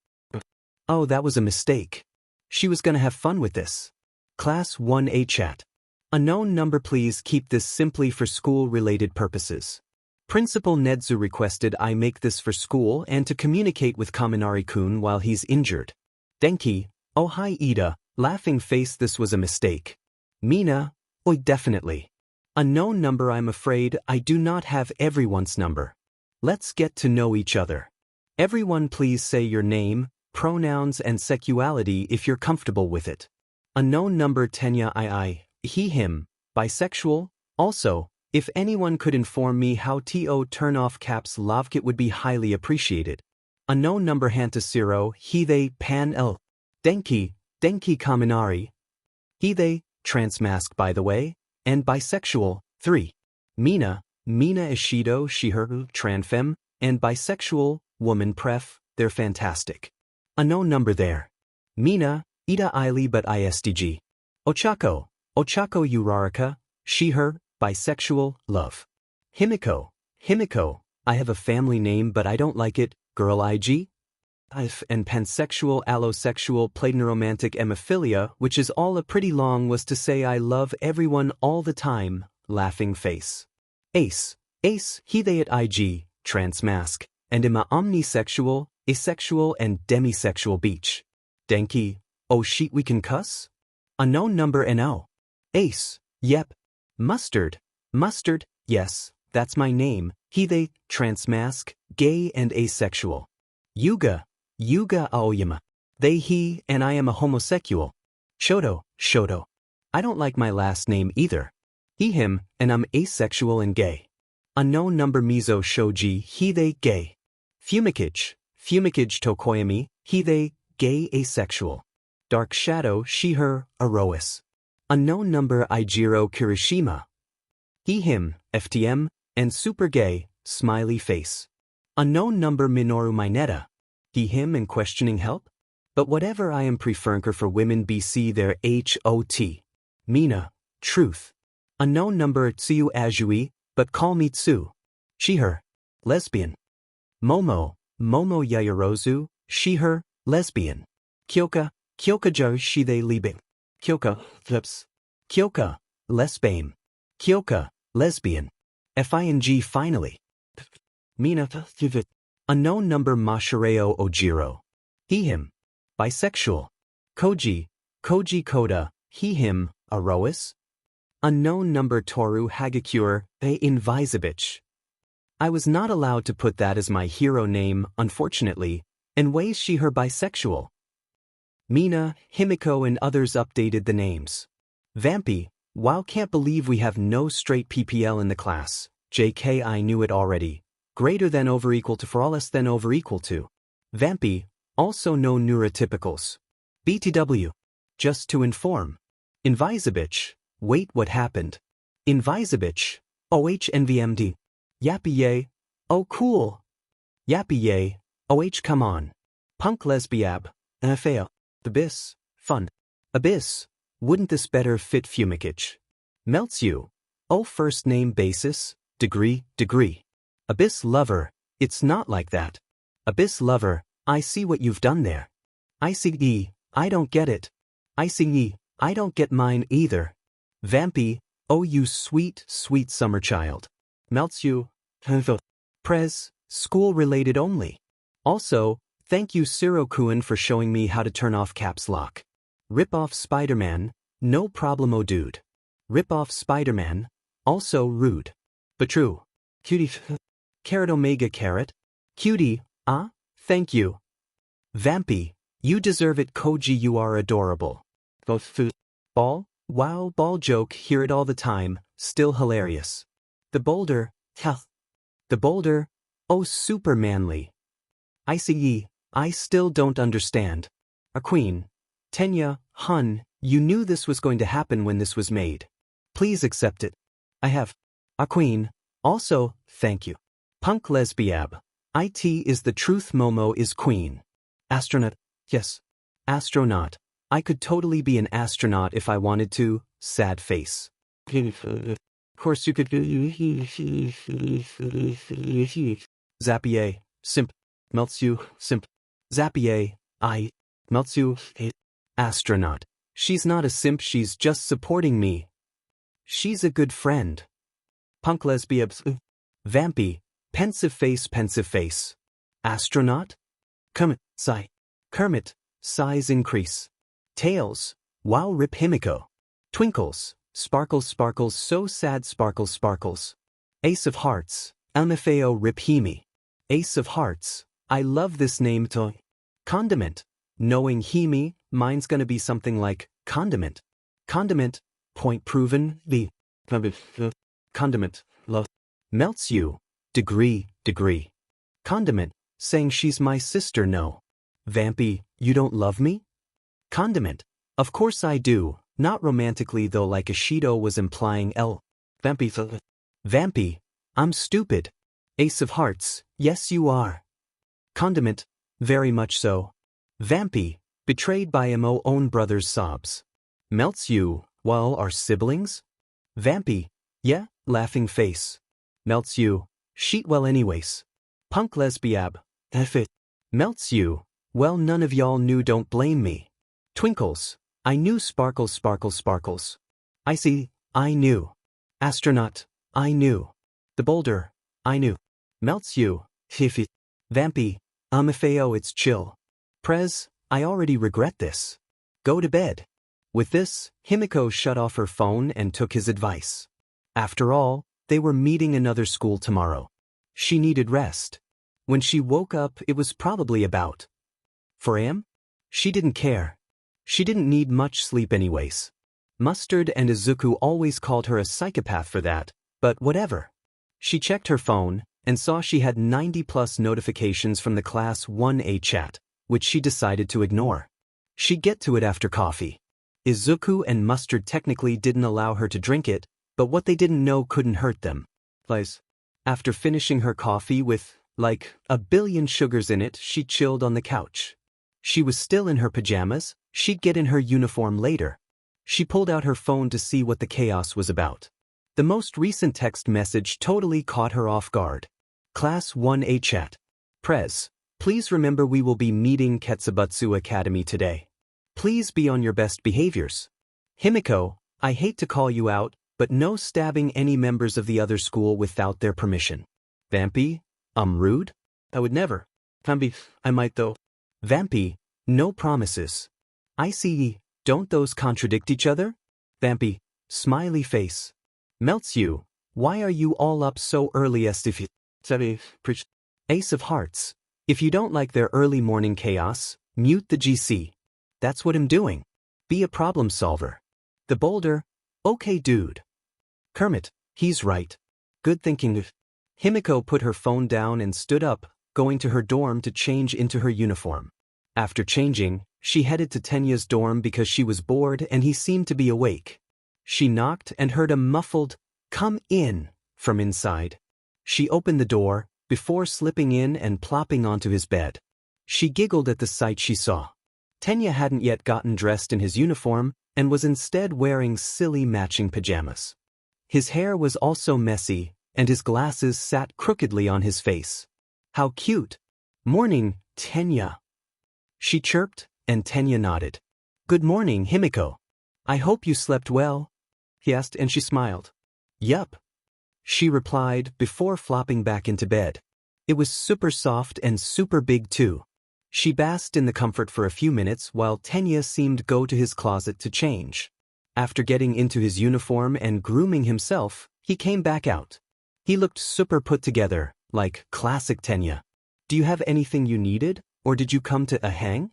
Oh, that was a mistake. She was gonna have fun with this. Class 1A chat. Unknown number, please keep this simply for school-related purposes. Principal Nedzu requested I make this for school and to communicate with Kaminari-kun while he's injured. Denki, oh hi Ida, laughing face, this was a mistake. Mina, oi definitely. Unknown number, I'm afraid I do not have everyone's number. Let's get to know each other. Everyone please say your name, pronouns and sexuality if you're comfortable with it. Unknown number, Tenya I, he him, bisexual. Also, if anyone could inform me how to turn off caps lock, it would be highly appreciated. Unknown number, Hantasiro, he they, pan l. Denki Kaminari. He they, trans mask by the way, and bisexual, 3. Mina Ishido, she her, transfem, and bisexual, woman pref, they're fantastic. Unknown number there. Mina, Ida Ili but ISTG. Ochako Uraraka, she her, bisexual, love. Himiko, I have a family name but I don't like it, girl IG? And pansexual, allosexual, platonoromantic, hemophilia, which is all a pretty long was to say I love everyone all the time, laughing face. Ace, he they at IG, trans mask, and Emma omnisexual, asexual and demisexual beach. Denki, oh shit we can cuss? Unknown number NO. Ace, yep. Mustard, yes, that's my name, he they, trans mask, gay and asexual. Yuga Aoyama. They he and I am a homosexual. Shoto. I don't like my last name either. He him and I'm asexual and gay. Unknown number Mizo Shoji, he they, gay. Fumikage Tokoyami, he they, gay asexual. Dark Shadow, she her, Arois. Unknown number Ijiro Kirishima. He him, FTM, and super gay, smiley face. Unknown number Minoru Mineta. He him and questioning help? But whatever, I am preferenker for women BC their HOT. Mina, truth. Unknown number Tsuyu Azui, but call me Tsu. She her, lesbian. Momo Yayorozu, she her, lesbian. Kyoka jo she they liebing. Kyoka, flips. Kyoka, lesbame. Kyoka, lesbian. FING finally. Mina, unknown number Mashireo Ojiro. He him. Bisexual. Koji Koda, he him, Arois. Unknown number Toru Hagakure, Invisibich. I was not allowed to put that as my hero name, unfortunately, and ways she her bisexual. Mina, Himiko and others updated the names. Vampy, wow, can't believe we have no straight PPL in the class. JK, I knew it already. Greater than over equal to for all less than over equal to. Vampy, also no neurotypicals. BTW. Just to inform. Invisibich, wait, what happened? Invisibich, OHNVMD. Yappy yay, oh cool. Yappy yay, come on. Punk lesbiab, fail. Abyss, fun. Abyss, wouldn't this better fit Fumikich? Melts you. Oh, first name basis, degree. Abyss lover, it's not like that. Abyss lover, I see what you've done there. I see I don't get it. I see I don't get mine either. Vampy, oh you sweet summer child. Melts you. Prez, school related only. Also, thank you Siro-kun for showing me how to turn off caps lock. Rip off Spider-Man, no problemo dude. Rip off Spider-Man, also rude. But true. Cutie. Carrot omega carrot. Cutie, thank you. Vampy, you deserve it Koji you are adorable. Ball, wow ball joke hear it all the time, still hilarious. The boulder, The boulder, oh super manly. I see I still don't understand. A queen. Tenya, hun, you knew this was going to happen when this was made. Please accept it. I have. A queen. Also, thank you. Punk lesbiab. It is the truth Momo is queen. Astronaut. Yes. Astronaut. I could totally be an astronaut if I wanted to, sad face. Of course you could. Zapier. Simp. Melts you. Simp. Zapier. I. Melts you. Astronaut. She's not a simp, she's just supporting me. She's a good friend. Punk lesbiabs. Vampy. Pensive face. Astronaut? Kermit. Sigh. Kermit. Sighs increase. Tails. Wow rip Himiko. Twinkles. Sparkles so sad sparkles. Ace of Hearts. Elmafeo rip Himi. Ace of Hearts. I love this name to. Condiment. Knowing Himi, mine's gonna be something like condiment. Condiment. Point proven. The. Condiment. Love. Melts you. Degree. Condiment. Saying she's my sister no. Vampy, you don't love me? Condiment. Of course I do, not romantically though like Ashido was implying L. Vampy. I'm stupid. Ace of Hearts, yes you are. Condiment. Very much so. Vampy. Betrayed by Mo own brother's sobs. Melts you, while our siblings? Vampy. Yeah, laughing face. Melts you. Sheet well anyways. Punk lesbiab. F. Melts you. Well none of y'all knew don't blame me. Twinkles. I knew sparkles. I see. I knew. Astronaut. I knew. The boulder. I knew. Melts you. Hiffy. Vampy. Amafeo it's chill. Prez. I already regret this. Go to bed. With this, Himiko shut off her phone and took his advice. After all, they were meeting another school tomorrow. She needed rest. When she woke up, it was probably about 4 a.m.? She didn't care. She didn't need much sleep anyways. Mustard and Izuku always called her a psychopath for that, but whatever. She checked her phone and saw she had 90+ notifications from the Class 1A chat, which she decided to ignore. She'd get to it after coffee. Izuku and Mustard technically didn't allow her to drink it, but what they didn't know couldn't hurt them. After finishing her coffee with, like, 1 billion sugars in it, she chilled on the couch. She was still in her pajamas, she'd get in her uniform later. She pulled out her phone to see what the chaos was about. The most recent text message totally caught her off guard. Class 1A chat. Prez, please remember we will be meeting Ketsubutsu Academy today. Please be on your best behaviors. Himiko, I hate to call you out, but no stabbing any members of the other school without their permission. Vampy, rude? I would never. Vampy, I might though. Vampy, no promises. I see. Don't those contradict each other? Vampy, smiley face. Melts you. Why are you all up so early Estif? Ace of Hearts. If you don't like their early morning chaos, mute the GC. That's what I'm doing. Be a problem solver. The boulder. Okay dude. Kermit, he's right. Good thinking. Himiko put her phone down and stood up, going to her dorm to change into her uniform. After changing, she headed to Tenya's dorm because she was bored and he seemed to be awake. She knocked and heard a muffled, "Come in," from inside. She opened the door, before slipping in and plopping onto his bed. She giggled at the sight she saw. Tenya hadn't yet gotten dressed in his uniform and was instead wearing silly matching pajamas. His hair was also messy, and his glasses sat crookedly on his face. How cute! Morning, Tenya. She chirped, and Tenya nodded. Good morning, Himiko. I hope you slept well, he asked, and she smiled. Yup, she replied before flopping back into bed. It was super soft and super big too. She basked in the comfort for a few minutes while Tenya seemed go to his closet to change. After getting into his uniform and grooming himself, he came back out. He looked super put together, like classic Tenya. Do you have anything you needed, or did you come to a hang?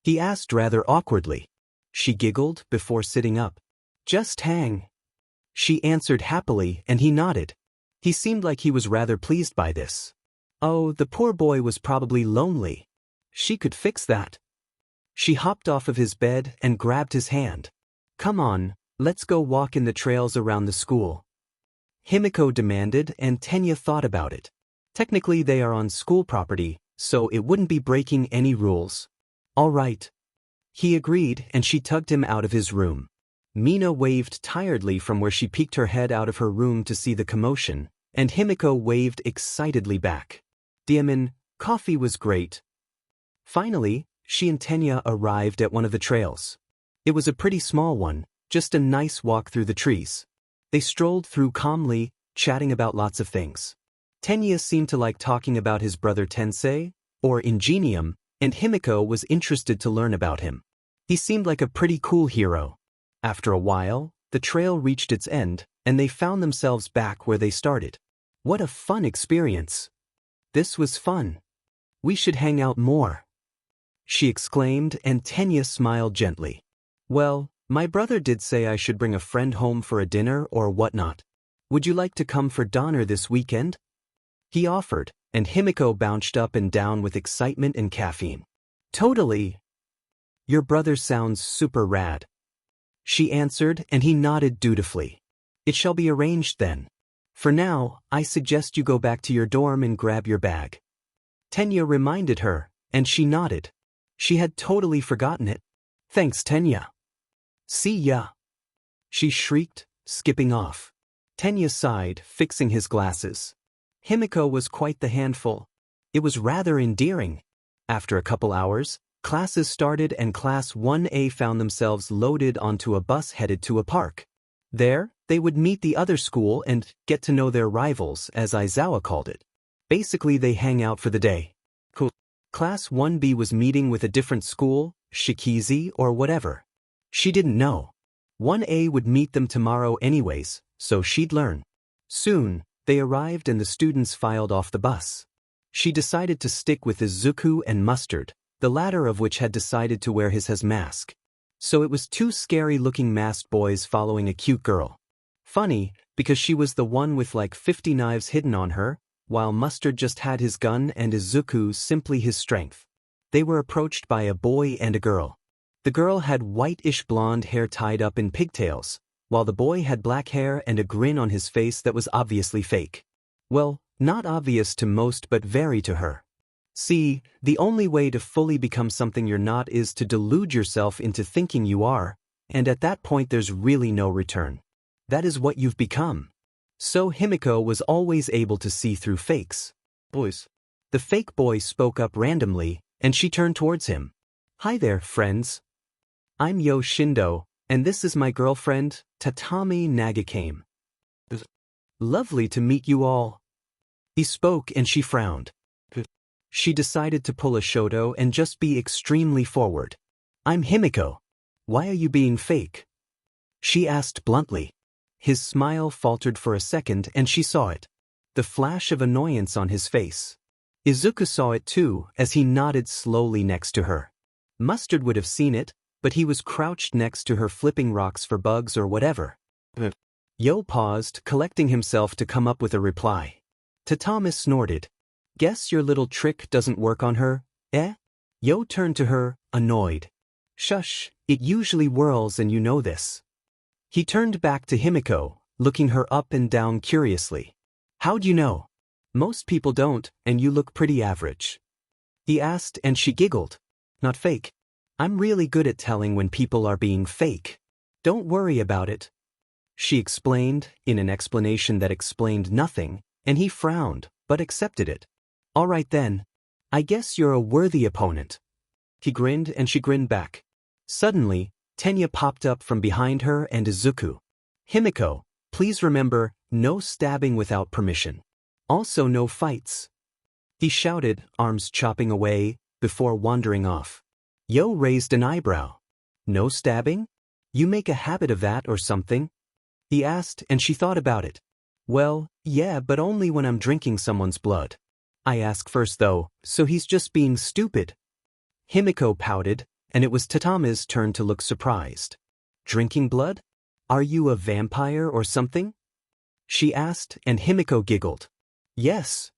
He asked rather awkwardly. She giggled before sitting up. Just hang. She answered happily, and he nodded. He seemed like he was rather pleased by this. Oh, the poor boy was probably lonely. She could fix that. She hopped off of his bed and grabbed his hand. Come on, let's go walk in the trails around the school, Himiko demanded, and Tenya thought about it. Technically they are on school property, so it wouldn't be breaking any rules. All right. He agreed, and she tugged him out of his room. Mina waved tiredly from where she peeked her head out of her room to see the commotion, and Himiko waved excitedly back. Diamin, coffee was great. Finally, she and Tenya arrived at one of the trails. It was a pretty small one, just a nice walk through the trees. They strolled through calmly, chatting about lots of things. Tenya seemed to like talking about his brother Tensei, or Ingenium, and Himiko was interested to learn about him. He seemed like a pretty cool hero. After a while, the trail reached its end, and they found themselves back where they started. What a fun experience! This was fun. We should hang out more, she exclaimed, and Tenya smiled gently. Well, my brother did say I should bring a friend home for a dinner or whatnot. Would you like to come for dinner this weekend? He offered, and Himiko bounced up and down with excitement and caffeine. Totally. Your brother sounds super rad, she answered, and he nodded dutifully. It shall be arranged then. For now, I suggest you go back to your dorm and grab your bag. Tenya reminded her, and she nodded. She had totally forgotten it. Thanks, Tenya. See ya, she shrieked, skipping off. Tenya sighed, fixing his glasses. Himiko was quite the handful. It was rather endearing. After a couple hours, classes started and Class 1A found themselves loaded onto a bus headed to a park. There, they would meet the other school and get to know their rivals, as Aizawa called it. Basically, they hang out for the day. Cool. Class 1B was meeting with a different school, Shiketsu or whatever. She didn't know. 1A would meet them tomorrow anyways, so she'd learn. Soon, they arrived and the students filed off the bus. She decided to stick with Izuku and Mustard, the latter of which had decided to wear his mask. So it was two scary-looking masked boys following a cute girl. Funny, because she was the one with like 50 knives hidden on her, while Mustard just had his gun and Izuku simply his strength. They were approached by a boy and a girl. The girl had whitish blonde hair tied up in pigtails, while the boy had black hair and a grin on his face that was obviously fake. Well, not obvious to most but very to her. See, the only way to fully become something you're not is to delude yourself into thinking you are, and at that point there's really no return. That is what you've become. So Himiko was always able to see through fakes. Boys. The fake boy spoke up randomly, and she turned towards him. Hi there, friends. I'm Yo Shindo, and this is my girlfriend, Tatami Nagakame. Lovely to meet you all. He spoke and she frowned. She decided to pull a Shoto and just be extremely forward. I'm Himiko. Why are you being fake? She asked bluntly. His smile faltered for a second and she saw it. The flash of annoyance on his face. Izuku saw it too as he nodded slowly next to her. Mustard would have seen it, but he was crouched next to her flipping rocks for bugs or whatever. Yo paused, collecting himself to come up with a reply. Tatami snorted. Guess your little trick doesn't work on her, eh? Yo turned to her, annoyed. Shush, it usually whirls and you know this. He turned back to Himiko, looking her up and down curiously. How'd you know? Most people don't, and you look pretty average. He asked, and she giggled. Not fake. I'm really good at telling when people are being fake. Don't worry about it. She explained, in an explanation that explained nothing, and he frowned, but accepted it. All right then. I guess you're a worthy opponent. He grinned and she grinned back. Suddenly, Tenya popped up from behind her and Izuku. Himiko, please remember, no stabbing without permission. Also no fights. He shouted, arms chopping away, before wandering off. Yo raised an eyebrow. No stabbing? You make a habit of that or something? He asked and she thought about it. Well, yeah, but only when I'm drinking someone's blood. I ask first though, so he's just being stupid. Himiko pouted, and it was Tatami's turn to look surprised. Drinking blood? Are you a vampire or something? She asked, and Himiko giggled. Yes.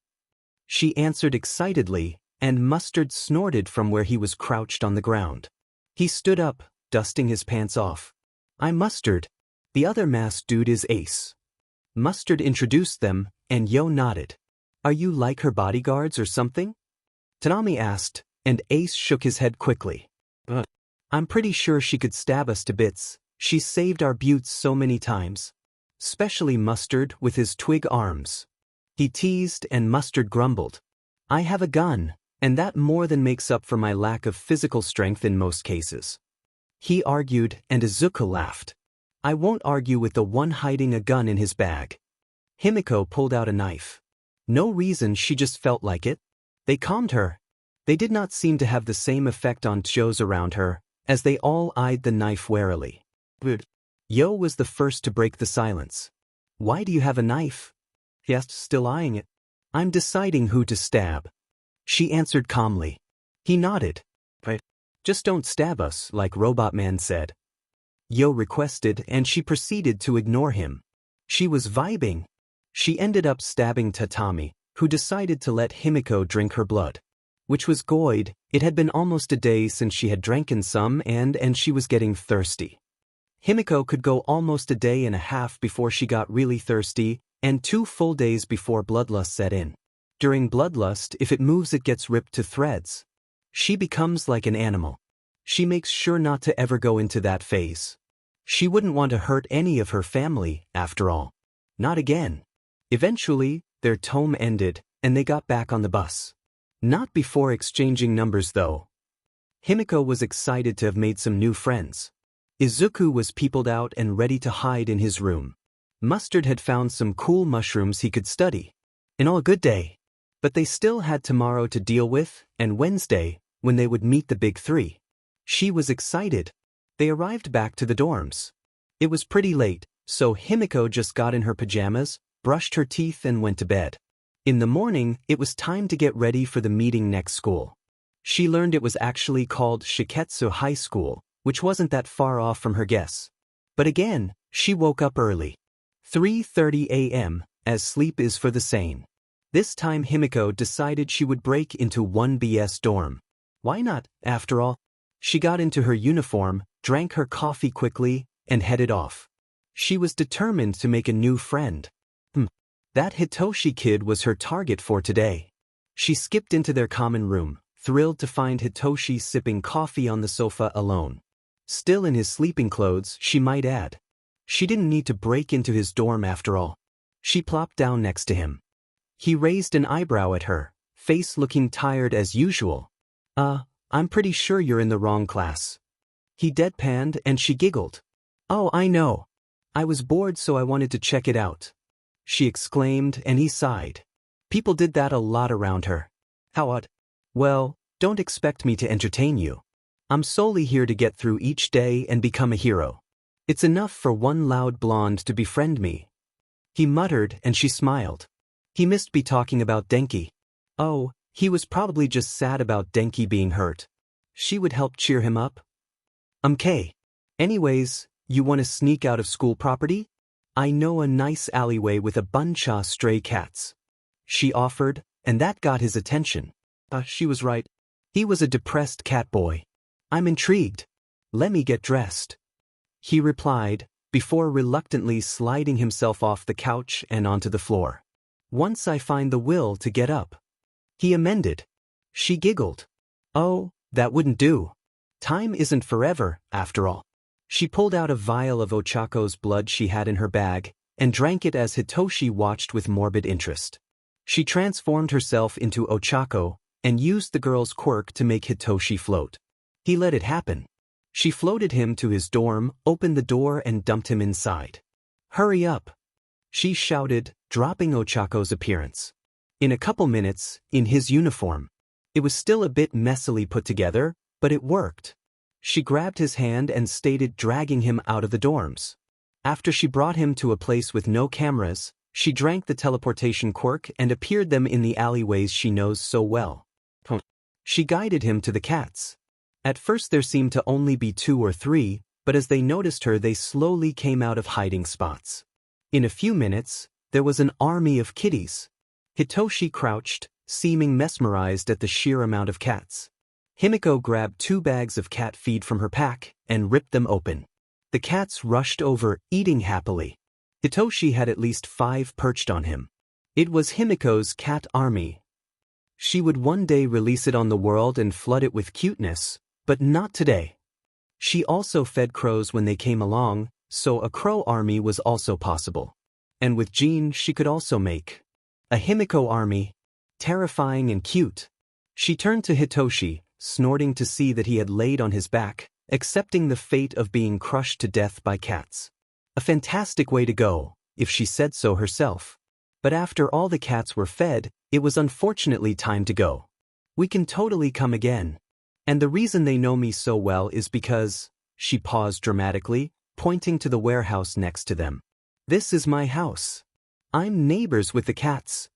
She answered excitedly, and Mustard snorted from where he was crouched on the ground. He stood up, dusting his pants off. I'm Mustard. The other masked dude is Ace. Mustard introduced them, and Yo nodded. Are you like her bodyguards or something? Tanami asked, and Ace shook his head quickly. I'm pretty sure she could stab us to bits. She's saved our buttes so many times. Especially Mustard with his twig arms. He teased and Mustard grumbled. I have a gun, and that more than makes up for my lack of physical strength in most cases. He argued and Izuku laughed. I won't argue with the one hiding a gun in his bag. Himiko pulled out a knife. No reason, she just felt like it. They calmed her. They did not seem to have the same effect on Chos around her, as they all eyed the knife warily. Yo was the first to break the silence. Why do you have a knife? He asked, still eyeing it. I'm deciding who to stab. She answered calmly. He nodded. Just don't stab us, like Robot Man said. Yo requested, and she proceeded to ignore him. She was vibing. She ended up stabbing Tatami, who decided to let Himiko drink her blood. Which was good. It had been almost a day since she had dranken some and she was getting thirsty. Himiko could go almost a day and a half before she got really thirsty, and 2 full days before bloodlust set in. During bloodlust, if it moves it gets ripped to threads. She becomes like an animal. She makes sure not to ever go into that phase. She wouldn't want to hurt any of her family, after all. Not again. Eventually, their tome ended, and they got back on the bus. Not before exchanging numbers though. Himiko was excited to have made some new friends. Izuku was peopled out and ready to hide in his room. Mustard had found some cool mushrooms he could study. An all good day. But they still had tomorrow to deal with, and Wednesday, when they would meet the big 3. She was excited. They arrived back to the dorms. It was pretty late, so Himiko just got in her pajamas, brushed her teeth and went to bed. In the morning, it was time to get ready for the meeting next school. She learned it was actually called Shiketsu High School, which wasn't that far off from her guess. But again, she woke up early. 3:30 a.m., as sleep is for the sane. This time Himiko decided she would break into 1BS dorm. Why not, after all? She got into her uniform, drank her coffee quickly, and headed off. She was determined to make a new friend. That Hitoshi kid was her target for today. She skipped into their common room, thrilled to find Hitoshi sipping coffee on the sofa alone. Still in his sleeping clothes, she might add. She didn't need to break into his dorm after all. She plopped down next to him. He raised an eyebrow at her, face looking tired as usual. I'm pretty sure you're in the wrong class. He deadpanned and she giggled. Oh, I know. I was bored so I wanted to check it out. She exclaimed and he sighed. People did that a lot around her. How odd. Well, don't expect me to entertain you. I'm solely here to get through each day and become a hero. It's enough for one loud blonde to befriend me. He muttered and she smiled. He missed be talking about Denki. Oh, he was probably just sad about Denki being hurt. She would help cheer him up. Okay. Anyways, you want to sneak out of school property? I know a nice alleyway with a bunch of stray cats. She offered, and that got his attention. She was right. He was a depressed cat boy. I'm intrigued. Let me get dressed. He replied, before reluctantly sliding himself off the couch and onto the floor. Once I find the will to get up. He amended. She giggled. Oh, that wouldn't do. Time isn't forever, after all. She pulled out a vial of Ochako's blood she had in her bag, and drank it as Hitoshi watched with morbid interest. She transformed herself into Ochako, and used the girl's quirk to make Hitoshi float. He let it happen. She floated him to his dorm, opened the door and dumped him inside. Hurry up! She shouted, dropping Ochako's appearance. In a couple minutes, in his uniform. It was still a bit messily put together, but it worked. She grabbed his hand and started dragging him out of the dorms. After she brought him to a place with no cameras, she drank the teleportation quirk and appeared them in the alleyways she knows so well. She guided him to the cats. At first there seemed to only be 2 or 3, but as they noticed her they slowly came out of hiding spots. In a few minutes, there was an army of kitties. Hitoshi crouched, seeming mesmerized at the sheer amount of cats. Himiko grabbed 2 bags of cat feed from her pack and ripped them open. The cats rushed over, eating happily. Hitoshi had at least 5 perched on him. It was Himiko's cat army. She would one day release it on the world and flood it with cuteness, but not today. She also fed crows when they came along, so a crow army was also possible. And with Jean she could also make a Himiko army. Terrifying and cute. She turned to Hitoshi, snorting to see that he had laid on his back, accepting the fate of being crushed to death by cats. A fantastic way to go, if she said so herself. But after all the cats were fed, it was unfortunately time to go. We can totally come again. And the reason they know me so well is because, she paused dramatically, pointing to the warehouse next to them. This is my house. I'm neighbors with the cats.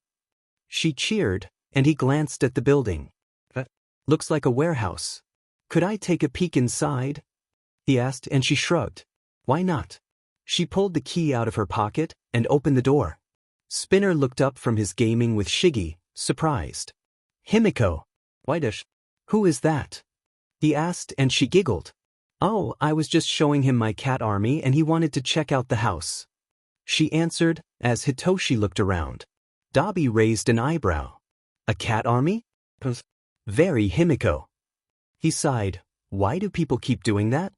She cheered, and he glanced at the building. Looks like a warehouse. Could I take a peek inside? He asked, and she shrugged. Why not? She pulled the key out of her pocket and opened the door. Spinner looked up from his gaming with Shiggy, surprised. Himiko. Who is that? He asked, and she giggled. Oh, I was just showing him my cat army and he wanted to check out the house. She answered, as Hitoshi looked around. Dabi raised an eyebrow. A cat army? Very Himiko. He sighed. Why do people keep doing that?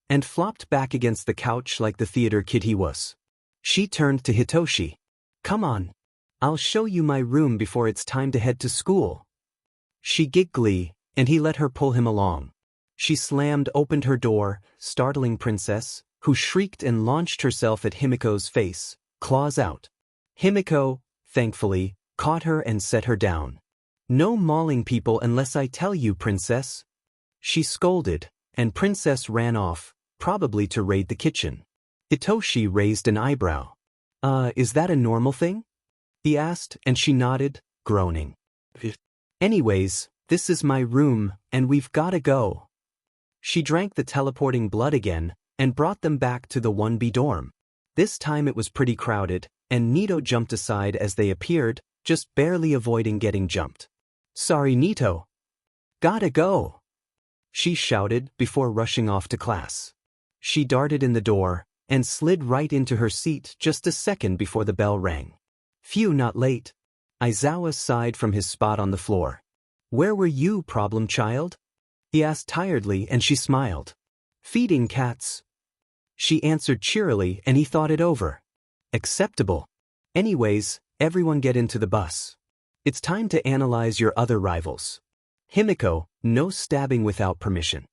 And flopped back against the couch like the theater kid he was. She turned to Hitoshi. Come on. I'll show you my room before it's time to head to school. She giggled glee, and he let her pull him along. She slammed open her door, startling Princess, who shrieked and launched herself at Himiko's face, claws out. Himiko, thankfully, caught her and set her down. No mauling people unless I tell you, Princess. She scolded, and Princess ran off, probably to raid the kitchen. Hitoshi raised an eyebrow. Is that a normal thing? He asked, and she nodded, groaning. Anyways, this is my room, and we've gotta go. She drank the teleporting blood again, and brought them back to the 1B dorm. This time it was pretty crowded, and Nito jumped aside as they appeared, just barely avoiding getting jumped. Sorry, Nito. Gotta go. She shouted before rushing off to class. She darted in the door, and slid right into her seat just a second before the bell rang. Phew, not late. Aizawa sighed from his spot on the floor. Where were you, problem child? He asked tiredly, and she smiled. Feeding cats. She answered cheerily, and he thought it over. Acceptable. Anyways, everyone get into the bus. It's time to analyze your other rivals. Himiko, no stabbing without permission.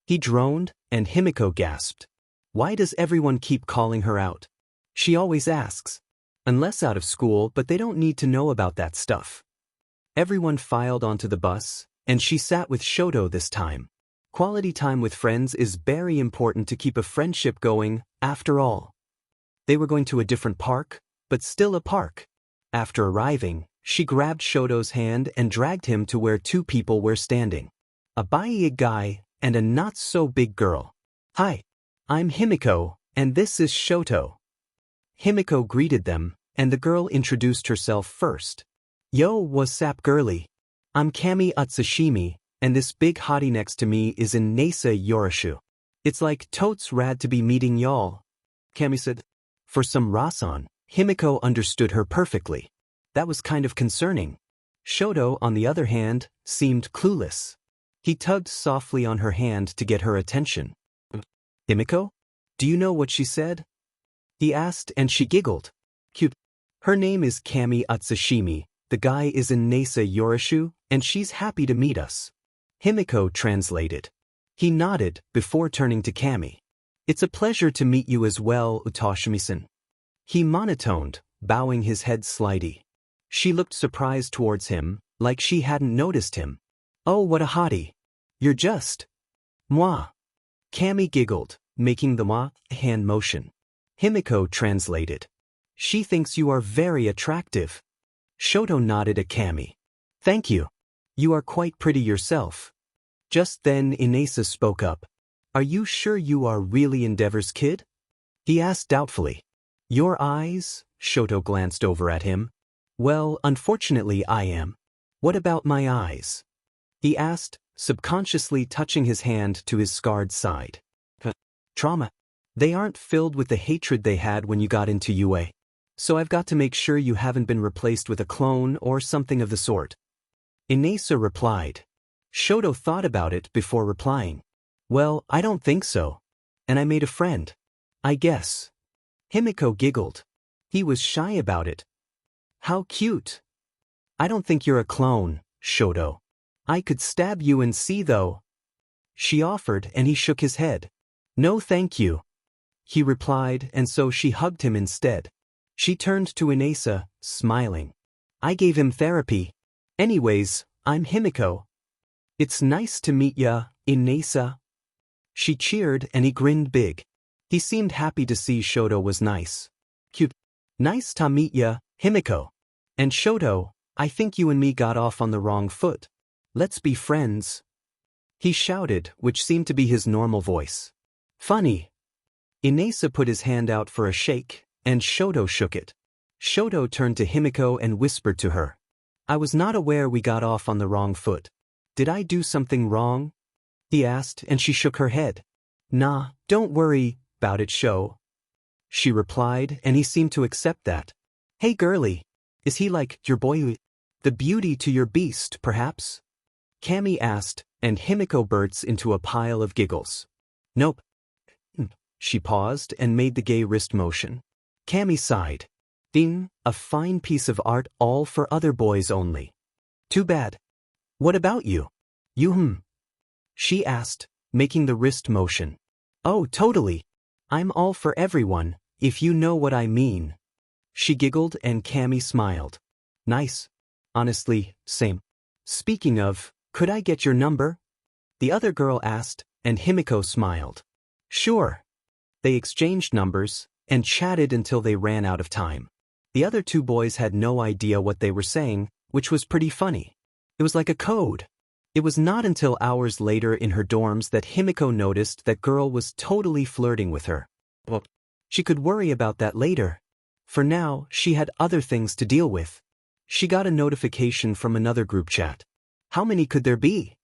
He droned, and Himiko gasped. Why does everyone keep calling her out? She always asks. Unless out of school, but they don't need to know about that stuff. Everyone filed onto the bus, and she sat with Shoto this time. Quality time with friends is very important to keep a friendship going, after all. They were going to a different park, but still a park. After arriving, she grabbed Shoto's hand and dragged him to where 2 people were standing. A big guy and a not-so-big girl. Hi, I'm Himiko, and this is Shoto. Himiko greeted them, and the girl introduced herself first. Yo, what's up, girly? I'm Kami Utsushimi, and this big hottie next to me is in Nasa Yoroshu. It's like totes rad to be meeting y'all, Kami said. For some Rasan, Himiko understood her perfectly. That was kind of concerning. Shoto, on the other hand, seemed clueless. He tugged softly on her hand to get her attention. Himiko? Do you know what she said? He asked, and she giggled. Cute. Her name is Kami Atsushimi, the guy is Inasa Yorishu, and she's happy to meet us. Himiko translated. He nodded before turning to Kami. It's a pleasure to meet you as well, Utashimi-san. He monotoned, bowing his head slightly. She looked surprised towards him, like she hadn't noticed him. Oh, what a hottie. You're just. Moi. Kami giggled, making the moi hand motion. Himiko translated. She thinks you are very attractive. Shoto nodded at Kami. Thank you. You are quite pretty yourself. Just then Inasa spoke up. Are you sure you are really Endeavor's kid? He asked doubtfully. Your eyes? Shoto glanced over at him. Well, unfortunately I am. What about my eyes? He asked, subconsciously touching his hand to his scarred side. Trauma. They aren't filled with the hatred they had when you got into UA. So I've got to make sure you haven't been replaced with a clone or something of the sort. Inasa replied. Shoto thought about it before replying. Well, I don't think so. And I made a friend. I guess. Himiko giggled. He was shy about it. How cute. I don't think you're a clone, Shoto. I could stab you and see though. She offered and he shook his head. No thank you. He replied, and so she hugged him instead. She turned to Inasa, smiling. I gave him therapy. Anyways, I'm Himiko. It's nice to meet ya, Inasa. She cheered and he grinned big. He seemed happy to see Shoto was nice. Cute. Nice to meet ya, Himiko. And Shoto, I think you and me got off on the wrong foot. Let's be friends. He shouted, which seemed to be his normal voice. Funny. Inasa put his hand out for a shake, and Shoto shook it. Shoto turned to Himiko and whispered to her. I was not aware we got off on the wrong foot. Did I do something wrong? He asked, and she shook her head. Nah, don't worry about it, Sho. She replied, and he seemed to accept that. Hey girlie, is he like your boy? The beauty to your beast, perhaps? Kami asked, and Himiko bursts into a pile of giggles. Nope. She paused and made the gay wrist motion. Kami sighed. Ding, a fine piece of art all for other boys only. Too bad. What about you? You She asked, making the wrist motion. Oh, totally. I'm all for everyone, if you know what I mean. She giggled and Kami smiled. Nice. Honestly, same. Speaking of, could I get your number? The other girl asked, and Himiko smiled. Sure. They exchanged numbers, and chatted until they ran out of time. The other two boys had no idea what they were saying, which was pretty funny. It was like a code. It was not until hours later in her dorms that Himiko noticed that girl was totally flirting with her. Well, she could worry about that later. For now, she had other things to deal with. She got a notification from another group chat. How many could there be?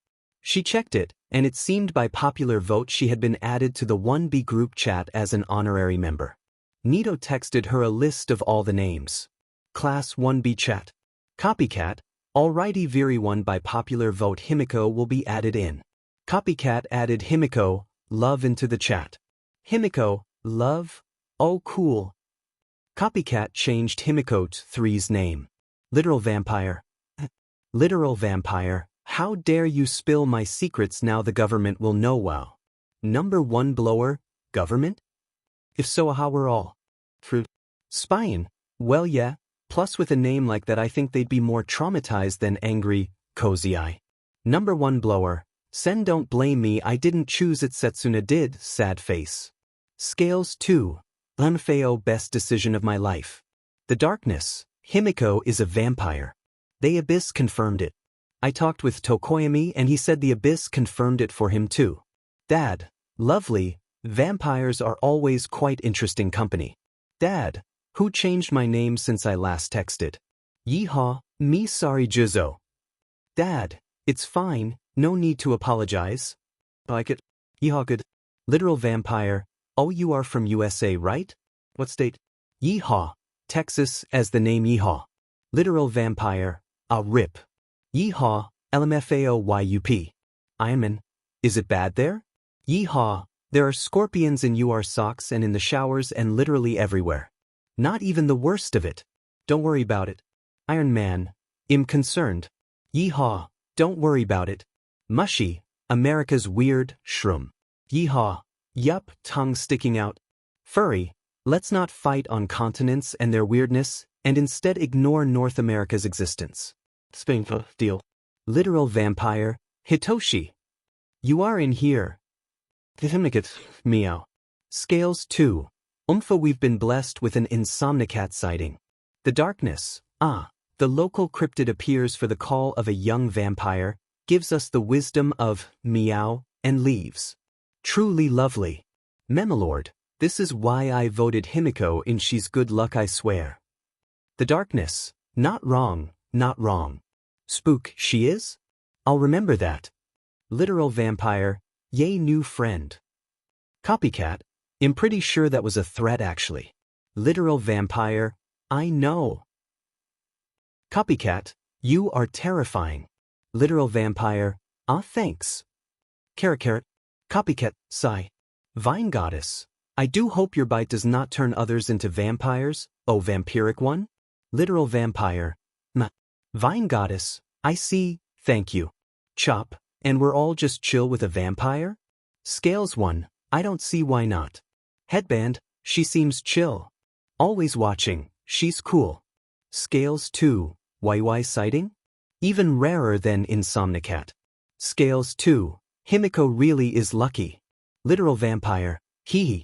She checked it, and it seemed by popular vote she had been added to the 1B group chat as an honorary member. Nito texted her a list of all the names. Class 1B chat. Copycat. Alrighty, very one by popular vote Himiko will be added in. Copycat added Himiko, love into the chat. Himiko, love? Oh cool. Copycat changed Himiko to 3's name. Literal vampire. Literal vampire. How dare you spill my secrets now the government will know wow. Number 1 blower, government? If so, how we're all? Fruit. Spying? Well yeah, plus with a name like that I think they'd be more traumatized than angry, cozy eye. Number 1 blower. Sen don't blame me I didn't choose it Setsuna did, sad face. Scales 2. Unfeo best decision of my life. The darkness. Himiko is a vampire. The Abyss confirmed it. I talked with Tokoyami and he said the Abyss confirmed it for him too. Dad, lovely, vampires are always quite interesting company. Dad, who changed my name since I last texted? Yeehaw, me sorry Juzo. Dad, it's fine, no need to apologize. Like it? Yeehaw good. Literal vampire, oh you are from USA right? What state? Yeehaw, Texas as the name Yeehaw. Literal vampire, rip. Yeehaw, LMFAOYUP. Ironman, is it bad there? Yeehaw, there are scorpions in UR socks and in the showers and literally everywhere. Not even the worst of it. Don't worry about it. Iron Man, I'm concerned. Yeehaw, don't worry about it. Mushy, America's weird shroom. Yeehaw, yup, tongue sticking out. Furry, let's not fight on continents and their weirdness, and instead ignore North America's existence. Spainful deal. Literal vampire, Hitoshi. You are in here. Meow. Scales 2. We've been blessed with an insomnicat sighting. The darkness, the local cryptid appears for the call of a young vampire, gives us the wisdom of meow, and leaves. Truly lovely. Memilord, this is why I voted Himiko in She's Good Luck I swear. The darkness, not wrong, not wrong. Spook, she is? I'll remember that. Literal vampire, yay new friend. Copycat, I'm pretty sure that was a threat actually. Literal vampire, I know. Copycat, you are terrifying. Literal vampire, thanks. Carrot, copycat, sigh. Vine goddess, I do hope your bite does not turn others into vampires, oh vampiric one. Literal vampire, Vine goddess, I see, thank you. Chop, and we're all just chill with a vampire? Scales 1, I don't see why not. Headband, she seems chill. Always watching, she's cool. Scales 2, YY sighting? Even rarer than Insomnicat. Scales 2, Himiko really is lucky. Literal vampire, hee.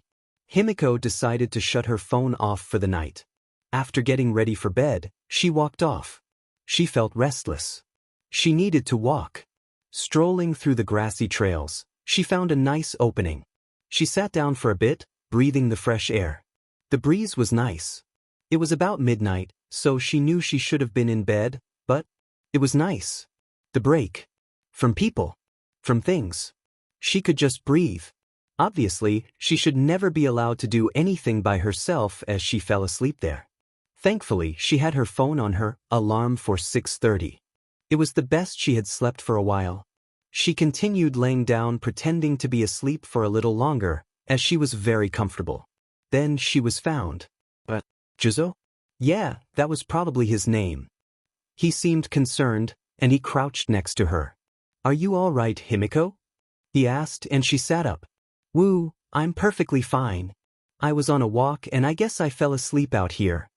Himiko decided to shut her phone off for the night. After getting ready for bed, she walked off. She felt restless. She needed to walk. Strolling through the grassy trails, she found a nice opening. She sat down for a bit, breathing the fresh air. The breeze was nice. It was about midnight, so she knew she should have been in bed, but it was nice. The break. From people. From things. She could just breathe. Obviously, she should never be allowed to do anything by herself as she fell asleep there. Thankfully, she had her phone on her, alarm for 6:30. It was the best she had slept for a while. She continued laying down pretending to be asleep for a little longer, as she was very comfortable. Then she was found. But, Juzo? Yeah, that was probably his name. He seemed concerned, and he crouched next to her. Are you all right, Himiko? He asked, and she sat up. Woo, I'm perfectly fine. I was on a walk and I guess I fell asleep out here.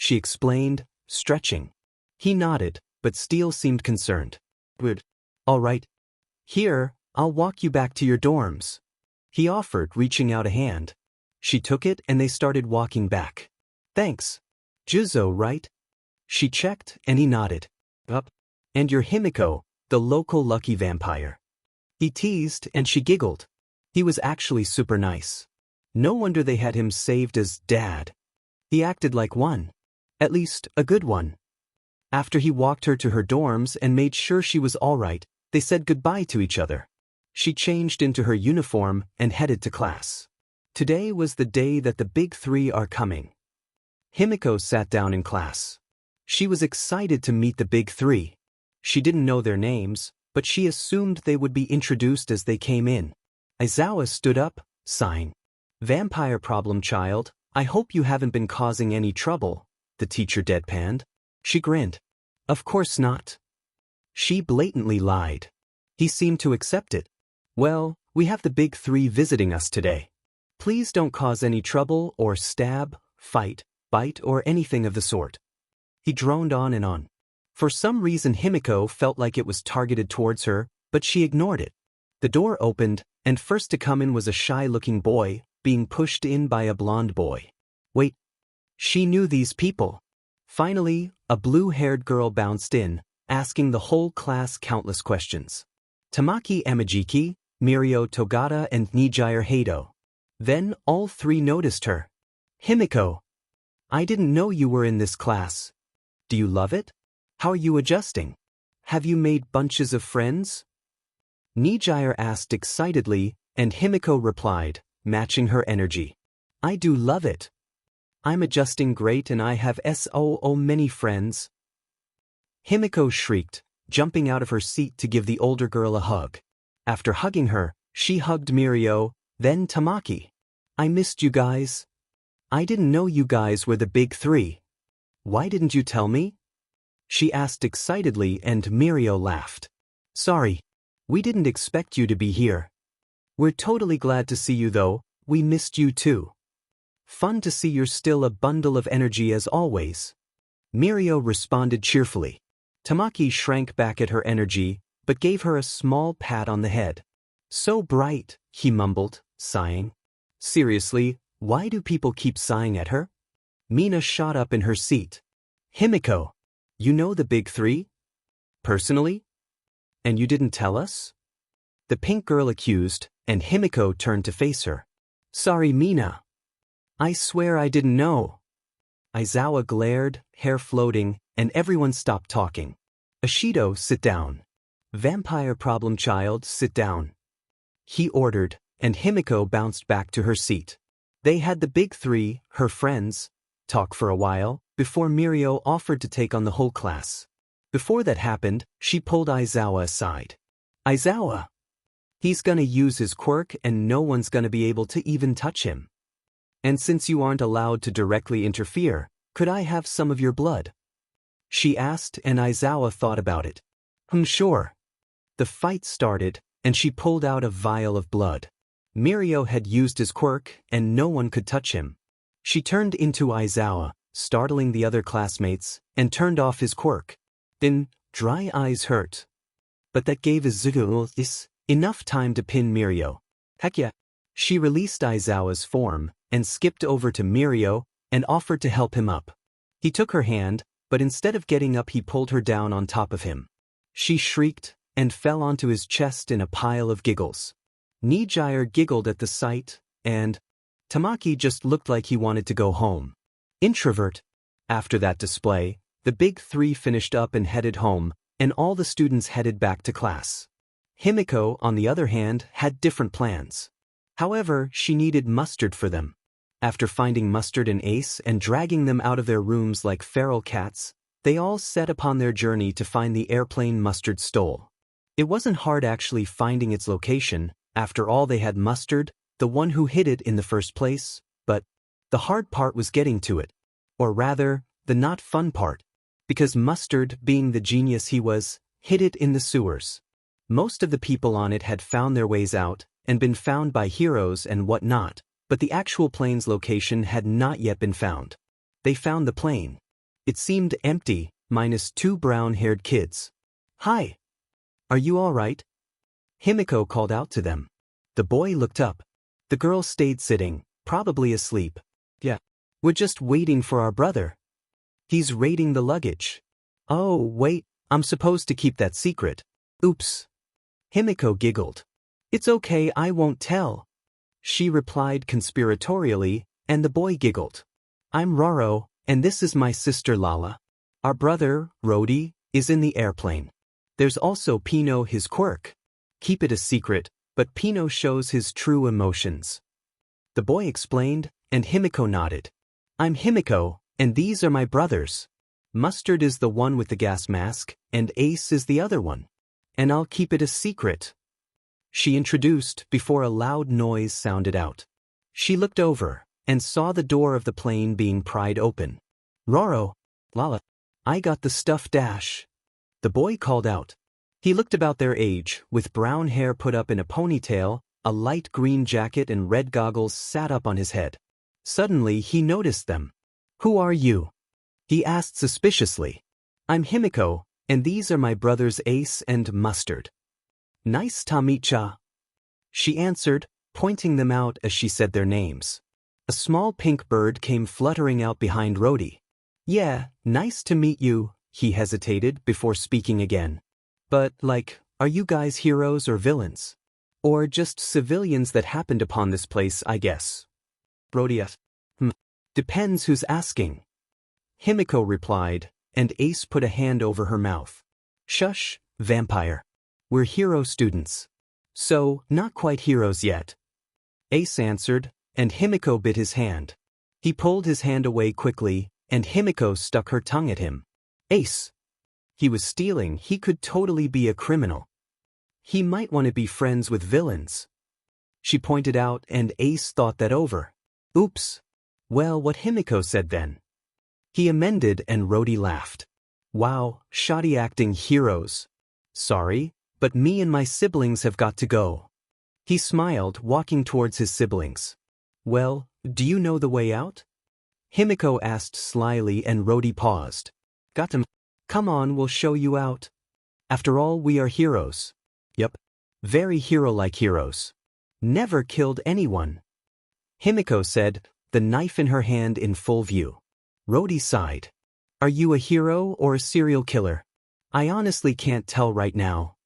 She explained, stretching. He nodded, but still seemed concerned. Good. All right. Here, I'll walk you back to your dorms. He offered, reaching out a hand. She took it and they started walking back. Thanks. Juzo, right? She checked and he nodded. Up. And you're Himiko, the local lucky vampire. He teased and she giggled. He was actually super nice. No wonder they had him saved as dad. He acted like one. At least, a good one. After he walked her to her dorms and made sure she was all right, they said goodbye to each other. She changed into her uniform and headed to class. Today was the day that the big three are coming. Himiko sat down in class. She was excited to meet the big three. She didn't know their names, but she assumed they would be introduced as they came in. Aizawa stood up, sighing. Vampire problem child, I hope you haven't been causing any trouble, the teacher deadpanned. She grinned. Of course not. She blatantly lied. He seemed to accept it. Well, we have the big three visiting us today. Please don't cause any trouble or stab, fight, bite or anything of the sort. He droned on and on. For some reason Himiko felt like it was targeted towards her, but she ignored it. The door opened, and first to come in was a shy-looking boy, being pushed in by a blonde boy. Wait. She knew these people. Finally, a blue-haired girl bounced in, asking the whole class countless questions. Tamaki Amajiki, Mirio Togata and Nijire Heido. Then all three noticed her. Himiko. I didn't know you were in this class. Do you love it? How are you adjusting? Have you made bunches of friends? Nijire asked excitedly, and Himiko replied, matching her energy. I do love it. I'm adjusting great and I have so many friends. Himiko shrieked, jumping out of her seat to give the older girl a hug. After hugging her, she hugged Mirio, then Tamaki. I missed you guys. I didn't know you guys were the big three. Why didn't you tell me? She asked excitedly and Mirio laughed. Sorry. We didn't expect you to be here. We're totally glad to see you though, we missed you too. Fun to see you're still a bundle of energy as always. Mirio responded cheerfully. Tamaki shrank back at her energy, but gave her a small pat on the head. So bright, he mumbled, sighing. Seriously, why do people keep sighing at her? Mina shot up in her seat. Himiko, you know the big three? Personally? And you didn't tell us? The pink girl accused, and Himiko turned to face her. Sorry, Mina. I swear I didn't know. Aizawa glared, hair floating, and everyone stopped talking. Ashido, sit down. Vampire problem child, sit down. He ordered, and Himiko bounced back to her seat. They had the big three, her friends, talk for a while, before Mirio offered to take on the whole class. Before that happened, she pulled Aizawa aside. Aizawa! He's gonna use his quirk and no one's gonna be able to even touch him. And since you aren't allowed to directly interfere, could I have some of your blood? She asked and Aizawa thought about it. Sure. The fight started, and she pulled out a vial of blood. Mirio had used his quirk and no one could touch him. She turned into Aizawa, startling the other classmates, and turned off his quirk. Then, dry eyes hurt. But that gave Izuku enough time to pin Mirio. Heck yeah. She released Aizawa's form, and skipped over to Mirio, and offered to help him up. He took her hand, but instead of getting up he pulled her down on top of him. She shrieked, and fell onto his chest in a pile of giggles. Nijire giggled at the sight, and Tamaki just looked like he wanted to go home. Introvert. After that display, the big three finished up and headed home, and all the students headed back to class. Himiko, on the other hand, had different plans. However, she needed Mustard for them. After finding Mustard and Ace and dragging them out of their rooms like feral cats, they all set upon their journey to find the airplane Mustard stole. It wasn't hard actually finding its location, after all they had Mustard, the one who hid it in the first place, but the hard part was getting to it. Or rather, the not fun part. Because Mustard, being the genius he was, hid it in the sewers. Most of the people on it had found their ways out, and been found by heroes and whatnot, but the actual plane's location had not yet been found. They found the plane. It seemed empty, minus two brown-haired kids. Hi. Are you all right? Himiko called out to them. The boy looked up. The girl stayed sitting, probably asleep. Yeah. We're just waiting for our brother. He's raiding the luggage. Oh, wait, I'm supposed to keep that secret. Oops. Himiko giggled. It's okay, I won't tell. She replied conspiratorially, and the boy giggled. I'm Roro, and this is my sister Lala. Our brother, Rody, is in the airplane. There's also Pino, his quirk. Keep it a secret, but Pino shows his true emotions. The boy explained, and Himiko nodded. I'm Himiko, and these are my brothers. Mustard is the one with the gas mask, and Ace is the other one. And I'll keep it a secret. She introduced before a loud noise sounded out. She looked over, and saw the door of the plane being pried open. Roro, Lala, I got the stuff dash. The boy called out. He looked about their age, with brown hair put up in a ponytail, a light green jacket and red goggles sat up on his head. Suddenly he noticed them. Who are you? He asked suspiciously. I'm Himiko, and these are my brothers Ace and Mustard. Nice to meet ya. She answered, pointing them out as she said their names. A small pink bird came fluttering out behind Rody. Yeah, nice to meet you, he hesitated before speaking again. But, are you guys heroes or villains? Or just civilians that happened upon this place, I guess. Rody asked. Depends who's asking. Himiko replied, and Ace put a hand over her mouth. Shush, vampire. We're hero students. So, not quite heroes yet. Ace answered, and Himiko bit his hand. He pulled his hand away quickly, and Himiko stuck her tongue at him. Ace! He was stealing, he could totally be a criminal. He might want to be friends with villains. She pointed out, and Ace thought that over. Oops. Well, what Himiko said then. He amended, and Rody laughed. Wow, shoddy acting heroes. Sorry, but me and my siblings have got to go. He smiled, walking towards his siblings. Well, do you know the way out? Himiko asked slyly, and Rody paused. Got him. Come on, we'll show you out. After all, we are heroes. Yup. Very hero-like heroes. Never killed anyone. Himiko said, the knife in her hand in full view. Rody sighed. Are you a hero or a serial killer? I honestly can't tell right now.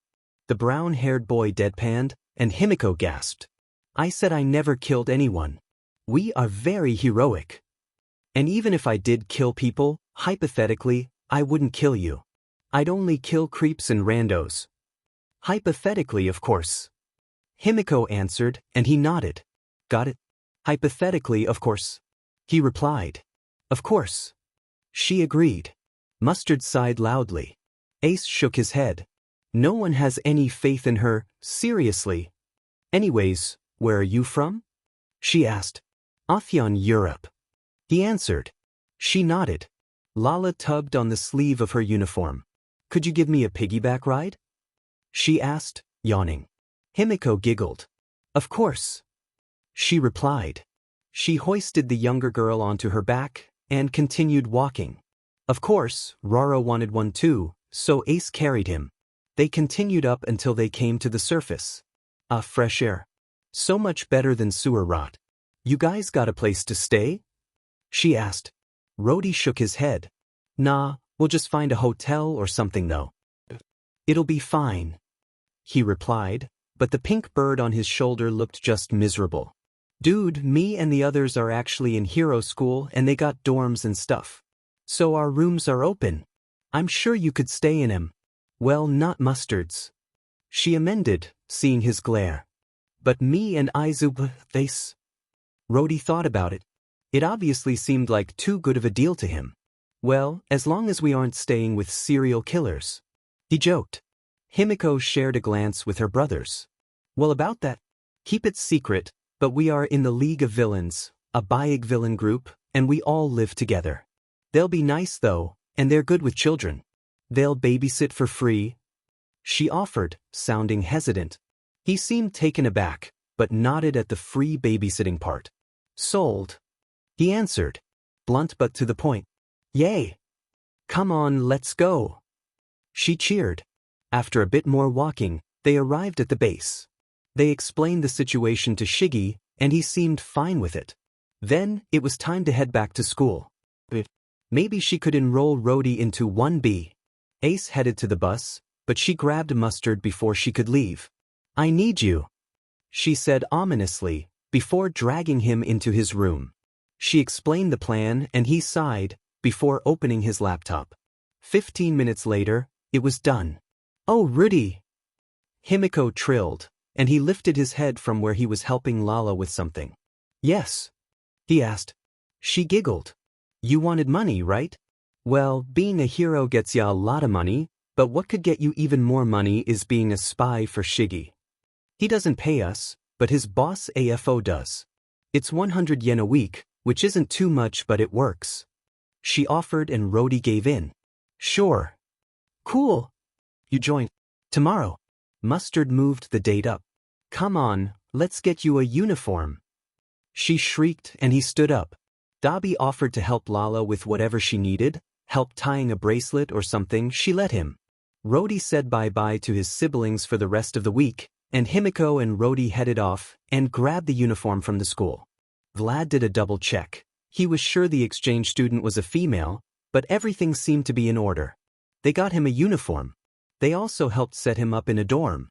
The brown-haired boy deadpanned, and Himiko gasped. I said I never killed anyone. We are very heroic. And even if I did kill people, hypothetically, I wouldn't kill you. I'd only kill creeps and randos. Hypothetically, of course. Himiko answered, and he nodded. Got it? Hypothetically, of course. He replied. Of course. She agreed. Mustard sighed loudly. Ace shook his head. No one has any faith in her, seriously. Anyways, where are you from? She asked. Athyon, Europe. He answered. She nodded. Lala tugged on the sleeve of her uniform. Could you give me a piggyback ride? She asked, yawning. Himiko giggled. Of course. She replied. She hoisted the younger girl onto her back and continued walking. Of course, Rara wanted one too, so Ace carried him. They continued up until they came to the surface. Ah, fresh air. So much better than sewer rot. You guys got a place to stay? She asked. Rody shook his head. Nah, we'll just find a hotel or something though. It'll be fine. He replied, but the pink bird on his shoulder looked just miserable. Dude, me and the others are actually in hero school and they got dorms and stuff. So our rooms are open. I'm sure you could stay in 'em. Well, not Mustard's. She amended, seeing his glare. But me and Izub, this. Rody thought about it. It obviously seemed like too good of a deal to him. Well, as long as we aren't staying with serial killers. He joked. Himiko shared a glance with her brothers. Well, about that. Keep it secret, but we are in the League of Villains, a Bayig villain group, and we all live together. They'll be nice though, and they're good with children. They'll babysit for free. She offered, sounding hesitant. He seemed taken aback, but nodded at the free babysitting part. Sold. He answered. Blunt but to the point. Yay. Come on, let's go. She cheered. After a bit more walking, they arrived at the base. They explained the situation to Shie, and he seemed fine with it. Then, it was time to head back to school. Maybe she could enroll Rody into 1B. Ace headed to the bus, but she grabbed Mustard before she could leave. I need you, she said ominously, before dragging him into his room. She explained the plan and he sighed, before opening his laptop. 15 minutes later, it was done. Oh, Rudy! Himiko trilled, and he lifted his head from where he was helping Lala with something. Yes? He asked. She giggled. You wanted money, right? Well, being a hero gets ya a lot of money, but what could get you even more money is being a spy for Shie. He doesn't pay us, but his boss AFO does. It's 100 yen a week, which isn't too much but it works. She offered and Rody gave in. Sure. Cool. You join. Tomorrow. Mustard moved the date up. Come on, let's get you a uniform. She shrieked and he stood up. Dabi offered to help Lala with whatever she needed, help tying a bracelet or something. She let him. Rody said bye-bye to his siblings for the rest of the week, and Himiko and Rody headed off and grabbed the uniform from the school. Vlad did a double check. He was sure the exchange student was a female, but everything seemed to be in order. They got him a uniform. They also helped set him up in a dorm.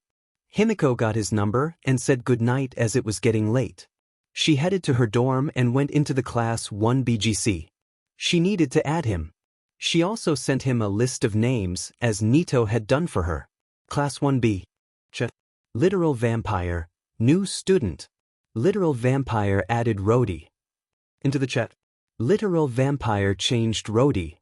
Himiko got his number and said goodnight as it was getting late. She headed to her dorm and went into the class 1BGC. She needed to add him. She also sent him a list of names as Nito had done for her. Class 1B. Literal vampire, new student. Literal vampire added Rody. Into the chat. Literal vampire changed Rody.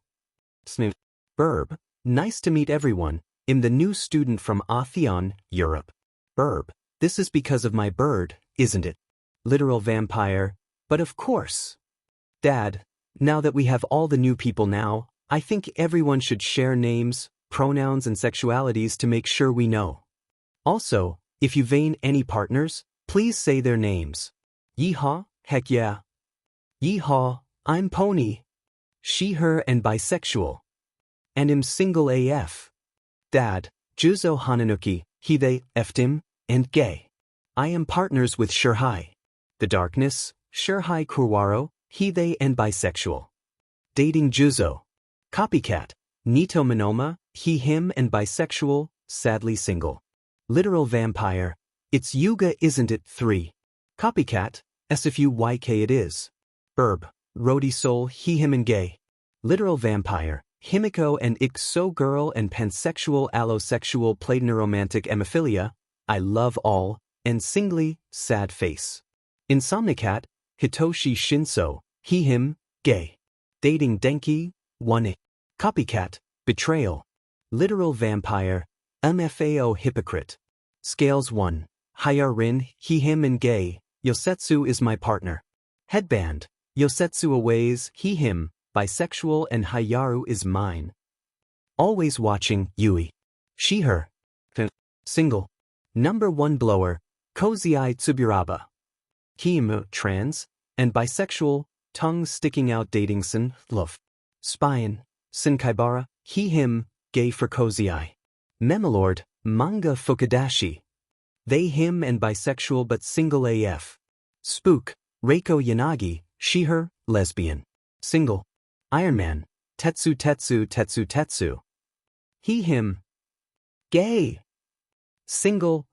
Sniff. Verb, Nice to meet everyone. I'm the new student from Athyon, Europe. Burb. This is because of my bird, isn't it? Literal vampire. But of course. Dad, now that we have all the new people now, I think everyone should share names, pronouns and sexualities to make sure we know. Also, if you vein any partners, please say their names. Yeehaw, heck yeah. Yeehaw, I'm Pony. She, her and bisexual. And I'm single AF. Dad, Juzo Hananuki, he, they, eftim, and gay. I am partners with Shirhai. The darkness, Shirhai Kurwaro, he, they and bisexual. Dating Juzo. Copycat, Nito Monoma, he, him and bisexual, sadly single. Literal vampire, it's Yuga isn't it 3. Copycat, SFUYK it is. Burb, Rody soul, he, him and gay. Literal vampire, Himiko and Ixo girl and pansexual allosexual platinoromantic hemophilia, I love all, and singly, sad face. Insomnicat, Hitoshi Shinso, he, him, gay. Dating Denki, 1. Copycat, betrayal. Literal vampire, MFAO hypocrite. Scales 1. Hayarin, he, him and gay, Yosetsu is my partner. Headband, Yosetsu aways, he, him, bisexual and Hayaru is mine. Always watching, Yui. She, her. Single. Number 1 blower, Kozii Tsuburaba. Him, trans, and bisexual, tongue sticking out dating sin, love. Spine, Sinkaibara, he, him, gay for Kozii. Memelord, manga Fukudashi. They, him and bisexual but single AF. Spook, Reiko Yanagi, she, her, lesbian. Single. Iron Man, Tetsu Tetsu Tetsu Tetsu. He, him. Gay. Single.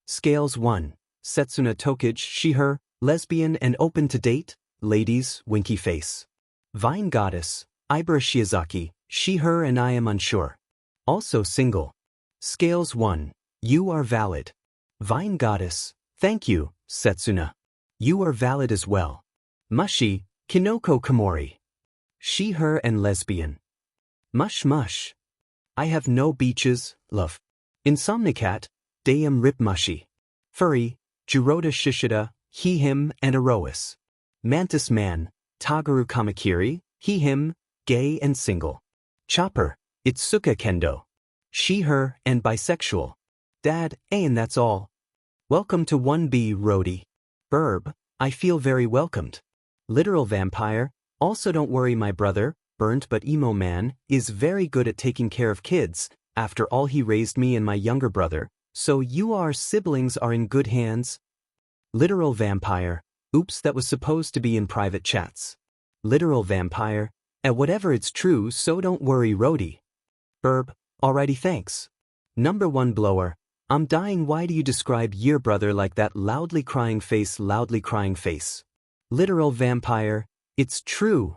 Scales 1. Setsuna Tokage, she, her, lesbian and open to date, ladies, winky face. Vine Goddess, Ibara Shiozaki, she, her and I am unsure. Also single. Scales 1. You are valid. Vine Goddess, thank you, Setsuna. You are valid as well. Mushi, Kinoko Komori. She, her and lesbian. Mush mush. I have no beaches, love. Insomnicat, Dayam Rip Mushi. Furry, Juroda Shishida, he, him and Erois. Mantis Man, Tagaru Kamakiri, he, him, gay and single. Chopper, Itsuka Kendo. She, her and bisexual. Dad, and that's all. Welcome to 1B Rody. Burb, I feel very welcomed. Literal vampire, also don't worry my brother, burnt but emo man, is very good at taking care of kids, after all he raised me and my younger brother, so you our siblings are in good hands. Literal vampire, oops that was supposed to be in private chats. Literal vampire, whatever it's true so don't worry Rody. Burb, alrighty thanks. Number 1 blower, I'm dying why do you describe your brother like that loudly crying face loudly crying face. Literal vampire, it's true.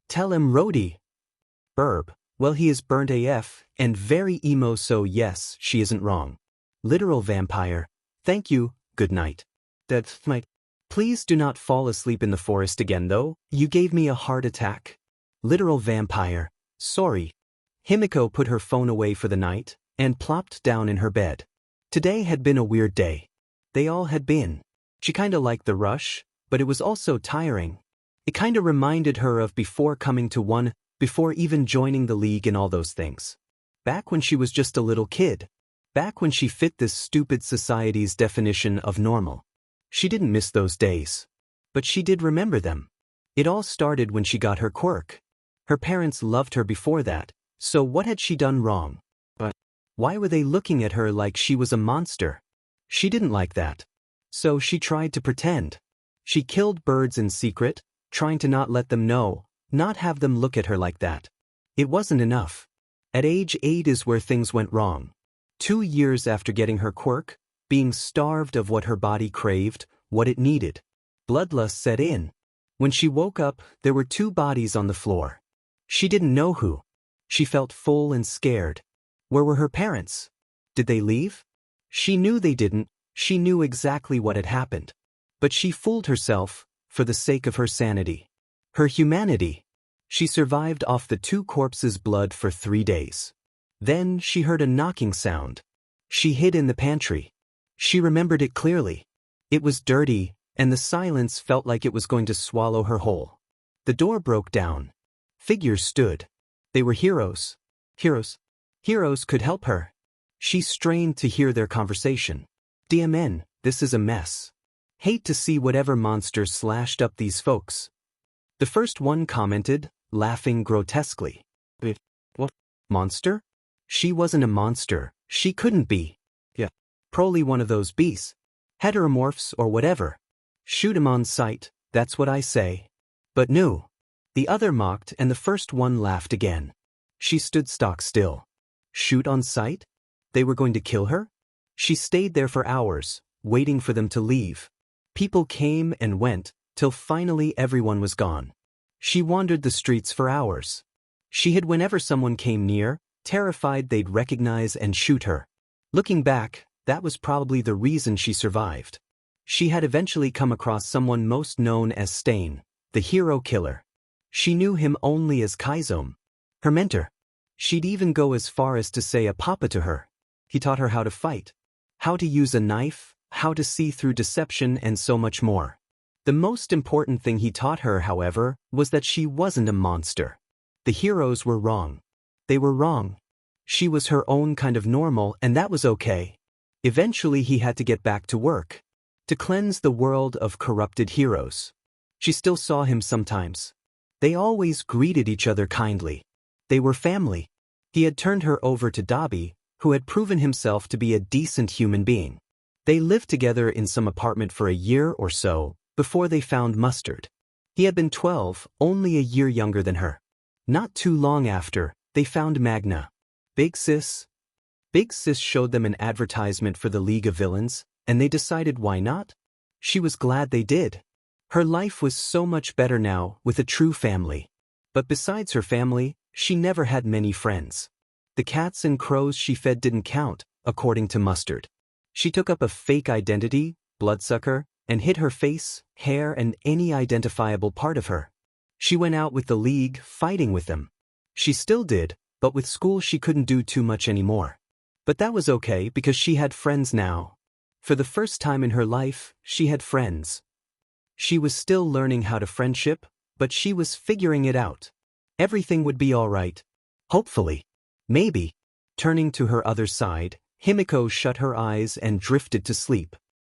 Tell him Rody. Burb, well he is burnt AF, and very emo so yes, she isn't wrong. Literal vampire, thank you, good night. That's my. Please do not fall asleep in the forest again though, you gave me a heart attack. Literal vampire, sorry. Himiko put her phone away for the night, and plopped down in her bed. Today had been a weird day. They all had been. She kinda liked the rush, but it was also tiring. It kinda reminded her of before coming to one, before even joining the league and all those things. Back when she was just a little kid. Back when she fit this stupid society's definition of normal. She didn't miss those days. But she did remember them. It all started when she got her quirk. Her parents loved her before that, so what had she done wrong? But why were they looking at her like she was a monster? She didn't like that. So she tried to pretend. She killed birds in secret, trying to not let them know, not have them look at her like that. It wasn't enough. At age 8 is where things went wrong. 2 years after getting her quirk, being starved of what her body craved, what it needed. Bloodlust set in. When she woke up, there were 2 bodies on the floor. She didn't know who. She felt full and scared. Where were her parents? Did they leave? She knew they didn't, she knew exactly what had happened. But she fooled herself, for the sake of her sanity. Her humanity. She survived off the 2 corpses' blood for 3 days. Then she heard a knocking sound. She hid in the pantry. She remembered it clearly. It was dirty, and the silence felt like it was going to swallow her whole. The door broke down. Figures stood. They were heroes. Heroes. Heroes could help her. She strained to hear their conversation. DMN, this is a mess. Hate to see whatever monsters slashed up these folks. The first one commented, laughing grotesquely. What? Monster? She wasn't a monster. She couldn't be. Yeah. Probably one of those beasts. Heteromorphs or whatever. Shoot 'em on sight, that's what I say. But no. The other mocked and the first one laughed again. She stood stock still. Shoot on sight? They were going to kill her? She stayed there for hours, waiting for them to leave. People came and went, till finally everyone was gone. She wandered the streets for hours. She hid whenever someone came near, terrified they'd recognize and shoot her. Looking back, that was probably the reason she survived. She had eventually come across someone most known as Stain, the hero killer. She knew him only as Kaizome, her mentor. She'd even go as far as to say a papa to her. He taught her how to fight, how to use a knife, how to see through deception, and so much more. The most important thing he taught her, however, was that she wasn't a monster. The heroes were wrong. They were wrong. She was her own kind of normal, and that was okay. Eventually he had to get back to work, to cleanse the world of corrupted heroes. She still saw him sometimes. They always greeted each other kindly. They were family. He had turned her over to Dabi, who had proven himself to be a decent human being. They lived together in some apartment for a year or so, before they found Mustard. He had been 12, only a year younger than her. Not too long after, they found Magna. Big Sis showed them an advertisement for the League of Villains, and they decided why not? She was glad they did. Her life was so much better now, with a true family. But besides her family, she never had many friends. The cats and crows she fed didn't count, according to Mustard. She took up a fake identity, Bloodsucker, and hid her face, hair, and any identifiable part of her. She went out with the League, fighting with them. She still did, but with school she couldn't do too much anymore. But that was okay because she had friends now. For the first time in her life, she had friends. She was still learning how to friendship, but she was figuring it out. Everything would be all right. Hopefully. Maybe. Turning to her other side, Himiko shut her eyes and drifted to sleep.